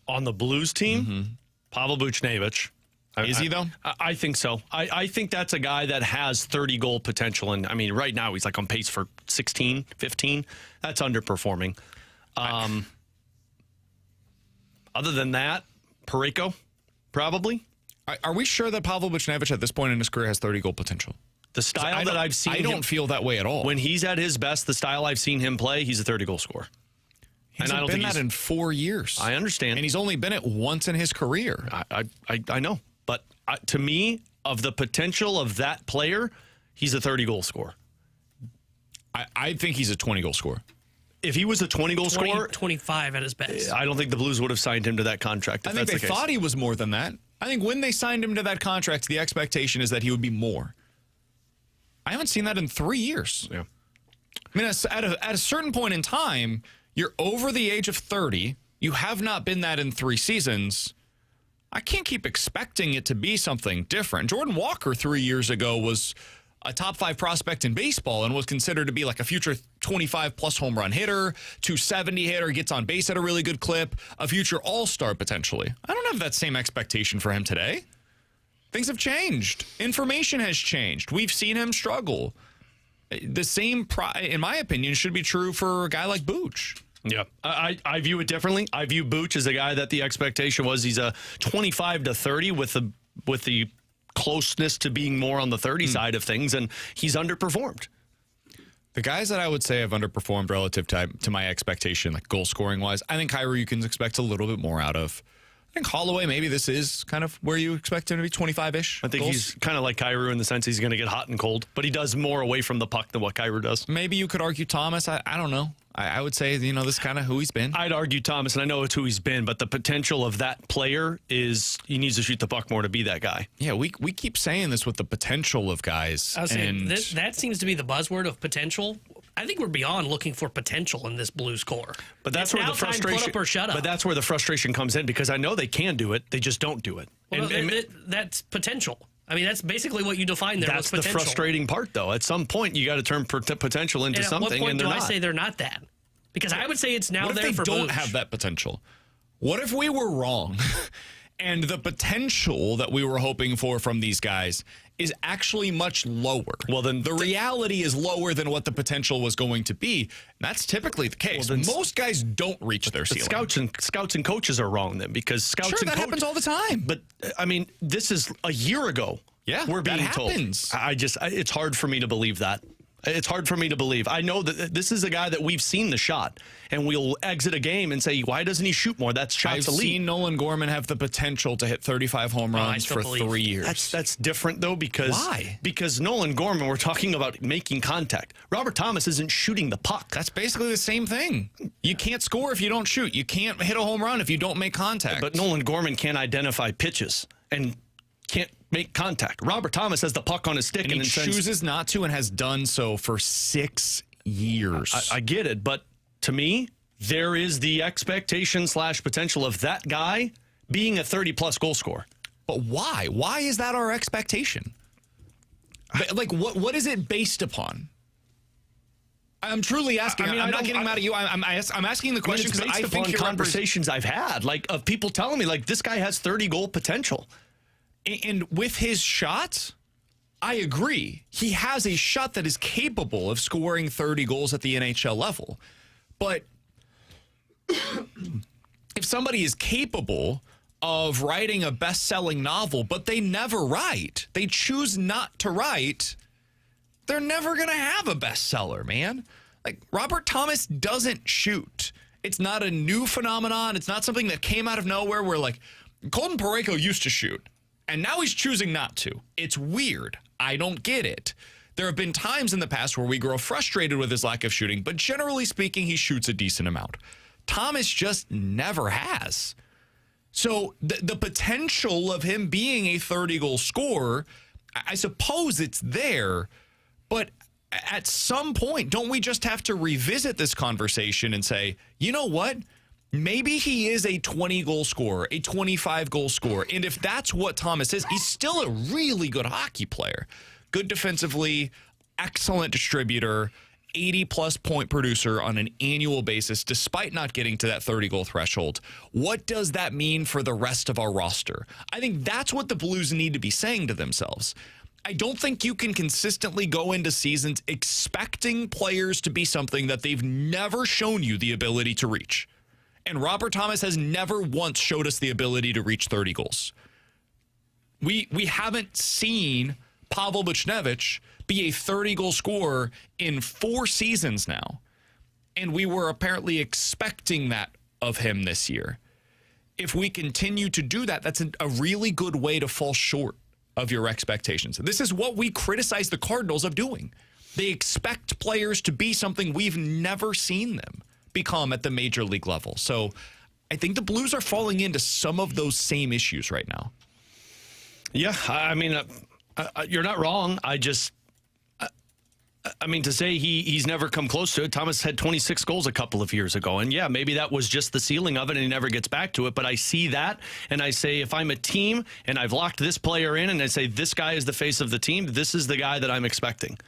On the Blues team, Pavel Buchnevich. Is he, though? I think so. I think that's a guy that has 30-goal potential. And, right now he's like on pace for 16, 15. That's underperforming. Other than that, Parayko, probably. Are we sure that Pavel Buchnevich at this point in his career has 30-goal potential? The style that I've seen I don't feel that way at all. When he's at his best, the style I've seen him play, he's a 30-goal scorer. He hasn't been that in 4 years. I understand. And he's only been it once in his career. I know. But to me, of the potential of that player, he's a 30-goal scorer. I think he's a 20-goal scorer. If he was a 20-goal scorer, 25 at his best. I don't think the Blues would have signed him to that contract. I think they thought he was more than that. I think when they signed him to that contract, the expectation is that he would be more. I haven't seen that in 3 years. Yeah. I mean, at a certain point in time, you're over the age of 30. You have not been that in 3 seasons. I can't keep expecting it to be something different. Jordan Walker 3 years ago was a top 5 prospect in baseball and was considered to be like a future 25-plus home run hitter, 270 hitter, gets on base at a really good clip, a future all-star potentially. I don't have that same expectation for him today. Things have changed. Information has changed. We've seen him struggle. The same, in my opinion, should be true for a guy like Booch. Yeah, I view it differently. I view Booch as a guy that the expectation was he's a 25 to 30 with the closeness to being more on the 30 side of things, and he's underperformed. The guys that I would say have underperformed relative to my expectation, like goal scoring wise, I think Kyrie you can expect a little bit more out of. I think Holloway, maybe this is kind of where you expect him to be, 25-ish. I think he's kind of like Kyrie in the sense he's going to get hot and cold, but he does more away from the puck than what Kyrie does. Maybe you could argue Thomas. I don't know. I would say, this is kind of who he's been. I'd argue Thomas, and I know it's who he's been, but the potential of that player is he needs to shoot the puck more to be that guy. Yeah, we keep saying this with the potential of guys. I was saying, that seems to be the buzzword of potential. I think we're beyond looking for potential in this Blues core. But that's It's where now the time frustration. put up or shut up. But that's where the frustration comes in because I know they can do it, they just don't do it. Well, that's potential. I mean, that's basically what you define there. That's was the potential. frustrating part, though. At some point, you got to turn potential into And at something, what point and they're do not. I say they're not that? Because I would say it's now What if there they for don't Booch. have that potential? What if we were wrong and the potential that we were hoping for from these guys is actually much lower? Well, then the reality is lower than what the potential was going to be. And that's typically the case. Well, then most guys don't reach their ceiling. Scouts and coaches are wrong then because scouts Sure, and that happens all the time. But I mean, this is a year ago. Yeah, we're being that happens. told. It's hard for me to believe that. It's hard for me to believe. I know that this is a guy that we've seen the shot, and we'll exit a game and say, why doesn't he shoot more? That's shots I've elite. seen Nolan Gorman have the potential to hit 35 home runs for 3 years. That's different, though, because Why? Because Nolan Gorman, we're talking about making contact. Robert Thomas isn't shooting the puck. That's basically the same thing. You can't score if you don't shoot. You can't hit a home run if you don't make contact. But Nolan Gorman can't identify pitches and can't make contact. Robert Thomas has the puck on his stick and he chooses not to and has done so for 6 years. I get it, but to me, there is the expectation / potential of that guy being a 30-plus goal scorer. But why? Why is that our expectation? Like, what is it based upon? I'm truly asking. I'm not getting mad at you. I'm asking the question because I think your conversations I've had, like of people telling me, like this guy has 30 goal potential. And with his shot, I agree. He has a shot that is capable of scoring 30 goals at the NHL level. But if somebody is capable of writing a best-selling novel, but they never write, they choose not to write, they're never going to have a bestseller, man. Like, Robert Thomas doesn't shoot. It's not a new phenomenon. It's not something that came out of nowhere where, like, Colton Parayko used to shoot. And now he's choosing not to. It's weird. I don't get it. There have been times in the past where we grow frustrated with his lack of shooting, but generally speaking, he shoots a decent amount. Thomas just never has. So the potential of him being a 30-goal scorer, I suppose it's there, but at some point, don't we just have to revisit this conversation and say, you know what? Maybe he is a 20-goal scorer, a 25-goal scorer. And if that's what Thomas is, he's still a really good hockey player. Good defensively, excellent distributor, 80-plus point producer on an annual basis, despite not getting to that 30-goal threshold. What does that mean for the rest of our roster? I think that's what the Blues need to be saying to themselves. I don't think you can consistently go into seasons expecting players to be something that they've never shown you the ability to reach. And Robert Thomas has never once showed us the ability to reach 30 goals. We haven't seen Pavel Buchnevich be a 30-goal scorer in 4 seasons now. And we were apparently expecting that of him this year. If we continue to do that, that's a really good way to fall short of your expectations. This is what we criticize the Cardinals of doing. They expect players to be something we've never seen them become at the major league level. So I think the Blues are falling into some of those same issues right now. Yeah, I mean, you're not wrong. I mean, to say he's never come close to it. Thomas had 26 goals a couple of years ago. And yeah, maybe that was just the ceiling of it and he never gets back to it. But I see that and I say, if I'm a team and I've locked this player in and I say, this guy is the face of the team, this is the guy that I'm expecting.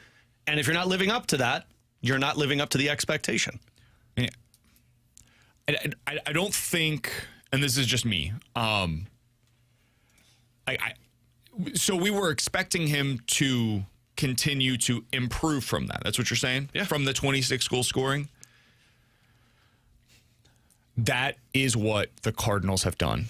And if you're not living up to that, you're not living up to the expectation. Yeah. I don't think, and this is just me, so we were expecting him to continue to improve from that. That's what you're saying? Yeah. From the 26 goal scoring? That is what the Cardinals have done.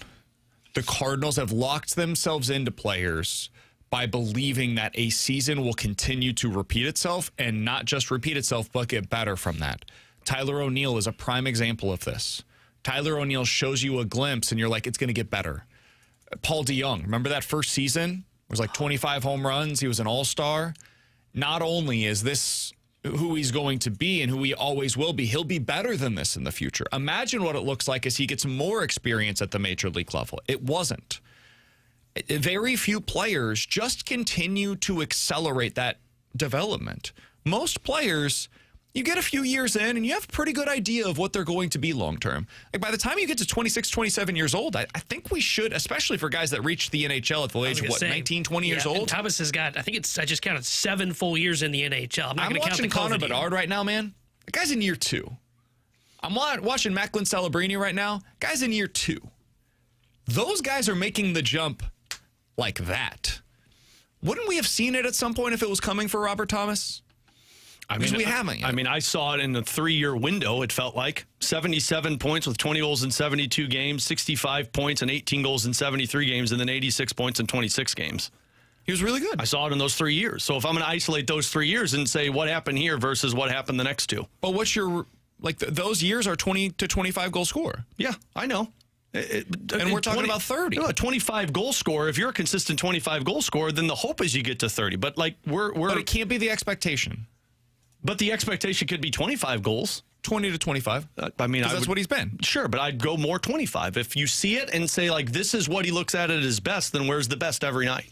The Cardinals have locked themselves into players by believing that a season will continue to repeat itself, and not just repeat itself, but get better from that. Tyler O'Neill is a prime example of this. Tyler O'Neill shows you a glimpse, and you're like, it's going to get better. Paul DeYoung, remember that first season? It was like 25 home runs. He was an all-star. Not only is this who he's going to be and who he always will be, he'll be better than this in the future. Imagine what it looks like as he gets more experience at the major league level. It wasn't. Very few players just continue to accelerate that development. Most players, you get a few years in and you have a pretty good idea of what they're going to be long term. Like by the time you get to 26, 27 years old, I think we should, especially for guys that reach the NHL at the age of what, 19, 20 years old? Thomas has got, I just counted 7 full years in the NHL. I'm watching Connor Bedard right now, man. The guy's in year 2. I'm watching Macklin Celebrini right now. Guy's in year 2. Those guys are making the jump like that. Wouldn't we have seen it at some point if it was coming for Robert Thomas? Because we haven't yet. I mean, I saw it in a 3-year window, it felt like. 77 points with 20 goals in 72 games, 65 points and 18 goals in 73 games, and then 86 points in 26 games. He was really good. I saw it in those 3 years. So if I'm going to isolate those 3 years and say what happened here versus what happened the next 2. But what's your, those years are 20 to 25 goal scorer. Yeah, I know. And we're talking about 30. No, a 25 goal scorer. If you're a consistent 25 goal scorer, then the hope is you get to 30. But but it can't be the expectation. But the expectation could be 25 goals. 20 to 25. I mean, that's what he's been. Sure, but I'd go more 25. If you see it and say, like, this is what he looks at his best, then where's the best every night?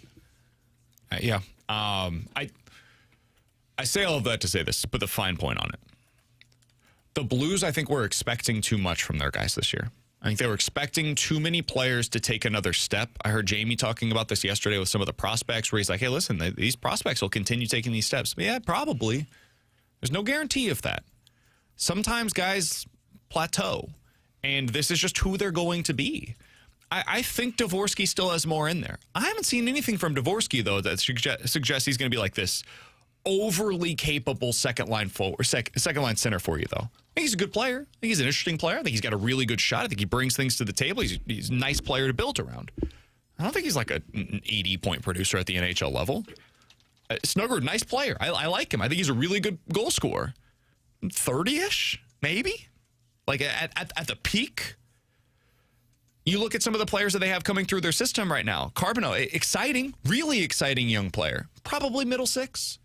Yeah. I say all of that to say this, put the fine point on it. The Blues, I think, were expecting too much from their guys this year. I think they were expecting too many players to take another step. I heard Jamie talking about this yesterday with some of the prospects where he's like, hey, listen, these prospects will continue taking these steps. But yeah, probably. There's no guarantee of that. Sometimes guys plateau, and this is just who they're going to be. I think Dvorsky still has more in there. I haven't seen anything from Dvorsky, though, that suggests he's going to be like this overly capable second-line center for you, though. I think he's a good player. I think he's an interesting player. I think he's got a really good shot. I think he brings things to the table. He's a nice player to build around. I don't think he's like an 80-point producer at the NHL level. Snuggerud, nice player. I like him. I think he's a really good goal scorer. 30-ish, maybe? Like at the peak? You look at some of the players that they have coming through their system right now. Carbonneau, exciting, really exciting young player. Probably middle 6.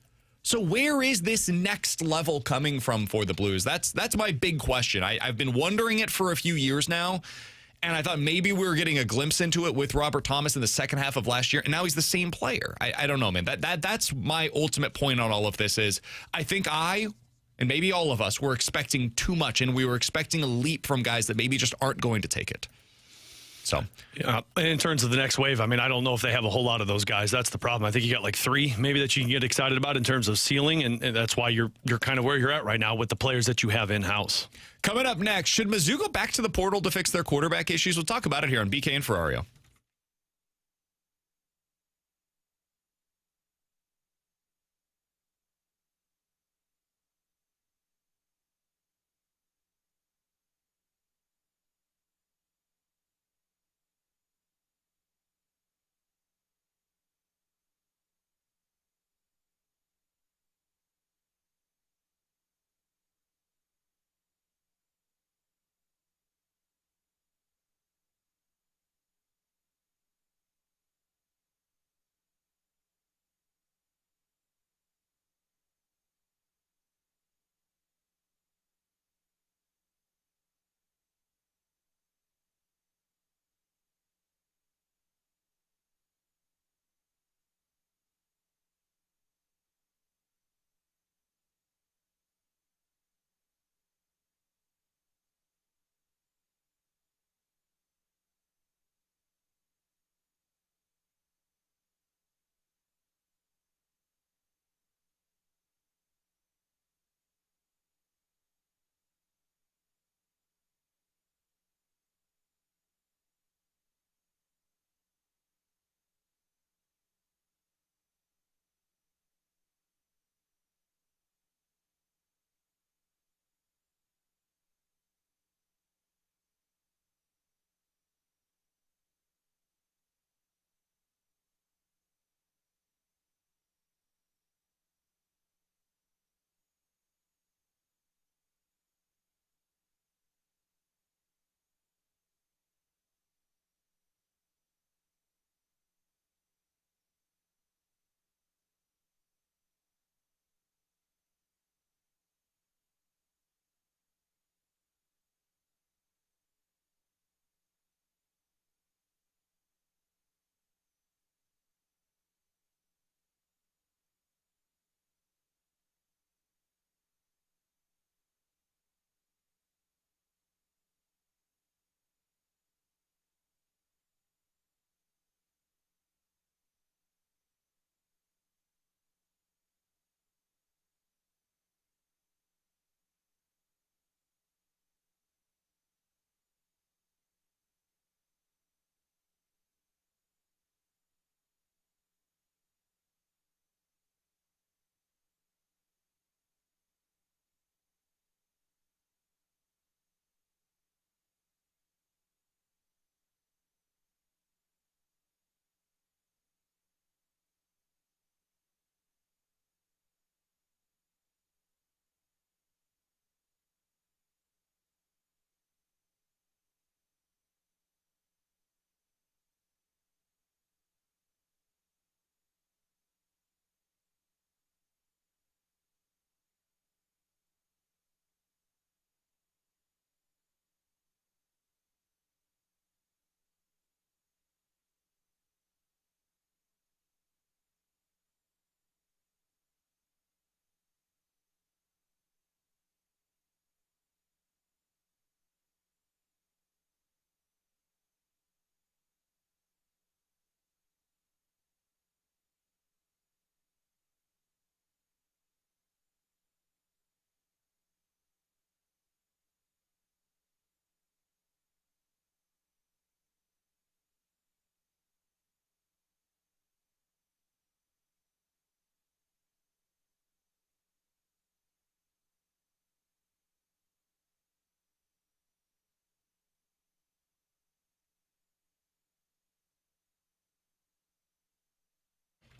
So where is this next level coming from for the Blues? That's my big question. I've been wondering it for a few years now, and I thought maybe we were getting a glimpse into it with Robert Thomas in the second half of last year, and now he's the same player. I don't know, man. That's my ultimate point on all of this is I think and maybe all of us were expecting too much, and we were expecting a leap from guys that maybe just aren't going to take it. So, in terms of the next wave, I mean, I don't know if they have a whole lot of those guys. That's the problem. I think you got like 3 maybe that you can get excited about in terms of ceiling, and that's why you're kind of where you're at right now with the players that you have in-house. Coming up next, should Mizzou go back to the portal to fix their quarterback issues? We'll talk about it here on BK and Ferrario.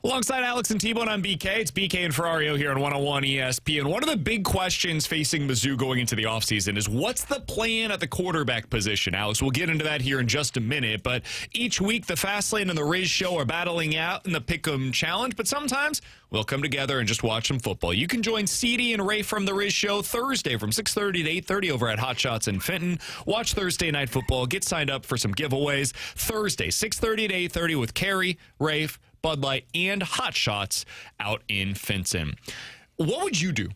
Alongside Alex and T-Bone, I'm BK. It's BK and Ferrario here on 101 ESPN. One of the big questions facing Mizzou going into the offseason is what's the plan at the quarterback position? Alex, we'll get into that here in just a minute, but each week the Fastlane and the Riz Show are battling out in the Pick'em Challenge, but sometimes we'll come together and just watch some football. You can join CD and Ray from the Riz Show Thursday from 6:30 to 8:30 over at Hot Shots in Fenton. Watch Thursday Night Football. Get signed up for some giveaways. Thursday, 6:30 to 8:30 with Carrie, Rafe, Bud Light, and Hot Shots out in Fenton. What would you do?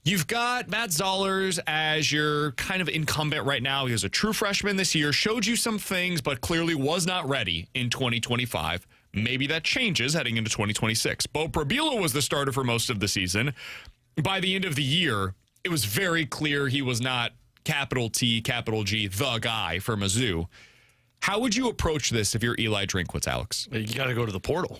You've got Matt Zollers as your kind of incumbent right now. He was a true freshman this year, showed you some things, but clearly was not ready in 2025. Maybe that changes heading into 2026. Bo Probila was the starter for most of the season. By the end of the year, it was very clear he was not capital T, capital G, the guy for Mizzou. How would you approach this if you're Eli Drinkwitz, Alex? You got to go to the portal.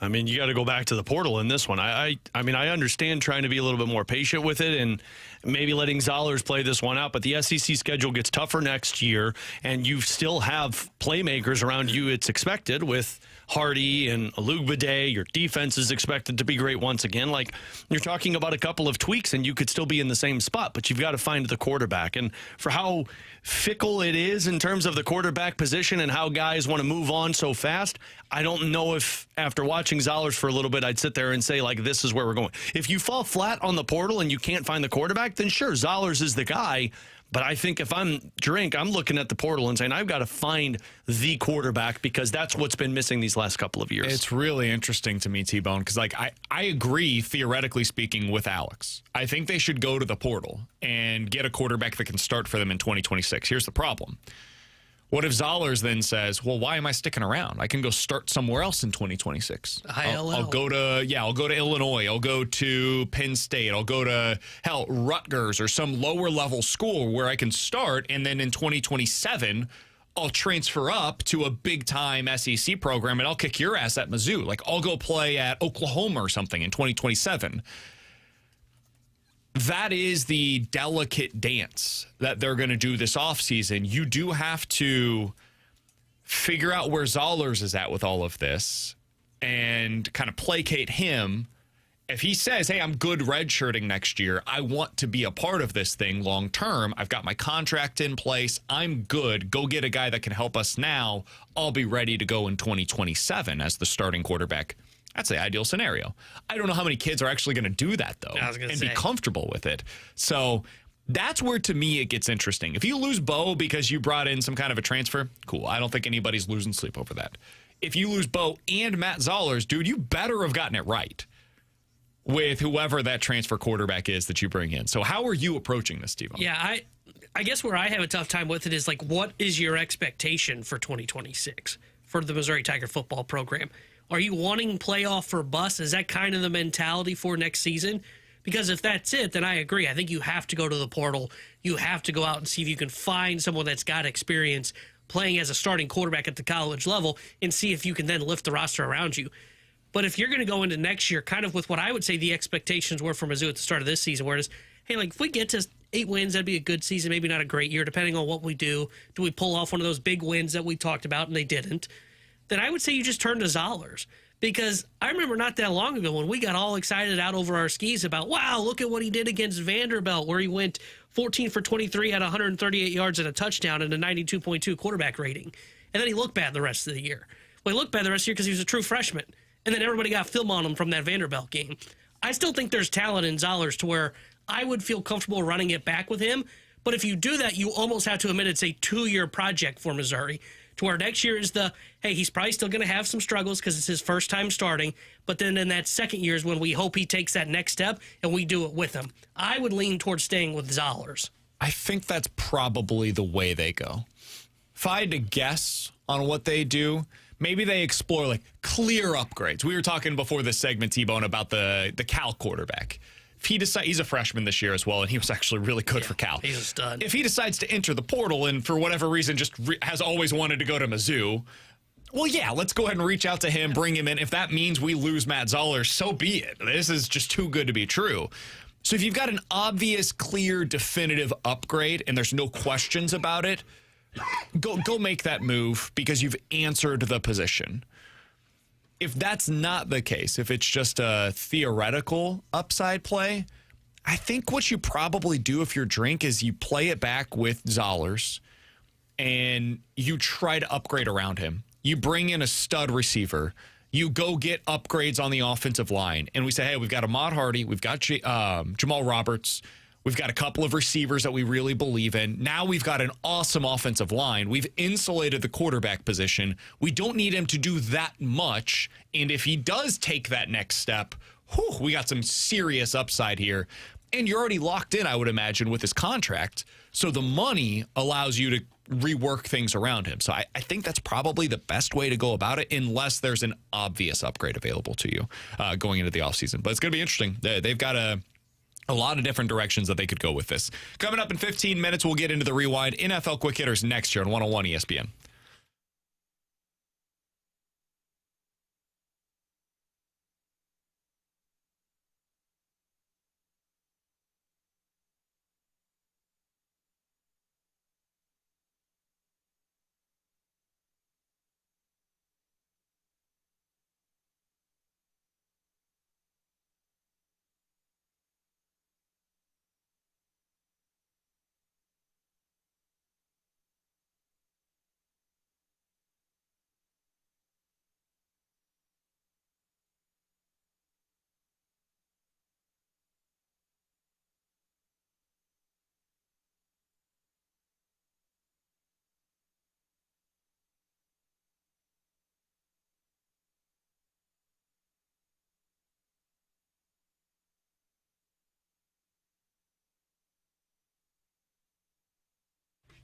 I mean, you got to go back to the portal in this one. I mean, I understand trying to be a little bit more patient with it and maybe letting Zollers play this one out, but the SEC schedule gets tougher next year, and you still have playmakers around you, it's expected, with Hardy and Alugbade. Your defense is expected to be great once again. Like, you're talking about a couple of tweaks, and you could still be in the same spot, but you've got to find the quarterback. And for how fickle it is in terms of the quarterback position and how guys want to move on so fast, I don't know if after watching Zollers for a little bit, I'd sit there and say, like, this is where we're going. If you fall flat on the portal and you can't find the quarterback, then sure, Zollers is the guy. But I think if I'm Drink, I'm looking at the portal and saying, I've got to find the quarterback because that's what's been missing these last couple of years. It's really interesting to me, T-Bone, because like I agree, theoretically speaking, with Alex. I think they should go to the portal and get a quarterback that can start for them in 2026. Here's the problem. What if Zollers then says, well, why am I sticking around? I can go start somewhere else in 2026. I'll go to Illinois. I'll go to Penn State. I'll go to, hell, Rutgers or some lower level school where I can start. And then in 2027, I'll transfer up to a big time SEC program and I'll kick your ass at Mizzou. Like, I'll go play at Oklahoma or something in 2027. That is the delicate dance that they're going to do this offseason. You do have to figure out where Zollers is at with all of this and kind of placate him. If he says, hey, I'm good redshirting next year, I want to be a part of this thing long term. I've got my contract in place. I'm good. Go get a guy that can help us now. I'll be ready to go in 2027 as the starting quarterback. That's the ideal scenario. I don't know how many kids are actually going to do that, though, and be comfortable with it. So that's where, to me, it gets interesting. If you lose Bo because you brought in some kind of a transfer, cool. I don't think anybody's losing sleep over that. If you lose Bo and Matt Zollers, dude, you better have gotten it right with whoever that transfer quarterback is that you bring in. So how are you approaching this, Steve? Yeah, I guess where I have a tough time with it is, like, what is your expectation for 2026 for the Missouri Tiger football program? Are you wanting playoff or bust? Is that kind of the mentality for next season? Because if that's it, then I agree. I think you have to go to the portal. You have to go out and see if you can find someone that's got experience playing as a starting quarterback at the college level and see if you can then lift the roster around you. But if you're going to go into next year kind of with what I would say the expectations were for Mizzou at the start of this season, where it is, hey, like, if we get to 8 wins, that'd be a good season, maybe not a great year, depending on what we do. Do we pull off one of those big wins that we talked about and they didn't? Then I would say you just turn to Zollers. Because I remember not that long ago when we got all excited out over our skis about, wow, look at what he did against Vanderbilt, where he went 14 for 23 at 138 yards and a touchdown and a 92.2 quarterback rating. And then he looked bad the rest of the year. Well, he looked bad the rest of the year because he was a true freshman. And then everybody got film on him from that Vanderbilt game. I still think there's talent in Zollers to where I would feel comfortable running it back with him. But if you do that, you almost have to admit it's a 2-year project for Missouri. To where next year is hey, he's probably still going to have some struggles because it's his first time starting. But then in that second year is when we hope he takes that next step and we do it with him. I would lean towards staying with Zollers. I think that's probably the way they go. If I had to guess on what they do, maybe they explore like clear upgrades. We were talking before this segment, T-Bone, about the Cal quarterback. If he decides, he's a freshman this year as well, and he was actually really good for Cal. He's a stud. If he decides to enter the portal and for whatever reason just has always wanted to go to Mizzou, well, yeah, let's go ahead and reach out to him, bring him in. If that means we lose Matt Zollers, so be it. This is just too good to be true. So if you've got an obvious, clear, definitive upgrade and there's no questions about it, go make that move because you've answered the position. if that's not the case, if it's just a theoretical upside play, I think what you probably do if you're Drink is you play it back with Zollers and you try to upgrade around him. You bring in a stud receiver. You go get upgrades on the offensive line. And we say, hey, we've got Ahmad Hardy. We've got Jamal Roberts. We've got a couple of receivers that we really believe in. Now we've got an awesome offensive line. We've insulated the quarterback position. We don't need him to do that much. And if he does take that next step, we got some serious upside here. And you're already locked in, I would imagine, with his contract. So the money allows you to rework things around him. So I think that's probably the best way to go about it, unless there's an obvious upgrade available to you going into the offseason. But it's going to be interesting. They've got a lot of different directions that they could go with this. Coming up in 15 minutes, we'll get into the Rewind. NFL Quick Hitters next year on 101 ESPN.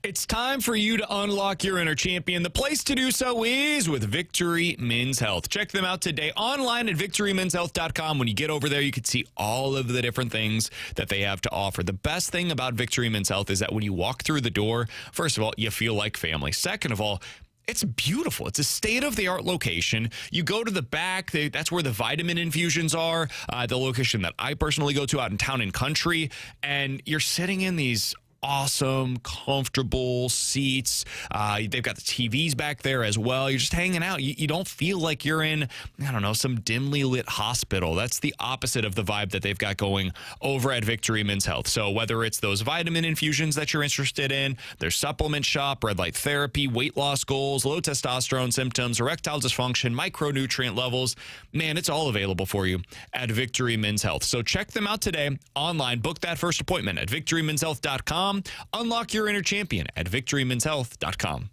It's time for you to unlock your inner champion. The place to do so is with Victory Men's Health. Check them out today online at victorymenshealth.com. When you get over there, you can see all of the different things that they have to offer. The best thing about Victory Men's Health is that when you walk through the door, first of all, you feel like family. Second of all, it's beautiful. It's a state-of-the-art location. You go to the back. That's where the vitamin infusions are, the location that I personally go to out in Town and Country. And you're sitting in these awesome, comfortable seats. They've got the TVs back there as well. You're just hanging out. You don't feel like you're in, I don't know, some dimly lit hospital. That's the opposite of the vibe that they've got going over at Victory Men's Health. So whether it's those vitamin infusions that you're interested in, their supplement shop, red light therapy, weight loss goals, low testosterone symptoms, erectile dysfunction, micronutrient levels, man, it's all available for you at Victory Men's Health. So check them out today online. Book that first appointment at victorymenshealth.com. Unlock your inner champion at victorymenshealth.com.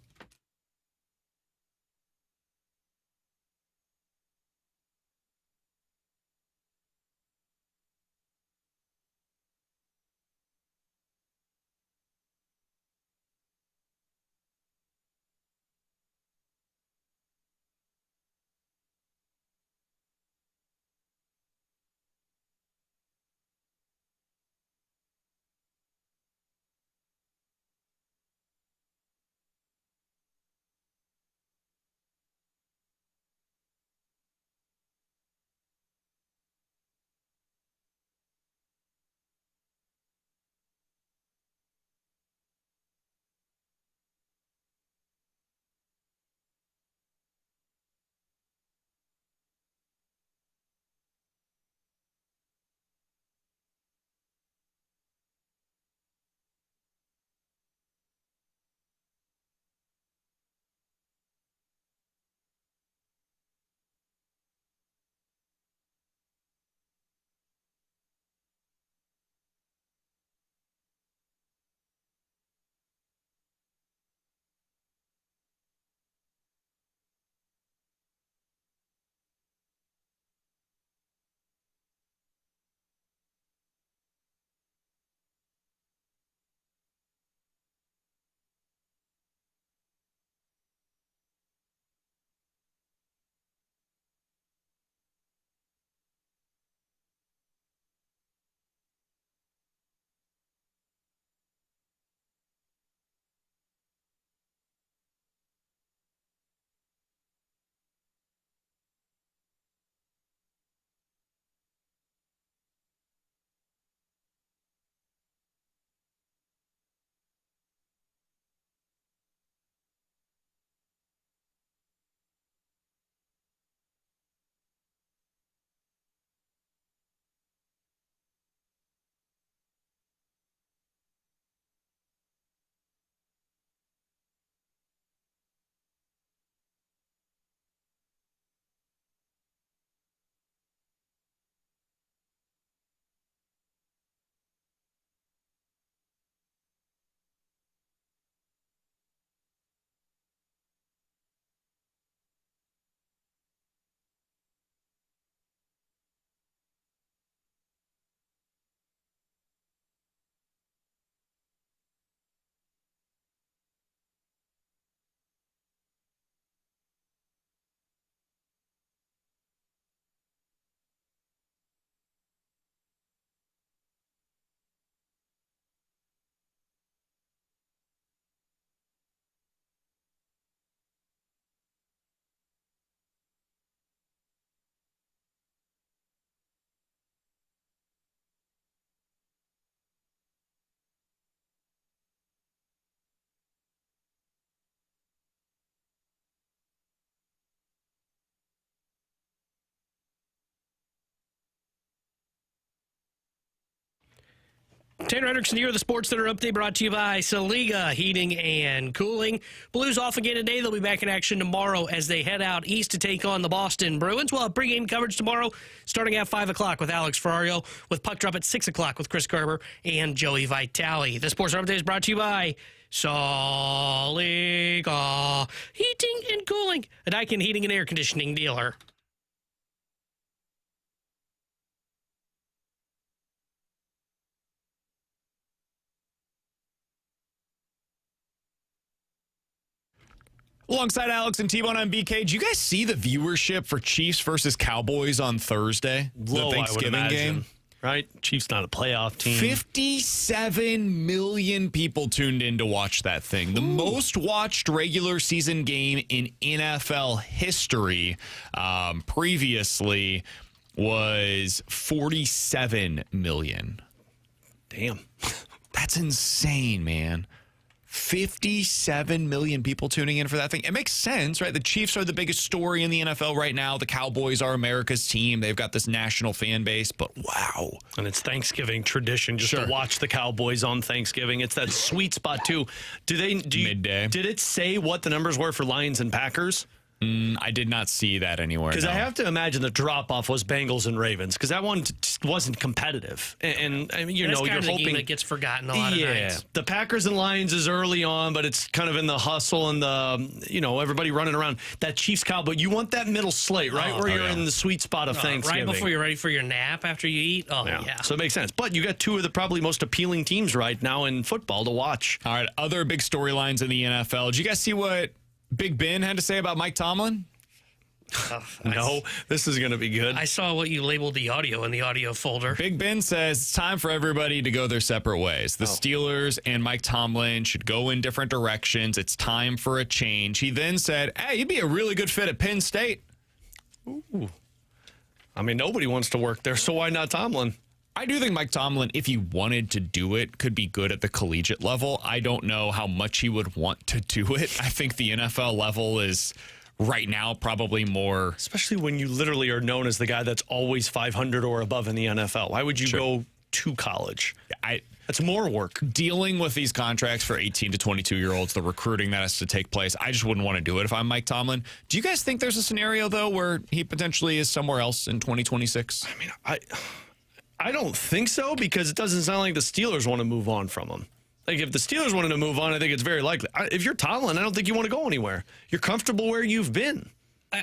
Tanner Hendrickson here, the Sports Center update brought to you by Saliga Heating and Cooling. Blues off again today. They'll be back in action tomorrow as they head out east to take on the Boston Bruins. We'll have pregame coverage tomorrow starting at 5 o'clock with Alex Ferrario, with puck drop at 6 o'clock with Chris Kerber and Joey Vitale. The Sports Center update is brought to you by Saliga Heating and Cooling, a Daikin heating and air conditioning dealer. Alongside Alex and T-Bone on BK, did you guys see the viewership for Chiefs versus Cowboys on Thursday? Low, the Thanksgiving game? Right? Chiefs not a playoff team. 57 million people tuned in to watch that thing. The most watched regular season game in NFL history previously was 47 million. Damn. That's insane, man. 57 million people tuning in for that thing. It makes sense, right? The Chiefs are the biggest story in the NFL right now. The Cowboys are America's team. They've got this national fan base, but wow. And it's Thanksgiving tradition just to watch the Cowboys on Thanksgiving. It's that sweet spot, too. Midday. Did it say what the numbers were for Lions and Packers? I did not see that anywhere. Because no. I have to imagine the drop-off was Bengals and Ravens, because that one just wasn't competitive. And I mean, you're the hoping game that gets forgotten a lot of nights. The Packers and Lions is early on, but it's kind of in the hustle and the, everybody running around. That Chiefs-Cowboy, you want that middle slate, right? Where you're in the sweet spot of Thanksgiving. Right before you're ready for your nap after you eat. Oh, yeah. So it makes sense. But you got two of the probably most appealing teams right now in football to watch. All right, other big storylines in the NFL. Did you guys see what Big Ben had to say about Mike Tomlin? No, this is going to be good. I saw what you labeled the audio in the audio folder. Big Ben says it's time for everybody to go their separate ways. The Steelers and Mike Tomlin should go in different directions. It's time for a change. He then said, hey, you'd be a really good fit at Penn State. Ooh. I mean, nobody wants to work there, so why not Tomlin? I do think Mike Tomlin, if he wanted to do it, could be good at the collegiate level. I don't know how much he would want to do it. I think the NFL level is right now probably more. Especially when you literally are known as the guy that's always 500 or above in the NFL. Why would you go to college? That's more work. Dealing with these contracts for 18 to 22-year-olds, the recruiting that has to take place, I just wouldn't want to do it if I'm Mike Tomlin. Do you guys think there's a scenario, though, where he potentially is somewhere else in 2026? I mean, I don't think so, because it doesn't sound like the Steelers want to move on from him. Like, if the Steelers wanted to move on, I think it's very likely. If you're Tomlin, I don't think you want to go anywhere. You're comfortable where you've been.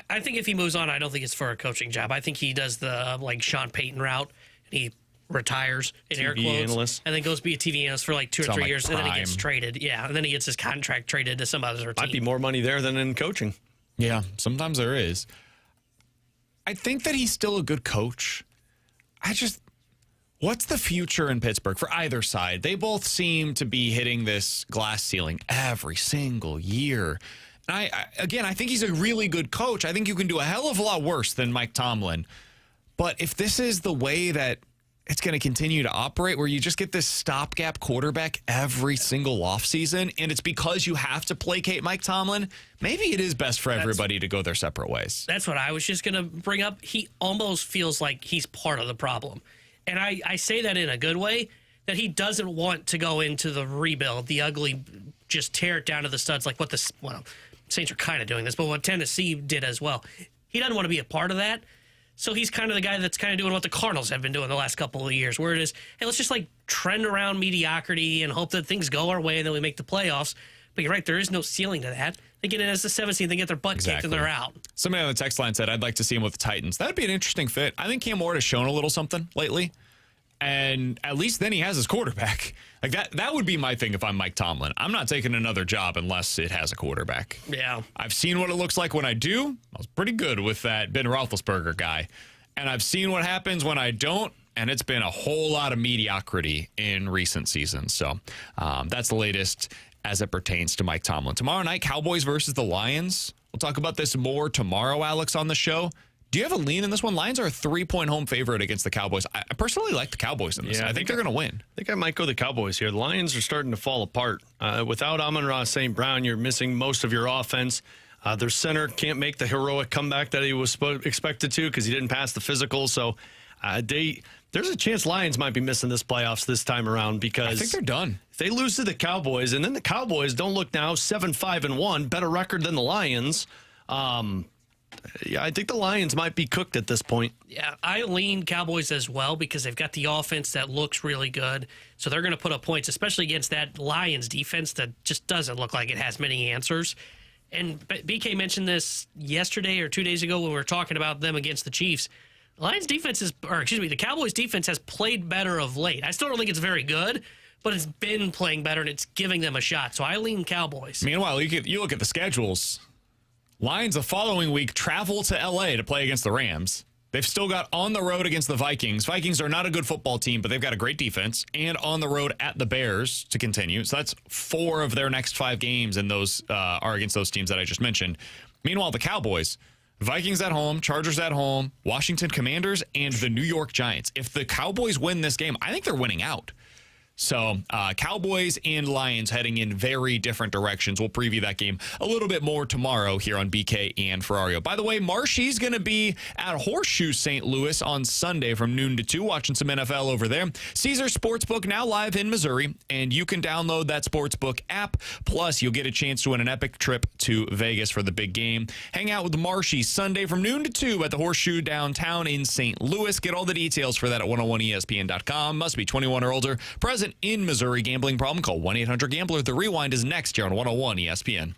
I think if he moves on, I don't think it's for a coaching job. I think he does the Sean Payton route, and he retires in air quotes, analyst. and then goes be a TV analyst for like 2 or 3 years, Prime. and then he gets traded. Yeah, and then he gets his contract traded to some other team. Might be more money there than in coaching. Yeah, sometimes there is. I think that he's still a good coach. What's the future in Pittsburgh for either side? They both seem to be hitting this glass ceiling every single year. And I think he's a really good coach. I think you can do a hell of a lot worse than Mike Tomlin. But if this is the way that it's going to continue to operate, where you just get this stopgap quarterback every single offseason, and it's because you have to placate Mike Tomlin, maybe it is best for everybody to go their separate ways. That's what I was just going to bring up. He almost feels like he's part of the problem. And I say that in a good way, that he doesn't want to go into the rebuild, the ugly, just tear it down to the studs, like what Saints are kind of doing this, but what Tennessee did as well. He doesn't want to be a part of that. So he's kind of the guy that's kind of doing what the Cardinals have been doing the last couple of years, where it is, hey, let's just trend around mediocrity and hope that things go our way and then we make the playoffs. But you're right, there is no ceiling to that. They get in as the 17th, they get their butt kicked, and they're out. Somebody on the text line said, I'd like to see him with the Titans. That'd be an interesting fit. I think Cam Ward has shown a little something lately, and at least then he has his quarterback. That would be my thing if I'm Mike Tomlin. I'm not taking another job unless it has a quarterback. Yeah. I've seen what it looks like when I do. I was pretty good with that Ben Roethlisberger guy. And I've seen what happens when I don't, and it's been a whole lot of mediocrity in recent seasons. So that's the latest as it pertains to Mike Tomlin. Tomorrow night, Cowboys versus the Lions. We'll talk about this more tomorrow, Alex, on the show. Do you have a lean in this one? Lions are a 3-point home favorite against the Cowboys. I personally like the Cowboys in this. I think they're going to win. I think I might go the Cowboys here. The Lions are starting to fall apart. Without Amon-Ra St. Brown, you're missing most of your offense. Their center can't make the heroic comeback that he was expected to because he didn't pass the physical. So There's a chance Lions might be missing this playoffs this time around because I think they're done. If they lose to the Cowboys, and then the Cowboys don't look now 7-5-1, better record than the Lions. Yeah, I think the Lions might be cooked at this point. Yeah, I lean Cowboys as well because they've got the offense that looks really good. So they're going to put up points, especially against that Lions defense that just doesn't look like it has many answers. And BK mentioned this yesterday or 2 days ago when we were talking about them against the Chiefs. The Cowboys defense has played better of late. I still don't think it's very good, but it's been playing better and it's giving them a shot. So I lean Cowboys. Meanwhile, you look at the schedules. Lions the following week travel to L.A. to play against the Rams. They've still got on the road against the Vikings. Vikings are not a good football team, but they've got a great defense. And on the road at the Bears to continue. So that's 4 of their next 5 games, and those are against those teams that I just mentioned. Meanwhile, the Cowboys, Vikings at home, Chargers at home, Washington Commanders, and the New York Giants. If the Cowboys win this game, I think they're winning out. So Cowboys and Lions heading in very different directions. We'll preview that game a little bit more tomorrow here on BK and Ferrario. By the way, Marshy's going to be at Horseshoe St. Louis on Sunday from noon to 2, watching some NFL over there. Caesar Sportsbook now live in Missouri, and you can download that Sportsbook app. Plus, you'll get a chance to win an epic trip to Vegas for the big game. Hang out with Marshy Sunday from noon to 2 at the Horseshoe downtown in St. Louis. Get all the details for that at 101ESPN.com. Must be 21 or older. Present in Missouri. Gambling problem? Call 1-800-GAMBLER. The Rewind is next here on 101 ESPN.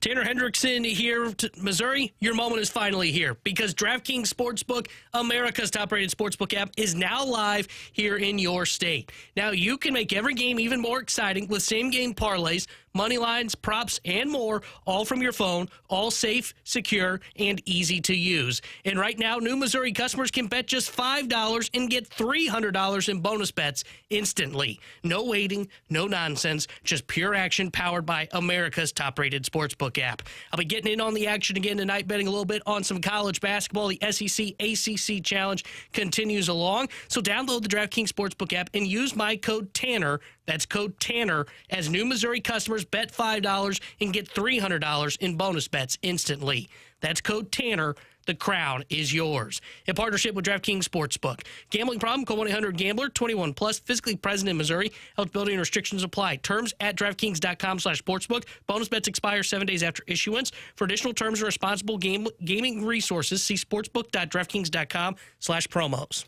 Tanner Hendrickson here, Missouri. Your moment is finally here because DraftKings Sportsbook, America's top-rated sportsbook app, is now live here in your state. Now you can make every game even more exciting with same-game parlays, money lines, props, and more, all from your phone, all safe, secure, and easy to use. And right now, new Missouri customers can bet just $5 and get $300 in bonus bets instantly. No waiting, no nonsense, just pure action powered by America's top-rated sportsbook app. I'll be getting in on the action again tonight, betting a little bit on some college basketball. The SEC ACC Challenge continues along. So download the DraftKings Sportsbook app and use my code TANNER. That's code TANNER as new Missouri customers bet $5 and get $300 in bonus bets instantly. That's code TANNER. the crown is yours. In partnership with DraftKings Sportsbook. Gambling problem? Call 1-800-GAMBLER. 21 plus. Physically present in Missouri. Eligibility and restrictions apply. Terms at DraftKings.com/sportsbook. Bonus bets expire 7 days after issuance. For additional terms and responsible gaming resources, see sportsbook.draftkings.com/promos.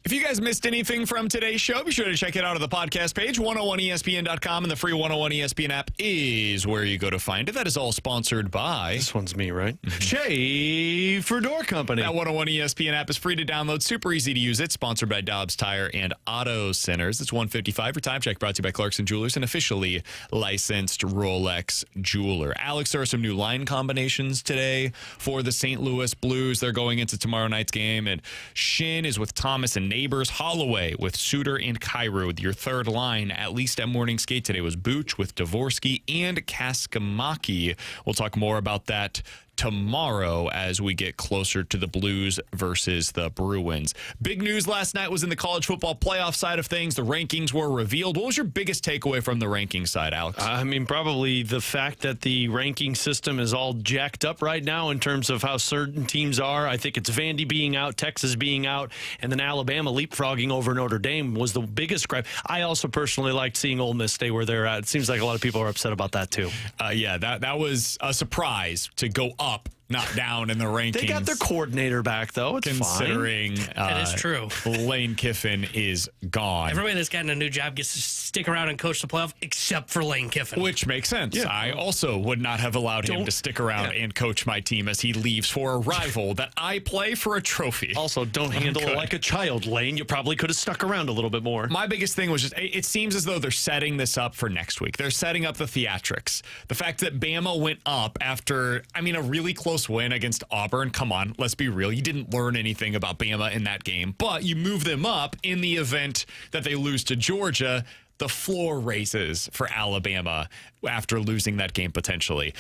If you guys missed anything from today's show, be sure to check it out on the podcast page. 101ESPN.com and the free 101 ESPN app is where you go to find it. That is all sponsored by... This one's me, right? Schaefer Door Company. That 101 ESPN app is free to download. Super easy to use. It's sponsored by Dobbs Tire and Auto Centers. It's 1:55 for Time Check, brought to you by Clarkson Jewelers, an officially licensed Rolex jeweler. Alex, there are some new line combinations today for the St. Louis Blues. They're going into tomorrow night's game, and Shin is with Thomas and Neighbors. Holloway with Suter and Cairo. Your third line, at least at morning skate today, was Booch with Dvorsky and Kaskamaki. We'll talk more about that tomorrow as we get closer to the Blues versus the Bruins. Big news last night was in the college football playoff side of things. The rankings were revealed. What was your biggest takeaway from the ranking side, Alex? I mean, probably the fact that the ranking system is all jacked up right now in terms of how certain teams are. I think it's Vandy being out, Texas being out, and then Alabama leapfrogging over Notre Dame was the biggest gripe. I also personally liked seeing Ole Miss stay where they're at. It seems like a lot of people are upset about that too. Yeah, that was a surprise to go up, not down in the rankings. They got their coordinator back, though. It's considering That is true. Lane Kiffin is gone. Everybody that's gotten a new job gets to stick around and coach the playoff, except for Lane Kiffin. Which makes sense. Yeah. I also would not have allowed him to stick around and coach my team as he leaves for a rival that I play for a trophy. Also, don't handle it like a child, Lane. You probably could have stuck around a little bit more. My biggest thing was just, it seems as though they're setting this up for next week. They're setting up the theatrics. The fact that Bama went up after, a really close win against Auburn. Come on, let's be real. You didn't learn anything about Bama in that game, but you move them up in the event that they lose to Georgia. The floor raises for Alabama after losing that game potentially.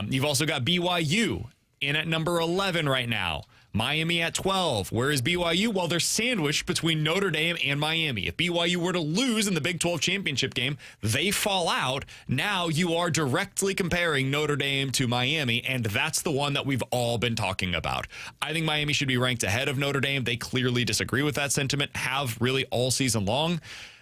You've also got BYU in at number 11 right now. Miami at 12. Where is BYU? Well, they're sandwiched between Notre Dame and Miami. If BYU were to lose in the Big 12 championship game, they fall out. Now you are directly comparing Notre Dame to Miami, and that's the one that we've all been talking about. I think Miami should be ranked ahead of Notre Dame. They clearly disagree with that sentiment, have really all season long,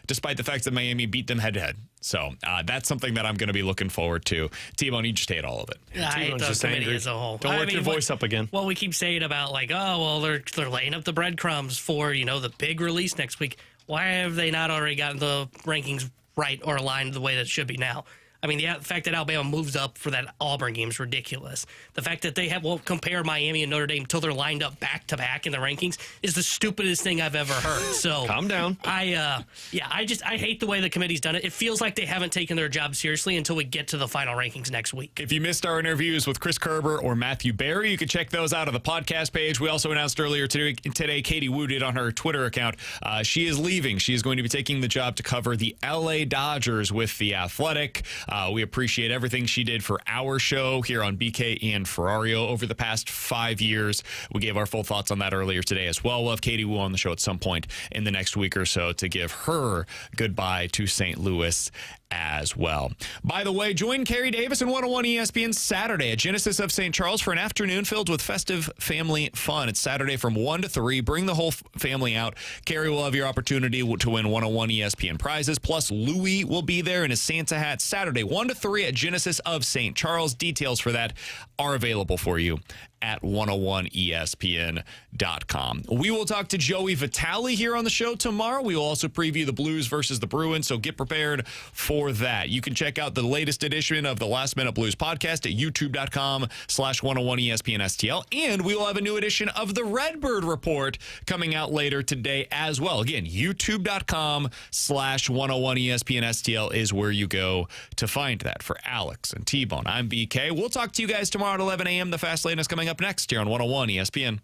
despite the fact that Miami beat them head-to-head. So that's something that I'm going to be looking forward to. T-Bone, you just hate all of it. I hate the committee as a whole. Don't work your voice up again. Well, we keep saying about they're laying up the breadcrumbs for, the big release next week. Why have they not already gotten the rankings right or aligned the way that it should be now? The fact that Alabama moves up for that Auburn game is ridiculous. The fact that they won't compare Miami and Notre Dame until they're lined up back-to-back in the rankings is the stupidest thing I've ever heard. So calm down. I hate the way the committee's done it. It feels like they haven't taken their job seriously until we get to the final rankings next week. If you missed our interviews with Chris Kerber or Matthew Berry, you can check those out on the podcast page. We also announced earlier today Katie Wu did on her Twitter account. She is leaving. She is going to be taking the job to cover the LA Dodgers with The Athletic. We appreciate everything she did for our show here on BK and Ferrario over the past 5 years. We gave our full thoughts on that earlier today as well. We'll have Katie Wu on the show at some point in the next week or so to give her goodbye to St. Louis as well. By the way, join Carrie Davis and 101 ESPN Saturday at Genesis of St. Charles for an afternoon filled with festive family fun. It's Saturday from 1 to 3. Bring the whole family out. Carrie will have your opportunity to win 101 ESPN prizes. Plus, Louie will be there in his Santa hat Saturday 1 to 3 at Genesis of St. Charles. Details for that are available for you at 101ESPN.com. We will talk to Joey Vitale here on the show tomorrow. We will also preview the Blues versus the Bruins, so get prepared for that. You can check out the latest edition of the Last Minute Blues podcast at youtube.com/101ESPNSTL, and we will have a new edition of the Redbird Report coming out later today as well. Again, youtube.com/101ESPNSTL is where you go to find that. For Alex and T-Bone, I'm BK. We'll talk to you guys tomorrow at 11 a.m. The Fast Lane is coming up next here on 101 ESPN.